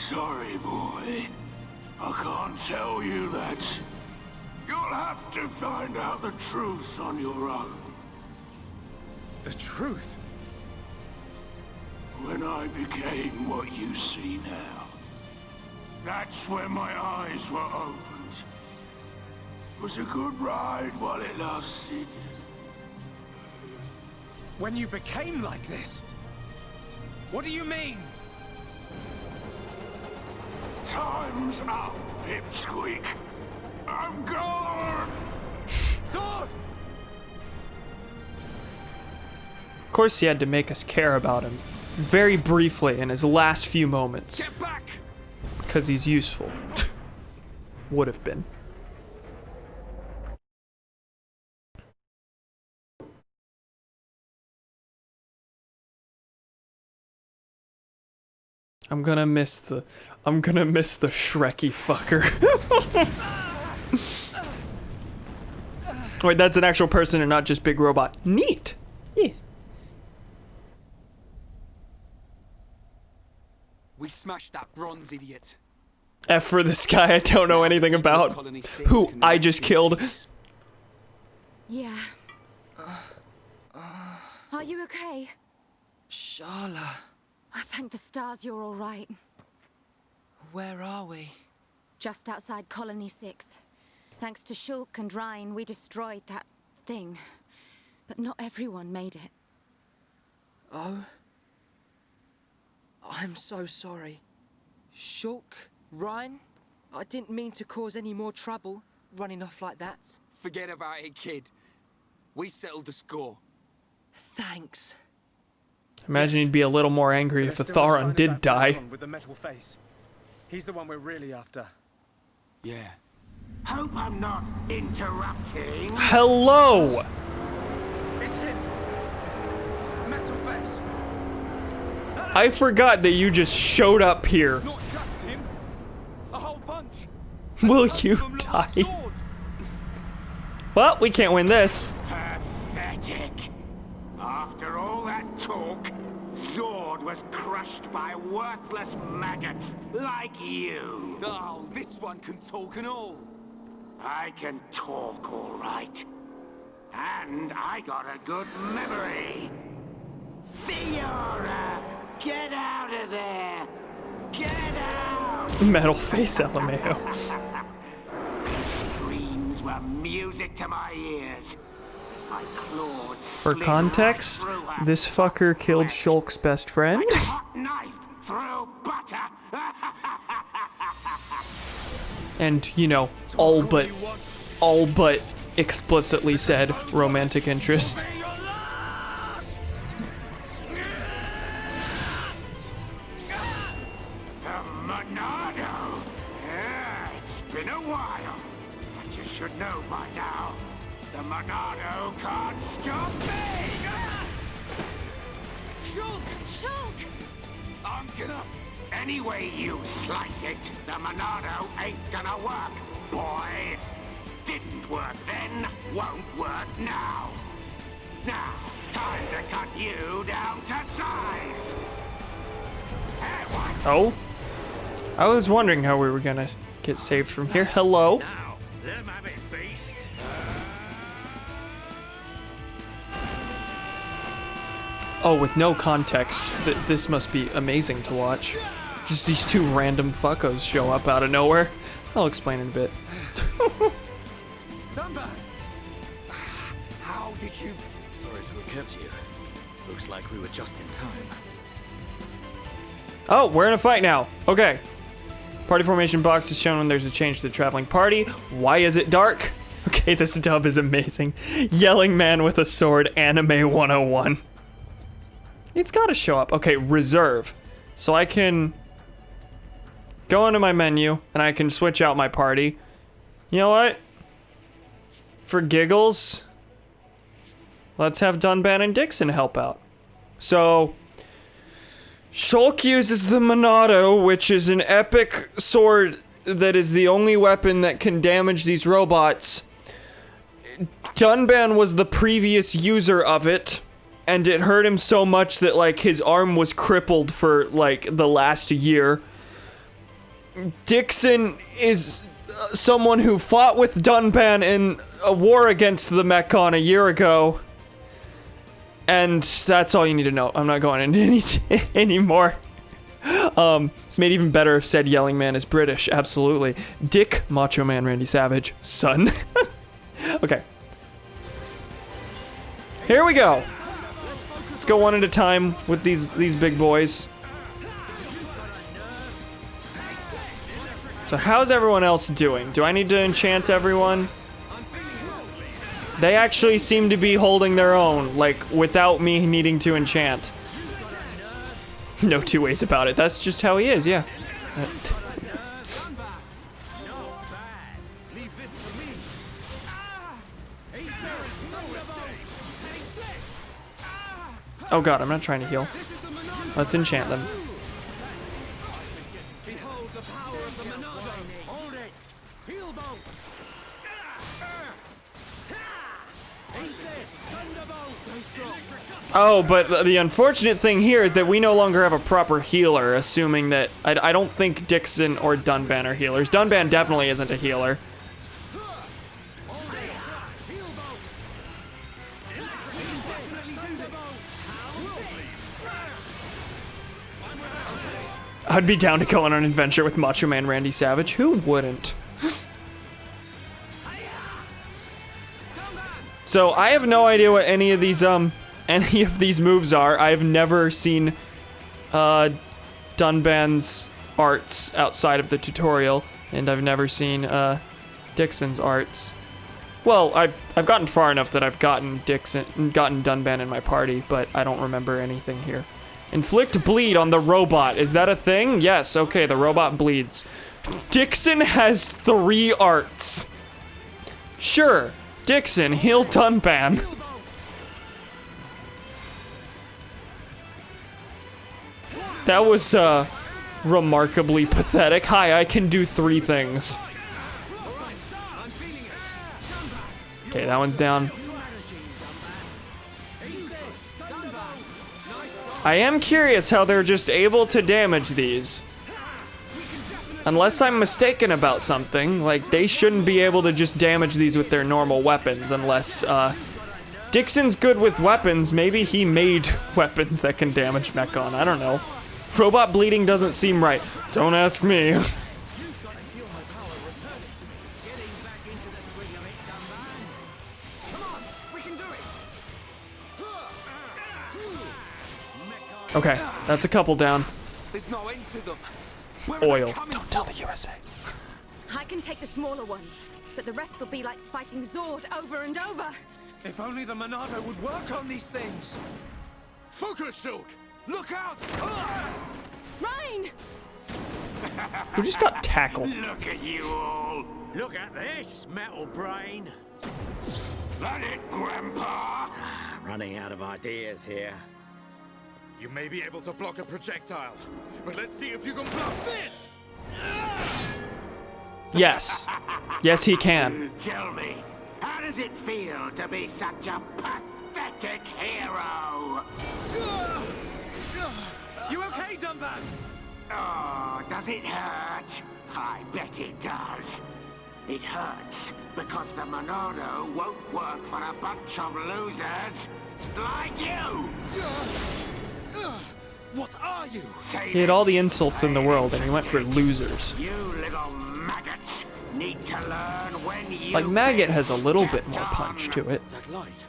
Sorry, boy. I can't tell you that. You'll have to find out the truth on your own. The truth? When I became what you see now, that's when my eyes were opened. It was a good ride while it lasted. When you became like this? What do you mean? Time's up, Pipsqueak. I'm gone! Zord! Of course he had to make us care about him. Very briefly in his last few moments. Get back! Because he's useful. Would have been. I'm gonna miss the Shrekky fucker. Wait, that's an actual person and not just big robot. Neat. Yeah. We smashed that bronze idiot. F for this guy I don't know anything about. Who I just killed. Yeah. Are you okay? Shala, I thank the stars you're all right. where are we? Just outside Colony 6. Thanks to Shulk and Ryan, we destroyed that thing. But not everyone made it. Oh? I'm so sorry. Shulk? Ryan? I didn't mean to cause any more trouble, running off like that. Forget about it, kid. We settled the score. Thanks. Imagine he'd be a little more angry if the Tharon did die. With the metal face. He's the one we're really after. Yeah. Hope I'm not interrupting. Hello! It's him! Metal face! I forgot that you just showed up here. Not just him! A whole bunch! Will Most you of them look like die? swords. Well, we can't win this. Pathetic. After all that talk, Zord was crushed by worthless maggots like you. Oh, this one can talk and all. I can talk all right. And I got a good memory. Fiora, get out of there! Get out! Metal face LMAO. Screams were music to my ears. My claws For slid context, right through her this fucker killed flesh. Shulk's best friend. Like a hot knife through butter. And, you know, all but explicitly said romantic interest. The Monado. Yeah, it's been a while. But you should know by now. The Monado can't stop me! Shulk! Shulk! I'm gonna... Any way you slice it, the Monado ain't gonna work, boy. Didn't work then, won't work now. Now, time to cut you down to size. Oh? I was wondering how we were gonna get saved from here. Hello? Now, let him have it, beast. Oh, with no context, this must be amazing to watch. Just these two random fuckos show up out of nowhere. I'll explain in a bit. Dunbar! How did you... Sorry to have kept you. Looks like we were just in time. Oh, we're in a fight now. Okay. Party formation box is shown when there's a change to the traveling party. Why is it dark? Okay, this dub is amazing. Yelling man with a sword, anime 101. It's gotta show up. Okay, reserve. So I can go into my menu and I can switch out my party. You know what? For giggles, let's have Dunban and Dixon help out. So, Shulk uses the Monado, which is an epic sword that is the only weapon that can damage these robots. Dunban was the previous user of it, and it hurt him so much that, like, his arm was crippled for, like, the last year. Dixon is someone who fought with Dunban in a war against the Mechon a year ago. And that's all you need to know. I'm not going into any anymore. It's made even better if said yelling man is British. Absolutely. Dick, Macho Man Randy Savage, son. Okay. Here we go. Let's go one at a time with these big boys. So how's everyone else doing? Do I need to enchant everyone? They actually seem to be holding their own, like, without me needing to enchant. No two ways about it. That's just how he is, yeah. Oh god, I'm not trying to heal. Let's enchant them. Oh, but the unfortunate thing here is that we no longer have a proper healer, assuming that... I don't think Dixon or Dunban are healers. Dunban definitely isn't a healer. I'd be down to go on an adventure with Macho Man Randy Savage. Who wouldn't? So, I have no idea what any of these moves are. I've never seen Dunban's arts outside of the tutorial, and I've never seen Dixon's arts. Well, I've gotten far enough that I've gotten Dunban in my party, but I don't remember anything here. Inflict bleed on the robot. Is that a thing? Yes, okay, the robot bleeds. Dixon has 3 arts. Sure, Dixon, heal Dunban. That was, remarkably pathetic. Hi, I can do 3 things. Okay, that one's down. I am curious how they're just able to damage these. Unless I'm mistaken about something, like, they shouldn't be able to just damage these with their normal weapons unless, Dixon's good with weapons. Maybe he made weapons that can damage Mechon. I don't know. Robot bleeding doesn't seem right. Don't ask me. Okay, that's a couple down. There's no end to them. Oil. Don't tell the USA. I can take the smaller ones, but the rest will be like fighting Zord over and over. If only the Monado would work on these things. Focus, Shulk! Look out! Ryan! Who just got tackled? Look at you all. Look at this, metal brain. That it, Grandpa? Running out of ideas here. You may be able to block a projectile, but let's see if you can block this! Yes. Yes, he can. Tell me, how does it feel to be such a pathetic hero? You okay, Dunban? Oh, does it hurt? I bet it does. It hurts because the Monado won't work for a bunch of losers like you! What are you? He had all the insults in the world, and he went for losers. You little maggots need to learn when you... Like, Maggot has a little bit more punch to it. That light.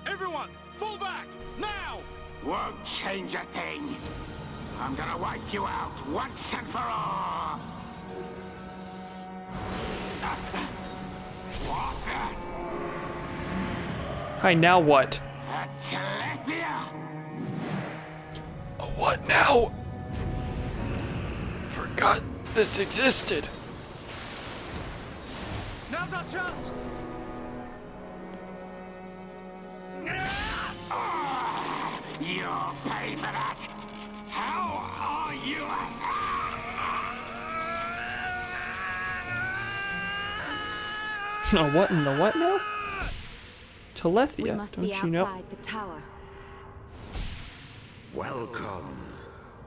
Everyone, fall back! Now! Won't change a thing. I'm gonna wipe you out once and for all. Hi, now what? Telepia! What now? Forgot this existed. Now's our chance! You'll pay for that! How Oh, what in the what now? We Telethia, must don't be you know? outside the tower. Welcome,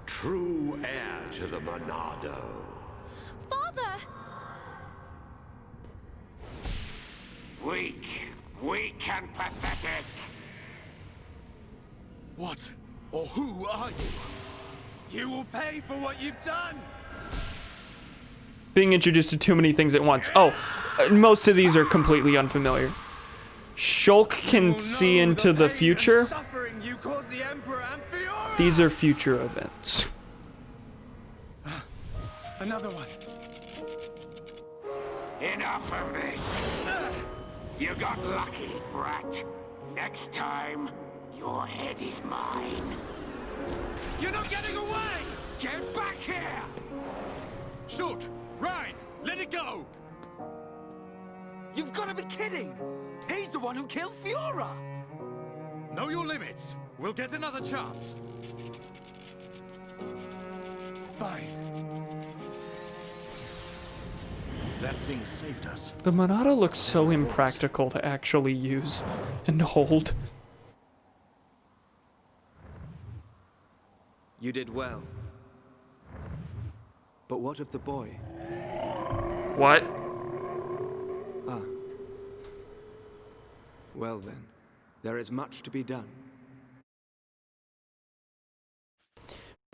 true heir to the Monado. Father! Weak and pathetic. What or who are you? You will pay for what you've done! Being introduced to too many things at once. Oh, most of these are completely unfamiliar. Shulk can see into the future. Suffering you caused the Emperor and Fiora! These are future events. Another one. Enough of this. You got lucky, brat. Next time, your head is mine. You're not getting away! Get back here! Shoot! Ryan! Let it go! You've got to be kidding! He's the one who killed Fiora! Know your limits. We'll get another chance. Fine. That thing saved us. The Monado looks so impractical to actually use and hold. You did well. But what of the boy? What? Ah. Well then, there is much to be done.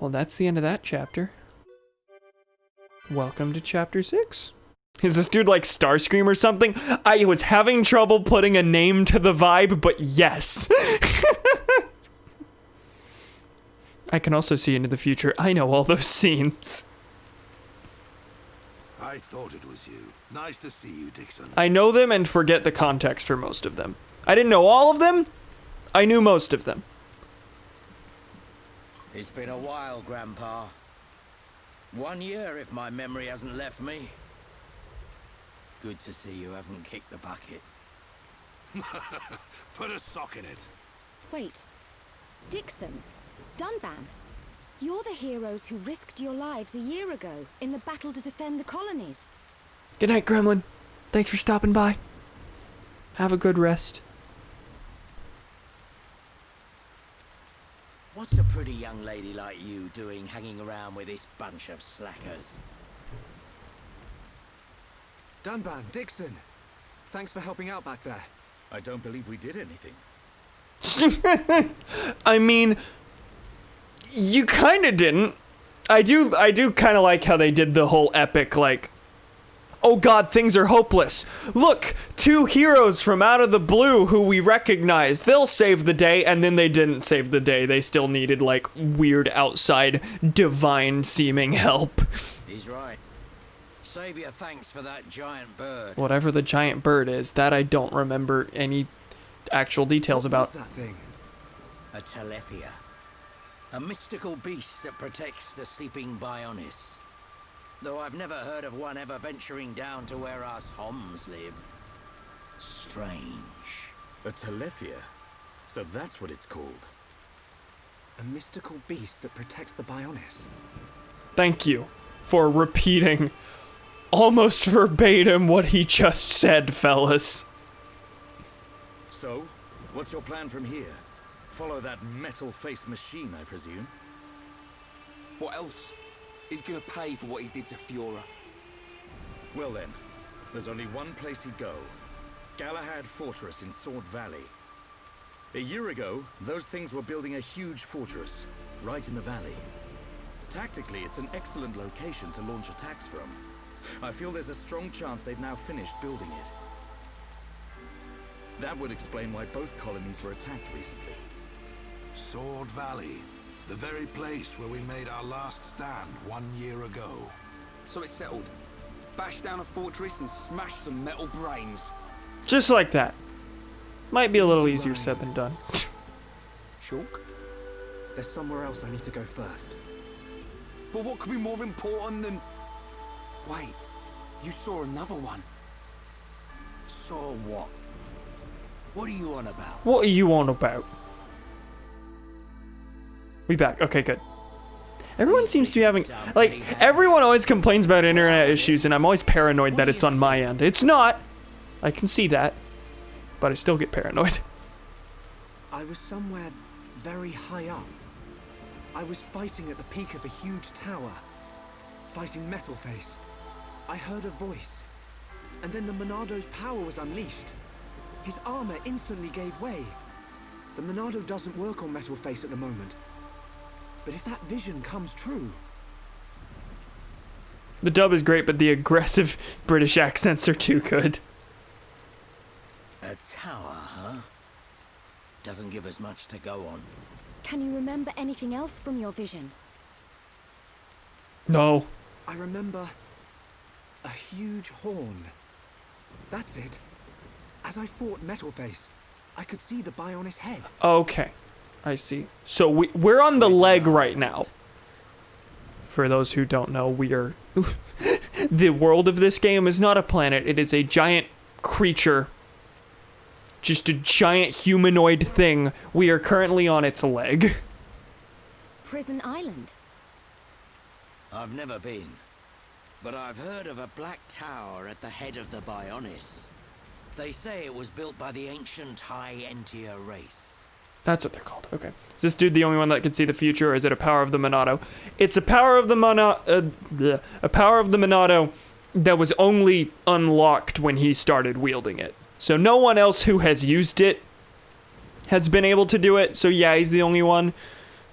Well, that's the end of that chapter. Welcome to chapter 6. Is this dude like Starscream or something? I was having trouble putting a name to the vibe, but yes. I can also see into the future. I know all those scenes. I thought it was you. Nice to see you, Dixon. I know them and forget the context for most of them. I didn't know all of them. I knew most of them. It's been a while, Grandpa. 1 year, if my memory hasn't left me. Good to see you haven't kicked the bucket. Put a sock in it. Wait. Dixon. Dunban. You're the heroes who risked your lives a year ago in the battle to defend the colonies. Good night, Gremlin. Thanks for stopping by. Have a good rest. What's a pretty young lady like you doing hanging around with this bunch of slackers? Dunban, Dixon. Thanks for helping out back there. I don't believe we did anything. I mean, you kind of didn't. I do kind of like how they did the whole epic, like, oh god, things are hopeless. Look, 2 heroes from out of the blue who we recognize. They'll save the day, and then they didn't save the day. They still needed, like, weird outside divine-seeming help. He's right. Save your thanks for that giant bird. Whatever the giant bird is, that I don't remember any actual details about. What's that thing? A Telethia. A mystical beast that protects the sleeping Bionis. Though I've never heard of one ever venturing down to where us Homs live. Strange. A Telethia? So that's what it's called. A mystical beast that protects the Bionis. Thank you for repeating almost verbatim what he just said, fellas. So, what's your plan from here? Follow that metal-faced machine, I presume? What else? He's gonna pay for what he did to Fiora. Well then, there's only one place he'd go. Galahad Fortress in Sword Valley. A year ago, those things were building a huge fortress, right in the valley. Tactically, it's an excellent location to launch attacks from. I feel there's a strong chance they've now finished building it. That would explain why both colonies were attacked recently. Sword Valley. The very place where we made our last stand 1 year ago. So it's settled. Bash down a fortress and smash some metal brains. Just like that. Might be a little easier said than done. Shulk? There's somewhere else I need to go first. But what could be more important than... Wait, you saw another one. Saw what? What are you on about? What are you on about? We back. Okay, good. Everyone seems to be having, like, everyone always complains about internet issues, and I'm always paranoid that it's on my end. It's not. I can see that, but I still get paranoid. I was somewhere very high up. I was fighting at the peak of a huge tower, fighting Metalface. I heard a voice, and then the Monado's power was unleashed. His armor instantly gave way. The Monado doesn't work on Metalface at the moment. But if that vision comes true... The dub is great, but the aggressive British accents are too good. A tower, huh? Doesn't give us much to go on. Can you remember anything else from your vision? No. I remember a huge horn. That's it. As I fought Metalface, I could see the Bionis head. Okay. I see. So we're on the leg right now. For those who don't know, we are... The world of this game is not a planet. It is a giant creature. Just a giant humanoid thing. We are currently on its leg. Prison Island. I've never been, but I've heard of a black tower at the head of the Bionis. They say it was built by the ancient High Entia race. That's what they're called. Okay. Is this dude the only one that can see the future, or is it a power of the Monado? It's a power of the a power of the Monado that was only unlocked when he started wielding it. So no one else who has used it has been able to do it. So yeah, he's the only one,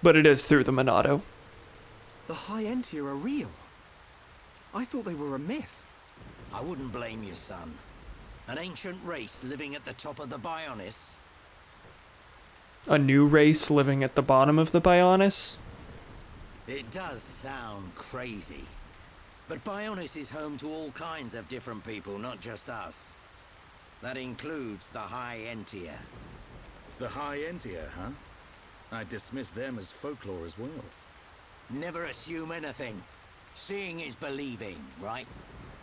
but it is through the Monado. The High Entia are real. I thought they were a myth. I wouldn't blame you, son. An ancient race living at the top of the Bionis. A new race living at the bottom of the Bionis? It does sound crazy. But Bionis is home to all kinds of different people, not just us. That includes the High Entia. The High Entia, huh? I dismiss them as folklore as well. Never assume anything. Seeing is believing, right?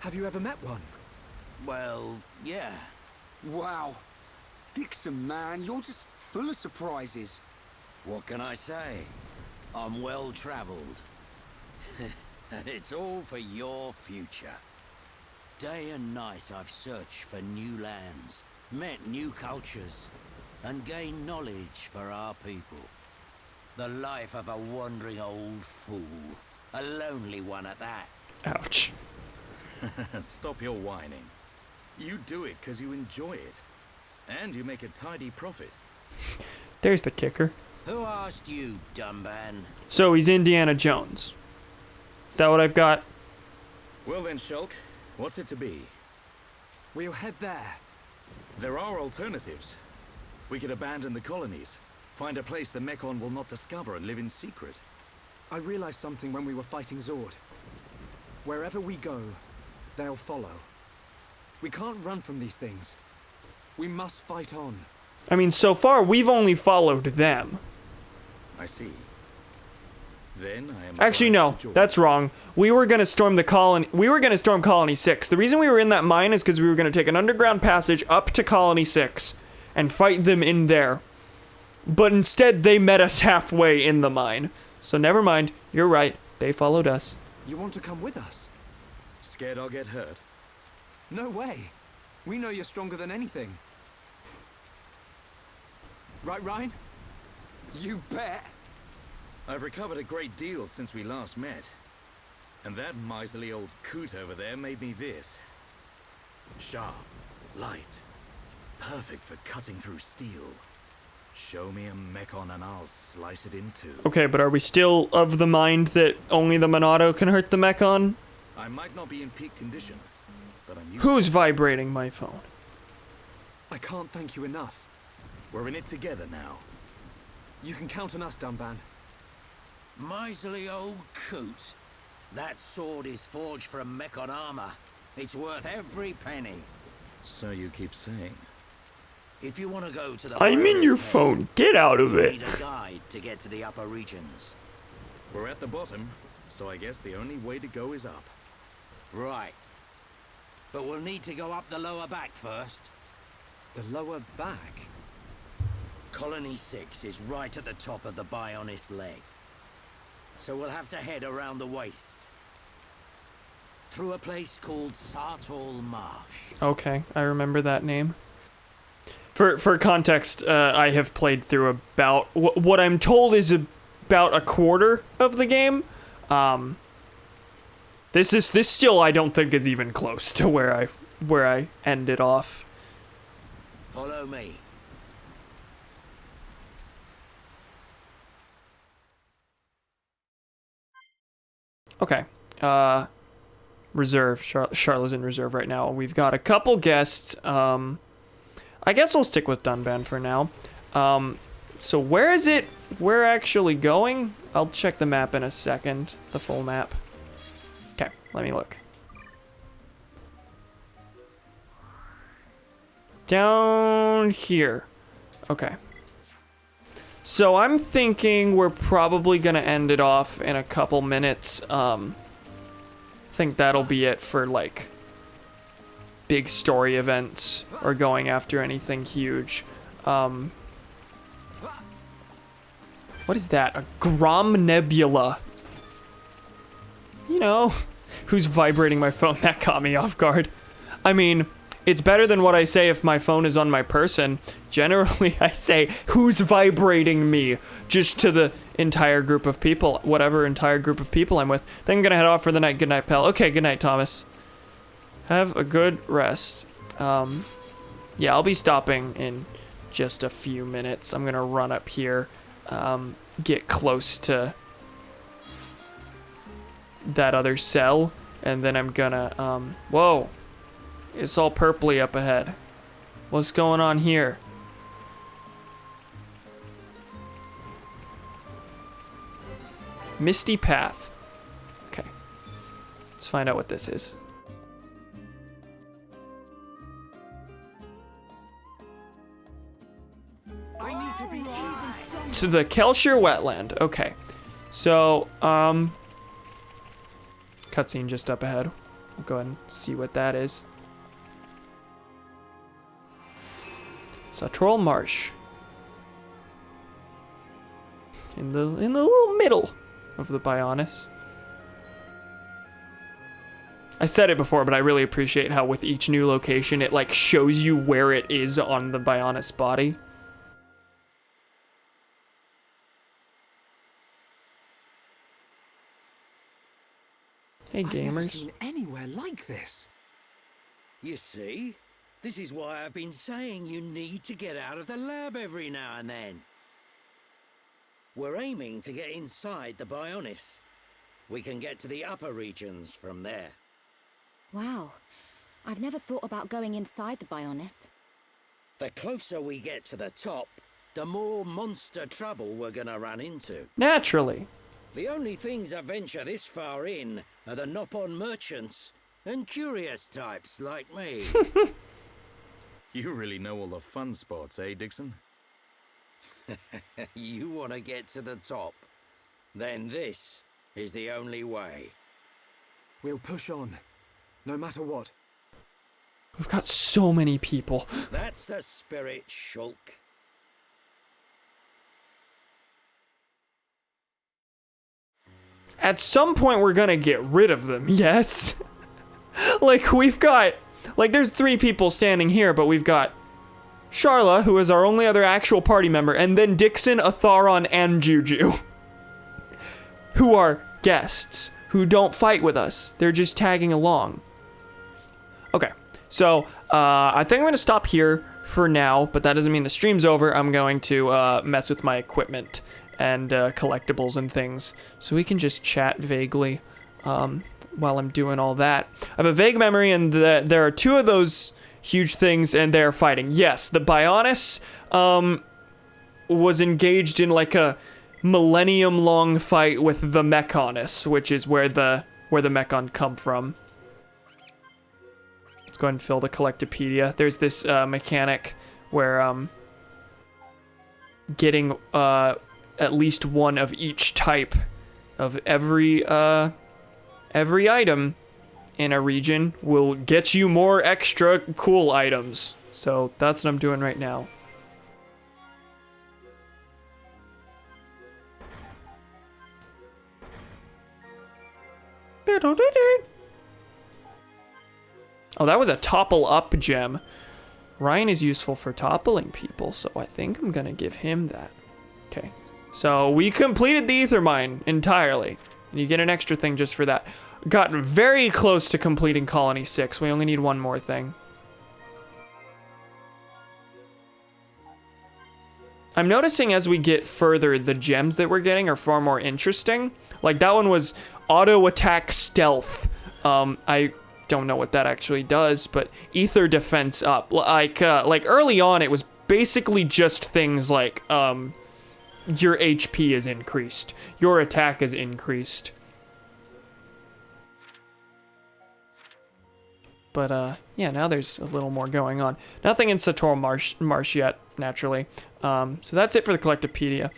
Have you ever met one? Well, yeah. Wow. Dixon, man, you're just full of surprises. What can I say? I'm well-traveled. And it's all for your future. Day and night I've searched for new lands, met new cultures, and gained knowledge for our people. The life of a wandering old fool. A lonely one at that. Ouch. Stop your whining. You do it because you enjoy it. And you make a tidy profit. There's the kicker. Who asked you, Dumban? So he's Indiana Jones. Is that what I've got? Well then, Shulk, what's it to be? We'll head there. There are alternatives. We could abandon the colonies, find a place the Mekon will not discover and live in secret. I realized something when we were fighting Zord. Wherever we go, they'll follow. We can't run from these things. We must fight on. I mean, so far we've only followed them. I see. Then I am Actually, no, obliged to join. that's wrong. We were gonna storm the colony. We were gonna storm Colony 6. The reason we were in that mine is because we were gonna take an underground passage up to Colony 6 and fight them in there. But instead, they met us halfway in the mine. So never mind. You're right. They followed us. You want to come with us? Scared I'll get hurt? No way. We know you're stronger than anything. Right, Ryan? You bet! I've recovered a great deal since we last met. And that miserly old coot over there made me this. Sharp, light, perfect for cutting through steel. Show me a Mekon and I'll slice it in two. Okay, but are we still of the mind that only the Monado can hurt the Mekon? I might not be in peak condition, but I'm used Who's to it. vibrating my phone? I can't thank you enough. We're in it together now. You can count on us, Dumban. Miserly old coot. That sword is forged from Mekon armor. It's worth every penny. So you keep saying. If you want to go to the I'm in your Bionis head, phone. Get out of you it. need a guide to get to the upper regions. We're at the bottom, so I guess the only way to go is up. Right. But we'll need to go up the lower back first. The lower back? Colony 6 is right at the top of the Bionis leg. so we'll have to head around the waste. Through a place called Sartall Marsh. Okay, I remember that name. For context, I have played through about what I'm told is about a quarter of the game. This still I don't think is even close to where I ended off. Follow me. Okay. Reserve. Charlotte's in reserve right now. We've got a couple guests. I guess we'll stick with Dunban for now. So where is it we're actually going? I'll check the map in a second. The full map. Okay, let me look. Down here. Okay. So I'm thinking we're probably gonna end it off in a couple minutes. Think that'll be it for like big story events or going after anything huge. What is that? A Grom Nebula. You know, who's vibrating my phone? That caught me off guard. I mean, it's better than what I say if my phone is on my person. Generally, I say, who's vibrating me? Just to the entire group of people, whatever entire group of people I'm with. Then I'm gonna head off for the night. Good night, pal. Okay, good night, Thomas. Have a good rest. Yeah, I'll be stopping in just a few minutes. I'm gonna run up here, get close to that other cell, and then I'm gonna, whoa. It's all purpley up ahead. What's going on here? Misty Path. Okay. Let's find out what this is. I need to be even stronger. To the Kelshire Wetland. Okay. So, cutscene just up ahead. We'll go ahead and see what that is. Sartall Marsh. In the little middle of the Bionis. I said it before, but I really appreciate how with each new location it like shows you where it is on the Bionis body. Hey I've never gamers. seen anywhere like this. You see? This is why I've been saying you need to get out of the lab every now and then. We're aiming to get inside the Bionis. We can get to the upper regions from there. Wow. I've never thought about going inside the Bionis. The closer we get to the top, the more monster trouble we're gonna run into. Naturally. The only things that venture this far in are the Nopon merchants and curious types like me. You really know all the fun spots, eh, Dixon? You want to get to the top? Then this is the only way. We'll push on, no matter what. We've got so many people. That's the spirit, Shulk. At some point we're gonna get rid of them, yes? Like we've got, like there's 3 people standing here, but we've got Sharla, who is our only other actual party member, and then Dixon, Atharon, and Juju. Who are guests, who don't fight with us. They're just tagging along. Okay, so I think I'm gonna stop here for now, but that doesn't mean the stream's over. I'm going to mess with my equipment and collectibles and things, so we can just chat vaguely while I'm doing all that. I have a vague memory, and there are 2 of those huge things, and they're fighting. Yes, the Bionis was engaged in like a millennium-long fight with the Mechonis, which is where the Mechon come from. Let's go ahead and fill the Collectopedia. There's this mechanic where getting at least one of each type of every item in a region will get you more extra cool items. So that's what I'm doing right now. Oh, that was a topple up gem. Ryan is useful for toppling people, so I think I'm gonna give him that. Okay, so we completed the ether mine entirely, and you get an extra thing just for that. Got very close to completing Colony 6. We only need one more thing. I'm noticing as we get further, the gems that we're getting are far more interesting. Like that one was auto attack stealth. I don't know what that actually does, but ether defense up. Like early on, it was basically just things like your HP is increased, your attack is increased. But yeah, now there's a little more going on. Nothing in Sator Marsh yet, naturally. So that's it for the Collectopedia.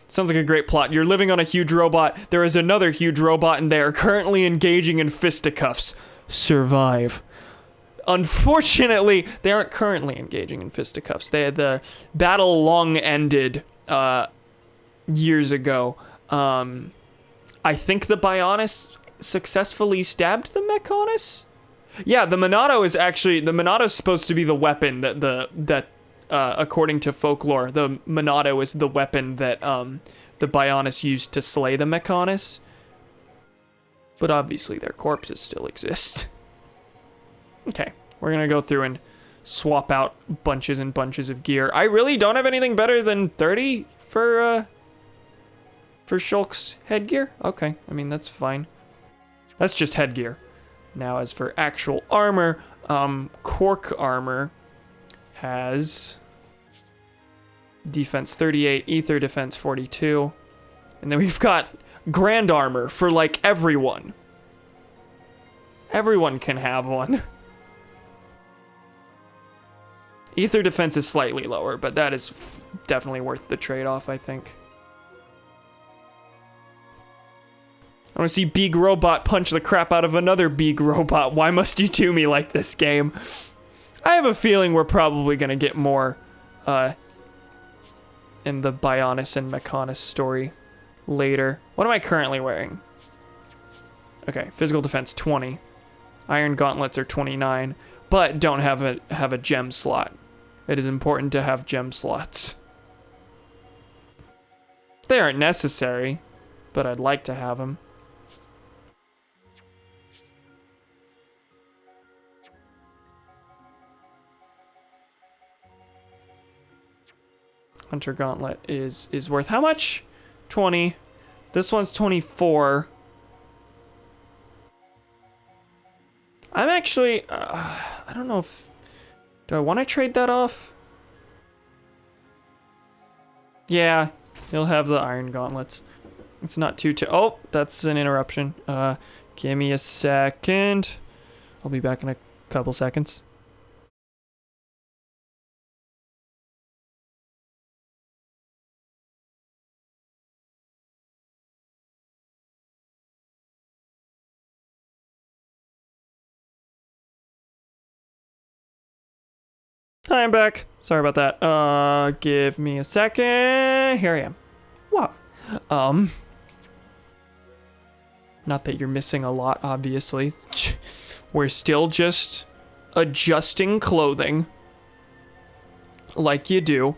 Sounds like a great plot. You're living on a huge robot. There is another huge robot, and they are currently engaging in fisticuffs. Survive. Unfortunately, they aren't currently engaging in fisticuffs. The battle long ended years ago. I think the Bionis successfully stabbed the Mechonis? Yeah, the Monado is supposed to be the weapon that according to folklore, the Monado is the weapon that the Bionis used to slay the Mechonis. But obviously their corpses still exist. Okay, we're gonna go through and swap out bunches and bunches of gear. I really don't have anything better than 30 for Shulk's headgear. Okay, I mean that's fine. That's just headgear. Now as for actual armor, Cork armor has defense 38, ether defense 42, and then we've got grand armor for like everyone. Everyone can have one. Ether defense is slightly lower, but that is definitely worth the trade-off, I think. I want to see Big Robot punch the crap out of another Big Robot. Why must you do me like this, game? I have a feeling we're probably going to get more in the Bionis and Mechonis story later. What am I currently wearing? Okay, physical defense 20. Iron gauntlets are 29, but don't have a gem slot. It is important to have gem slots. They aren't necessary, but I'd like to have them. Hunter Gauntlet is worth how much? 20. This one's 24. I'm actually, I don't know if, do I want to trade that off? Yeah, he'll have the Iron Gauntlets. It's not oh, that's an interruption. Give me a second. I'll be back in a couple seconds. Hi, I'm back. Sorry about that. Give me a second. Here I am. Wow. Not that you're missing a lot, obviously. We're still just adjusting clothing. Like you do.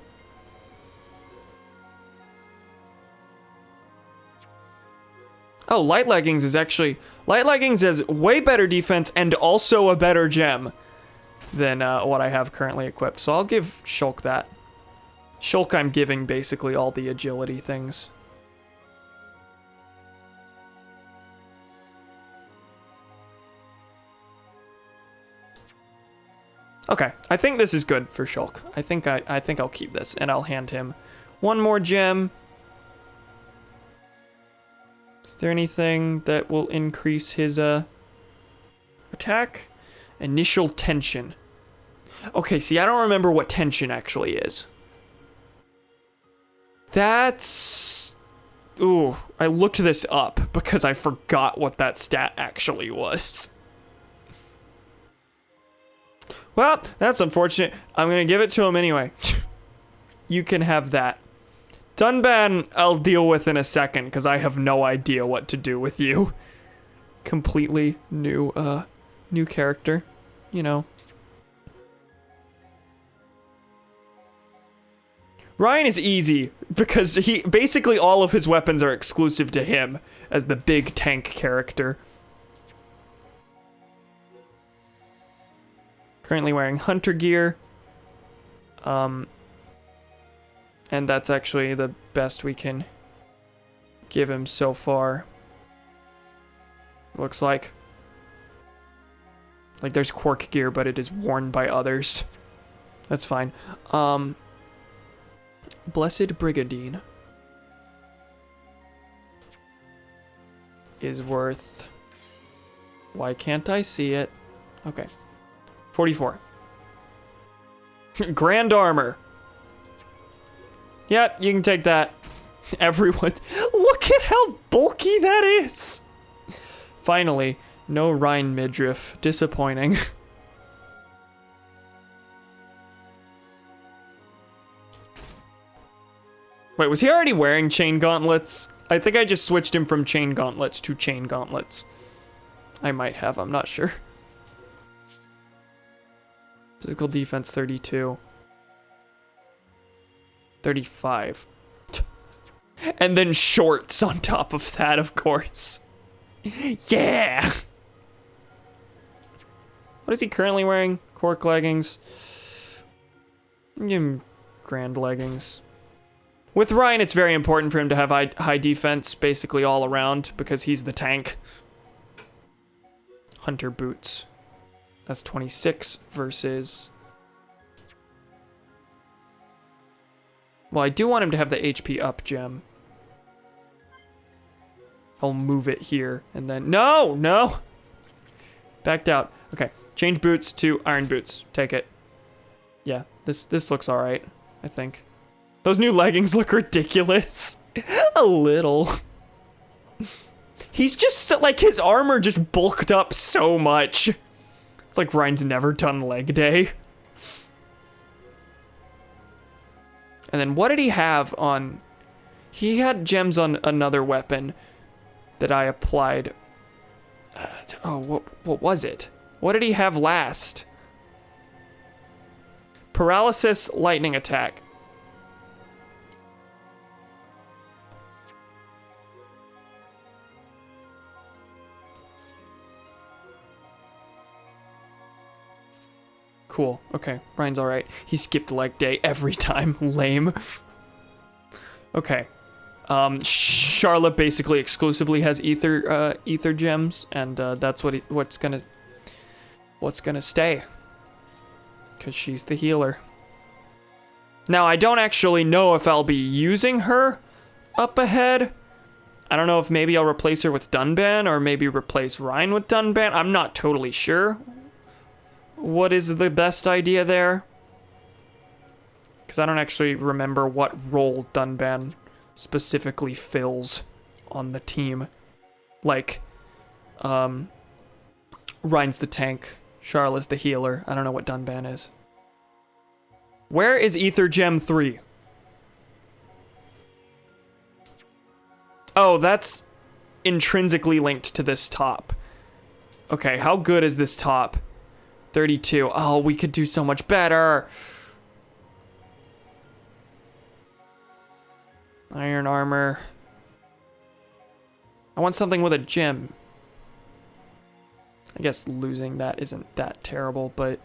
Oh, Light Leggings has way better defense and also a better gem than what I have currently equipped. So I'll give Shulk that. Shulk I'm giving basically all the agility things. Okay, I think this is good for Shulk. I think I'll keep this, and I'll hand him one more gem. Is there anything that will increase his attack? Initial tension. Okay, see, I don't remember what tension actually is. That's... Ooh, I looked this up because I forgot what that stat actually was. Well, that's unfortunate. I'm gonna give it to him anyway. You can have that. Dunban, I'll deal with in a second because I have no idea what to do with you. completely new new character, you know. Ryan is easy because he basically all of his weapons are exclusive to him as the big tank character. Currently wearing hunter gear. And that's actually the best we can give him so far. Looks like. Like there's quark gear, but it is worn by others. That's fine. Blessed Brigandine is worth... Why can't I see it? Okay. 44. Grand armor. Yep, you can take that. Everyone, look at how bulky that is. Finally, no Rhine midriff. Disappointing. Wait, was he already wearing chain gauntlets? I think I just switched him from chain gauntlets to chain gauntlets. I might have, I'm not sure. Physical defense 32. 35. And then shorts on top of that, of course. Yeah! What is he currently wearing? Cork leggings. Give him grand leggings. With Ryan, it's very important for him to have high defense basically all around because he's the tank. Hunter boots. That's 26 versus... Well, I do want him to have the HP up gem. I'll move it here and then... No! No! Backed out. Okay. Change boots to iron boots. Take it. Yeah, this looks alright, I think. Those new leggings look ridiculous. A little. He's just, like, his armor just bulked up so much. It's like Ryan's never done leg day. And then what did he have on... He had gems on another weapon that I applied. What was it? What did he have last? Paralysis, lightning attack. Cool. Okay. Ryan's alright. He skipped leg day every time. Lame. Okay. Charlotte basically exclusively has ether gems, and that's what's gonna stay. Because she's the healer. Now, I don't actually know if I'll be using her up ahead. I don't know if maybe I'll replace her with Dunban, or maybe replace Ryan with Dunban. I'm not totally sure what is the best idea there. Because I don't actually remember what role Dunban specifically fills on the team. Like, Ryan's the tank, Charlotte's the healer. I don't know what Dunban is. Where is Ether Gem 3? Oh, that's intrinsically linked to this top. Okay, how good is this top? 32. Oh, we could do so much better. Iron armor. I want something with a gem. I guess losing that isn't that terrible, but...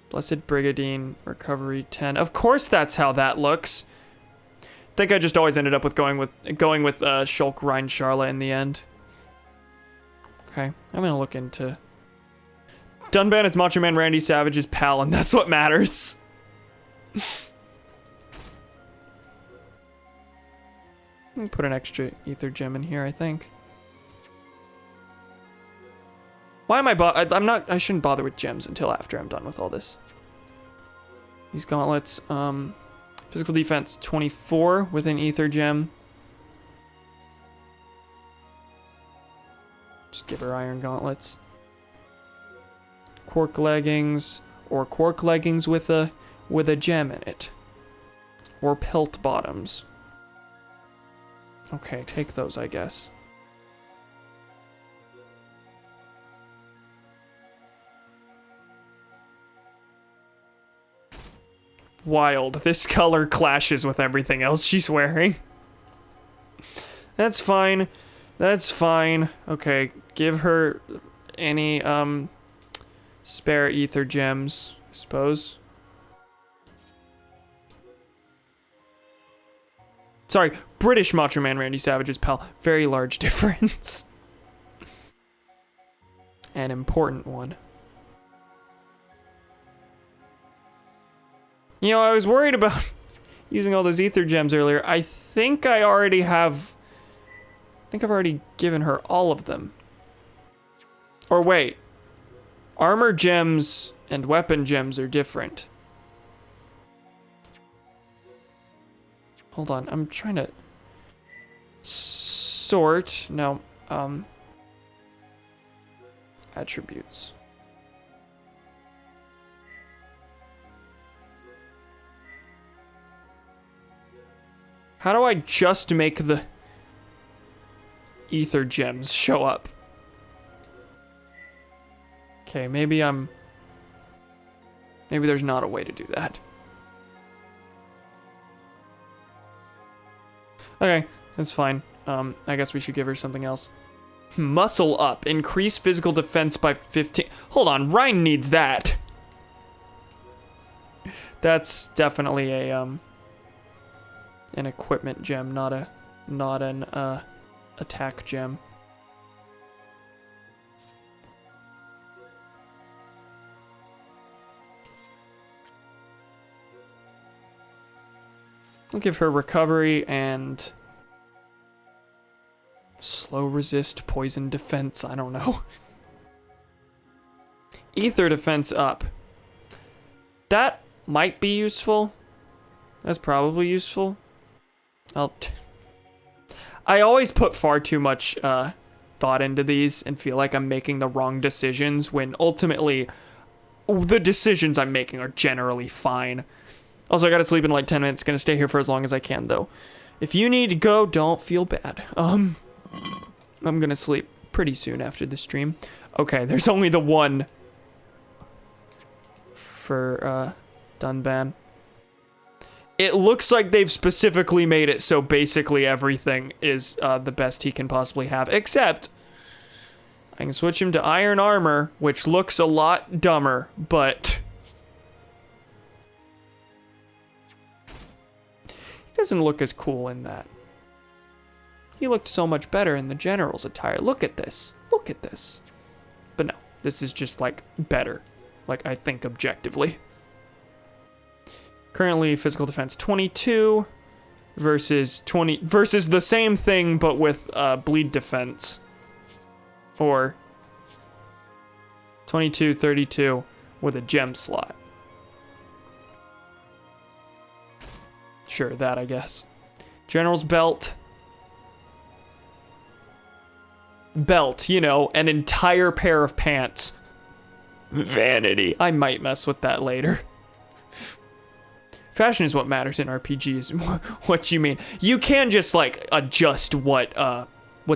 Blessed Brigandine, recovery 10. Of course that's how that looks. I think I just always ended up with going with Shulk, Ryan, Charlotte in the end. Okay, I'm gonna look into... Dunban is Macho Man Randy Savage's pal, and that's what matters. Let me put an extra ether gem in here, I think. Why am I shouldn't bother with gems until after I'm done with all this. These gauntlets, physical defense 24 with an ether gem. Just give her iron gauntlets. Quark leggings, or quark leggings with a gem in it. Or pelt bottoms. Okay, take those, I guess. wild. This color clashes with everything else she's wearing. That's fine. That's fine. Okay, give her any, spare ether gems, I suppose. Sorry, British Macho Man Randy Savage's pal. Very large difference. An important one. You know, I was worried about using all those ether gems earlier. I think I've already given her all of them. Or wait. Armor gems and weapon gems are different. Hold on, I'm trying to sort. No, attributes. How do I just make the ether gems show up? Okay, maybe there's not a way to do that. Okay, that's fine. I guess we should give her something else. Muscle up. Increase physical defense by 15. Hold on, Ryan needs that. That's definitely a an equipment gem, not an attack gem. I'll give her recovery and slow resist, poison defense, I don't know. Ether defense up. That might be useful. That's probably useful. I always put far too much thought into these and feel like I'm making the wrong decisions when ultimately the decisions I'm making are generally fine. Also, I gotta sleep in like 10 minutes. Gonna stay here for as long as I can, though. If you need to go, don't feel bad. I'm gonna sleep pretty soon after the stream. Okay, there's only the one for Dunban. It looks like they've specifically made it so basically everything is the best he can possibly have, except I can switch him to iron armor, which looks a lot dumber, but he doesn't look as cool in that. He looked so much better in the general's attire. Look at this. Look at this. But no, this is just like better. Like I think objectively. Currently physical defense 22 versus the same thing but with bleed defense. Or 22, 32 with a gem slot. Sure, that I guess. General's belt. Belt, you know, an entire pair of pants. Vanity. I might mess with that later. Fashion is what matters in RPGs. What you mean? You can just like adjust what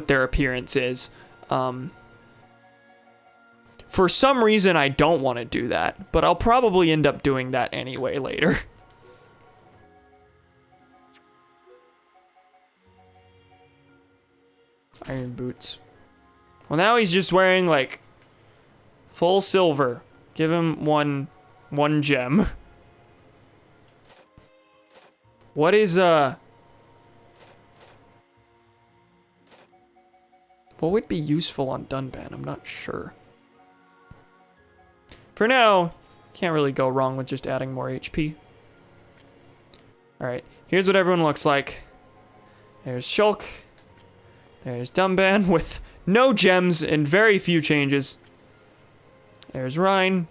their appearance is. For some reason, I don't want to do that, but I'll probably end up doing that anyway later. Iron boots. Well, now he's just wearing like full silver. Give him one gem. What is what would be useful on Dunban? I'm not sure. For now, can't really go wrong with just adding more HP. Alright, here's what everyone looks like. There's Shulk. There's Dunban with no gems and very few changes. There's Rhine.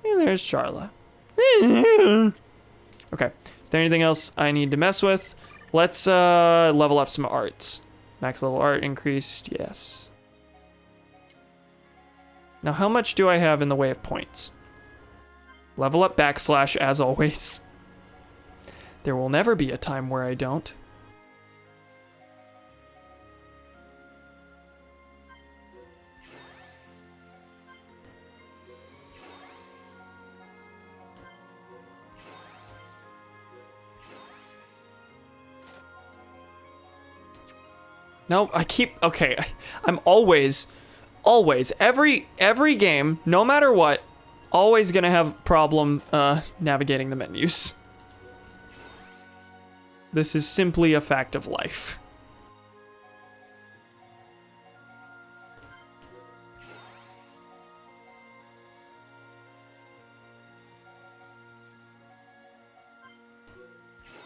And there's Charla. Okay, is there anything else I need to mess with? Let's level up some arts. Max level art increased, yes. Now how much do I have in the way of points? Level up backslash as always. There will never be a time where I don't. No, okay, I'm always, every game, no matter what, always gonna have problem navigating the menus. This is simply a fact of life.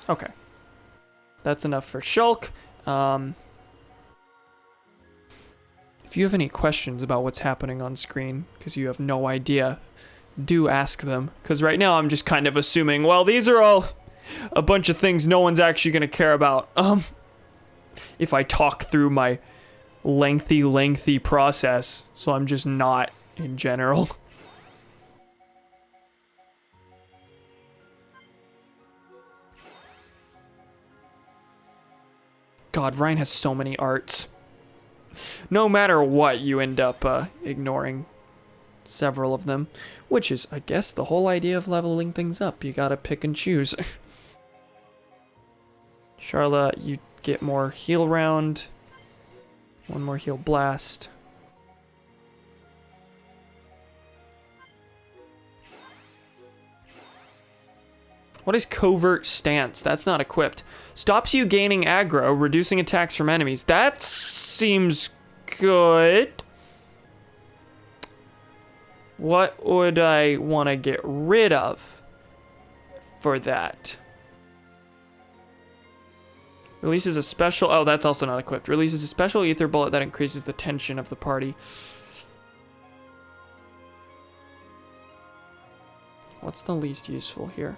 Okay. That's enough for Shulk. If you have any questions about what's happening on screen, because you have no idea, do ask them. Because right now I'm just kind of assuming, well, these are all a bunch of things no one's actually going to care about. If I talk through my lengthy process, so I'm just not in general. God, Ryan has so many arts. No matter what, you end up ignoring several of them, which is, I guess, the whole idea of leveling things up. You gotta pick and choose. Charlotte, you get more heal round. One more heal blast. What is Covert Stance? That's not equipped. Stops you gaining aggro, reducing attacks from enemies. That seems good. What would I want to get rid of for that? Releases a special... Oh, that's also not equipped. Releases a special ether bullet that increases the tension of the party. What's the least useful here?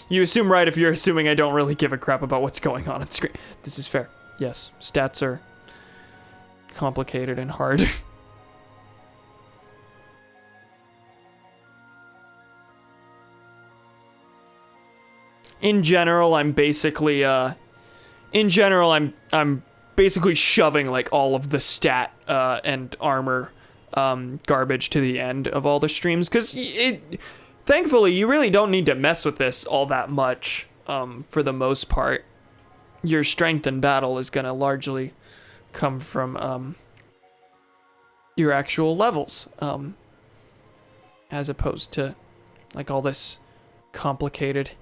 You assume right if you're assuming I don't really give a crap about what's going on screen. This is fair. Yes, stats are complicated and hard. In general, I'm basically I'm basically shoving like all of the stat and armor garbage to the end of all the streams, because thankfully you really don't need to mess with this all that much. For the most part, your strength in battle is gonna largely come from your actual levels, as opposed to like all this complicated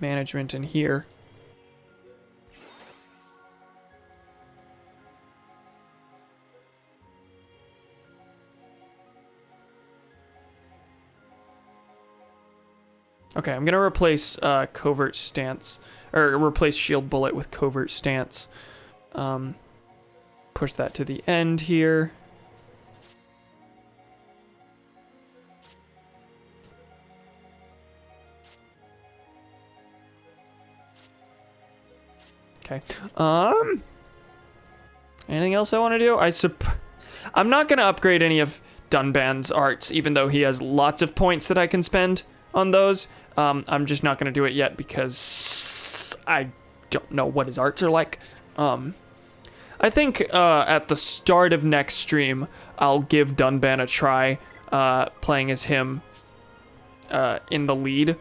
management in here. Okay, I'm gonna replace Covert Stance, or replace Shield Bullet with Covert Stance. Push that to the end here. Okay. Anything else I want to do? I'm not gonna upgrade any of Dunban's arts, even though he has lots of points that I can spend on those. I'm just not gonna do it yet because I don't know what his arts are like. I think at the start of next stream, I'll give Dunban a try playing as him in the lead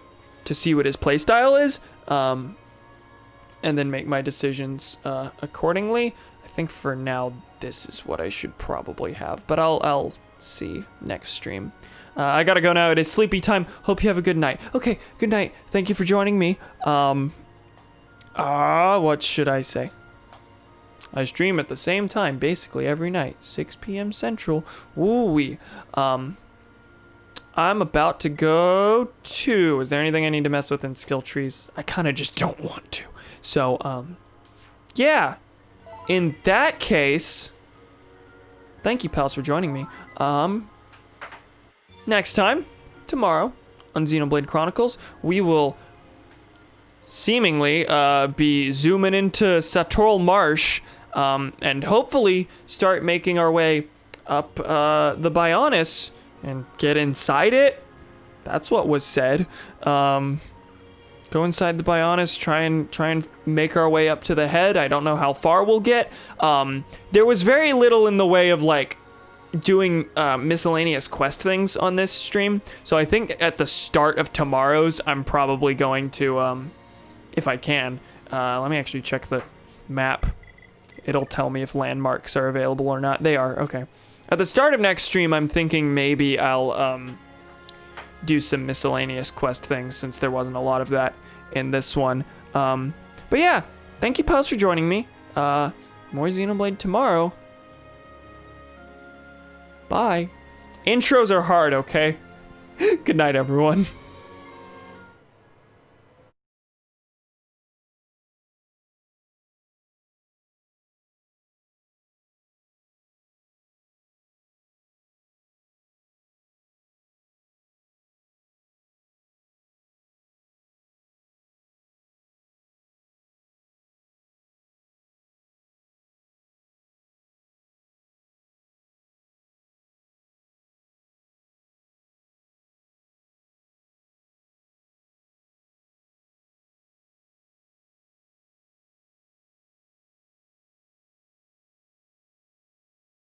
to see what his playstyle is, and then make my decisions accordingly. I think for now, this is what I should probably have, but I'll see next stream. I gotta go now. It is sleepy time. Hope you have a good night. Okay, good night. Thank you for joining me. What should I say? I stream at the same time, basically every night, 6 p.m. Central. Woo-wee. I'm about to go to... Is there anything I need to mess with in skill trees? I kind of just don't want to. So, yeah. In that case, thank you, pals, for joining me. Next time, tomorrow, on Xenoblade Chronicles, we will seemingly be zooming into Satorl Marsh, and hopefully start making our way up the Bionis and get inside it. That's what was said. Go inside the Bionis, try and make our way up to the head. I don't know how far we'll get. There was very little in the way of like doing miscellaneous quest things on this stream, so I think at the start of tomorrow's I'm probably going to if I can. Let me actually check the map. It'll tell me if landmarks are available or not. They are, okay. At the start of next stream, I'm thinking maybe I'll do some miscellaneous quest things since there wasn't a lot of that in this one. But yeah, thank you, pals, for joining me. More Xenoblade tomorrow. Bye. Intros are hard, okay? Good night, everyone.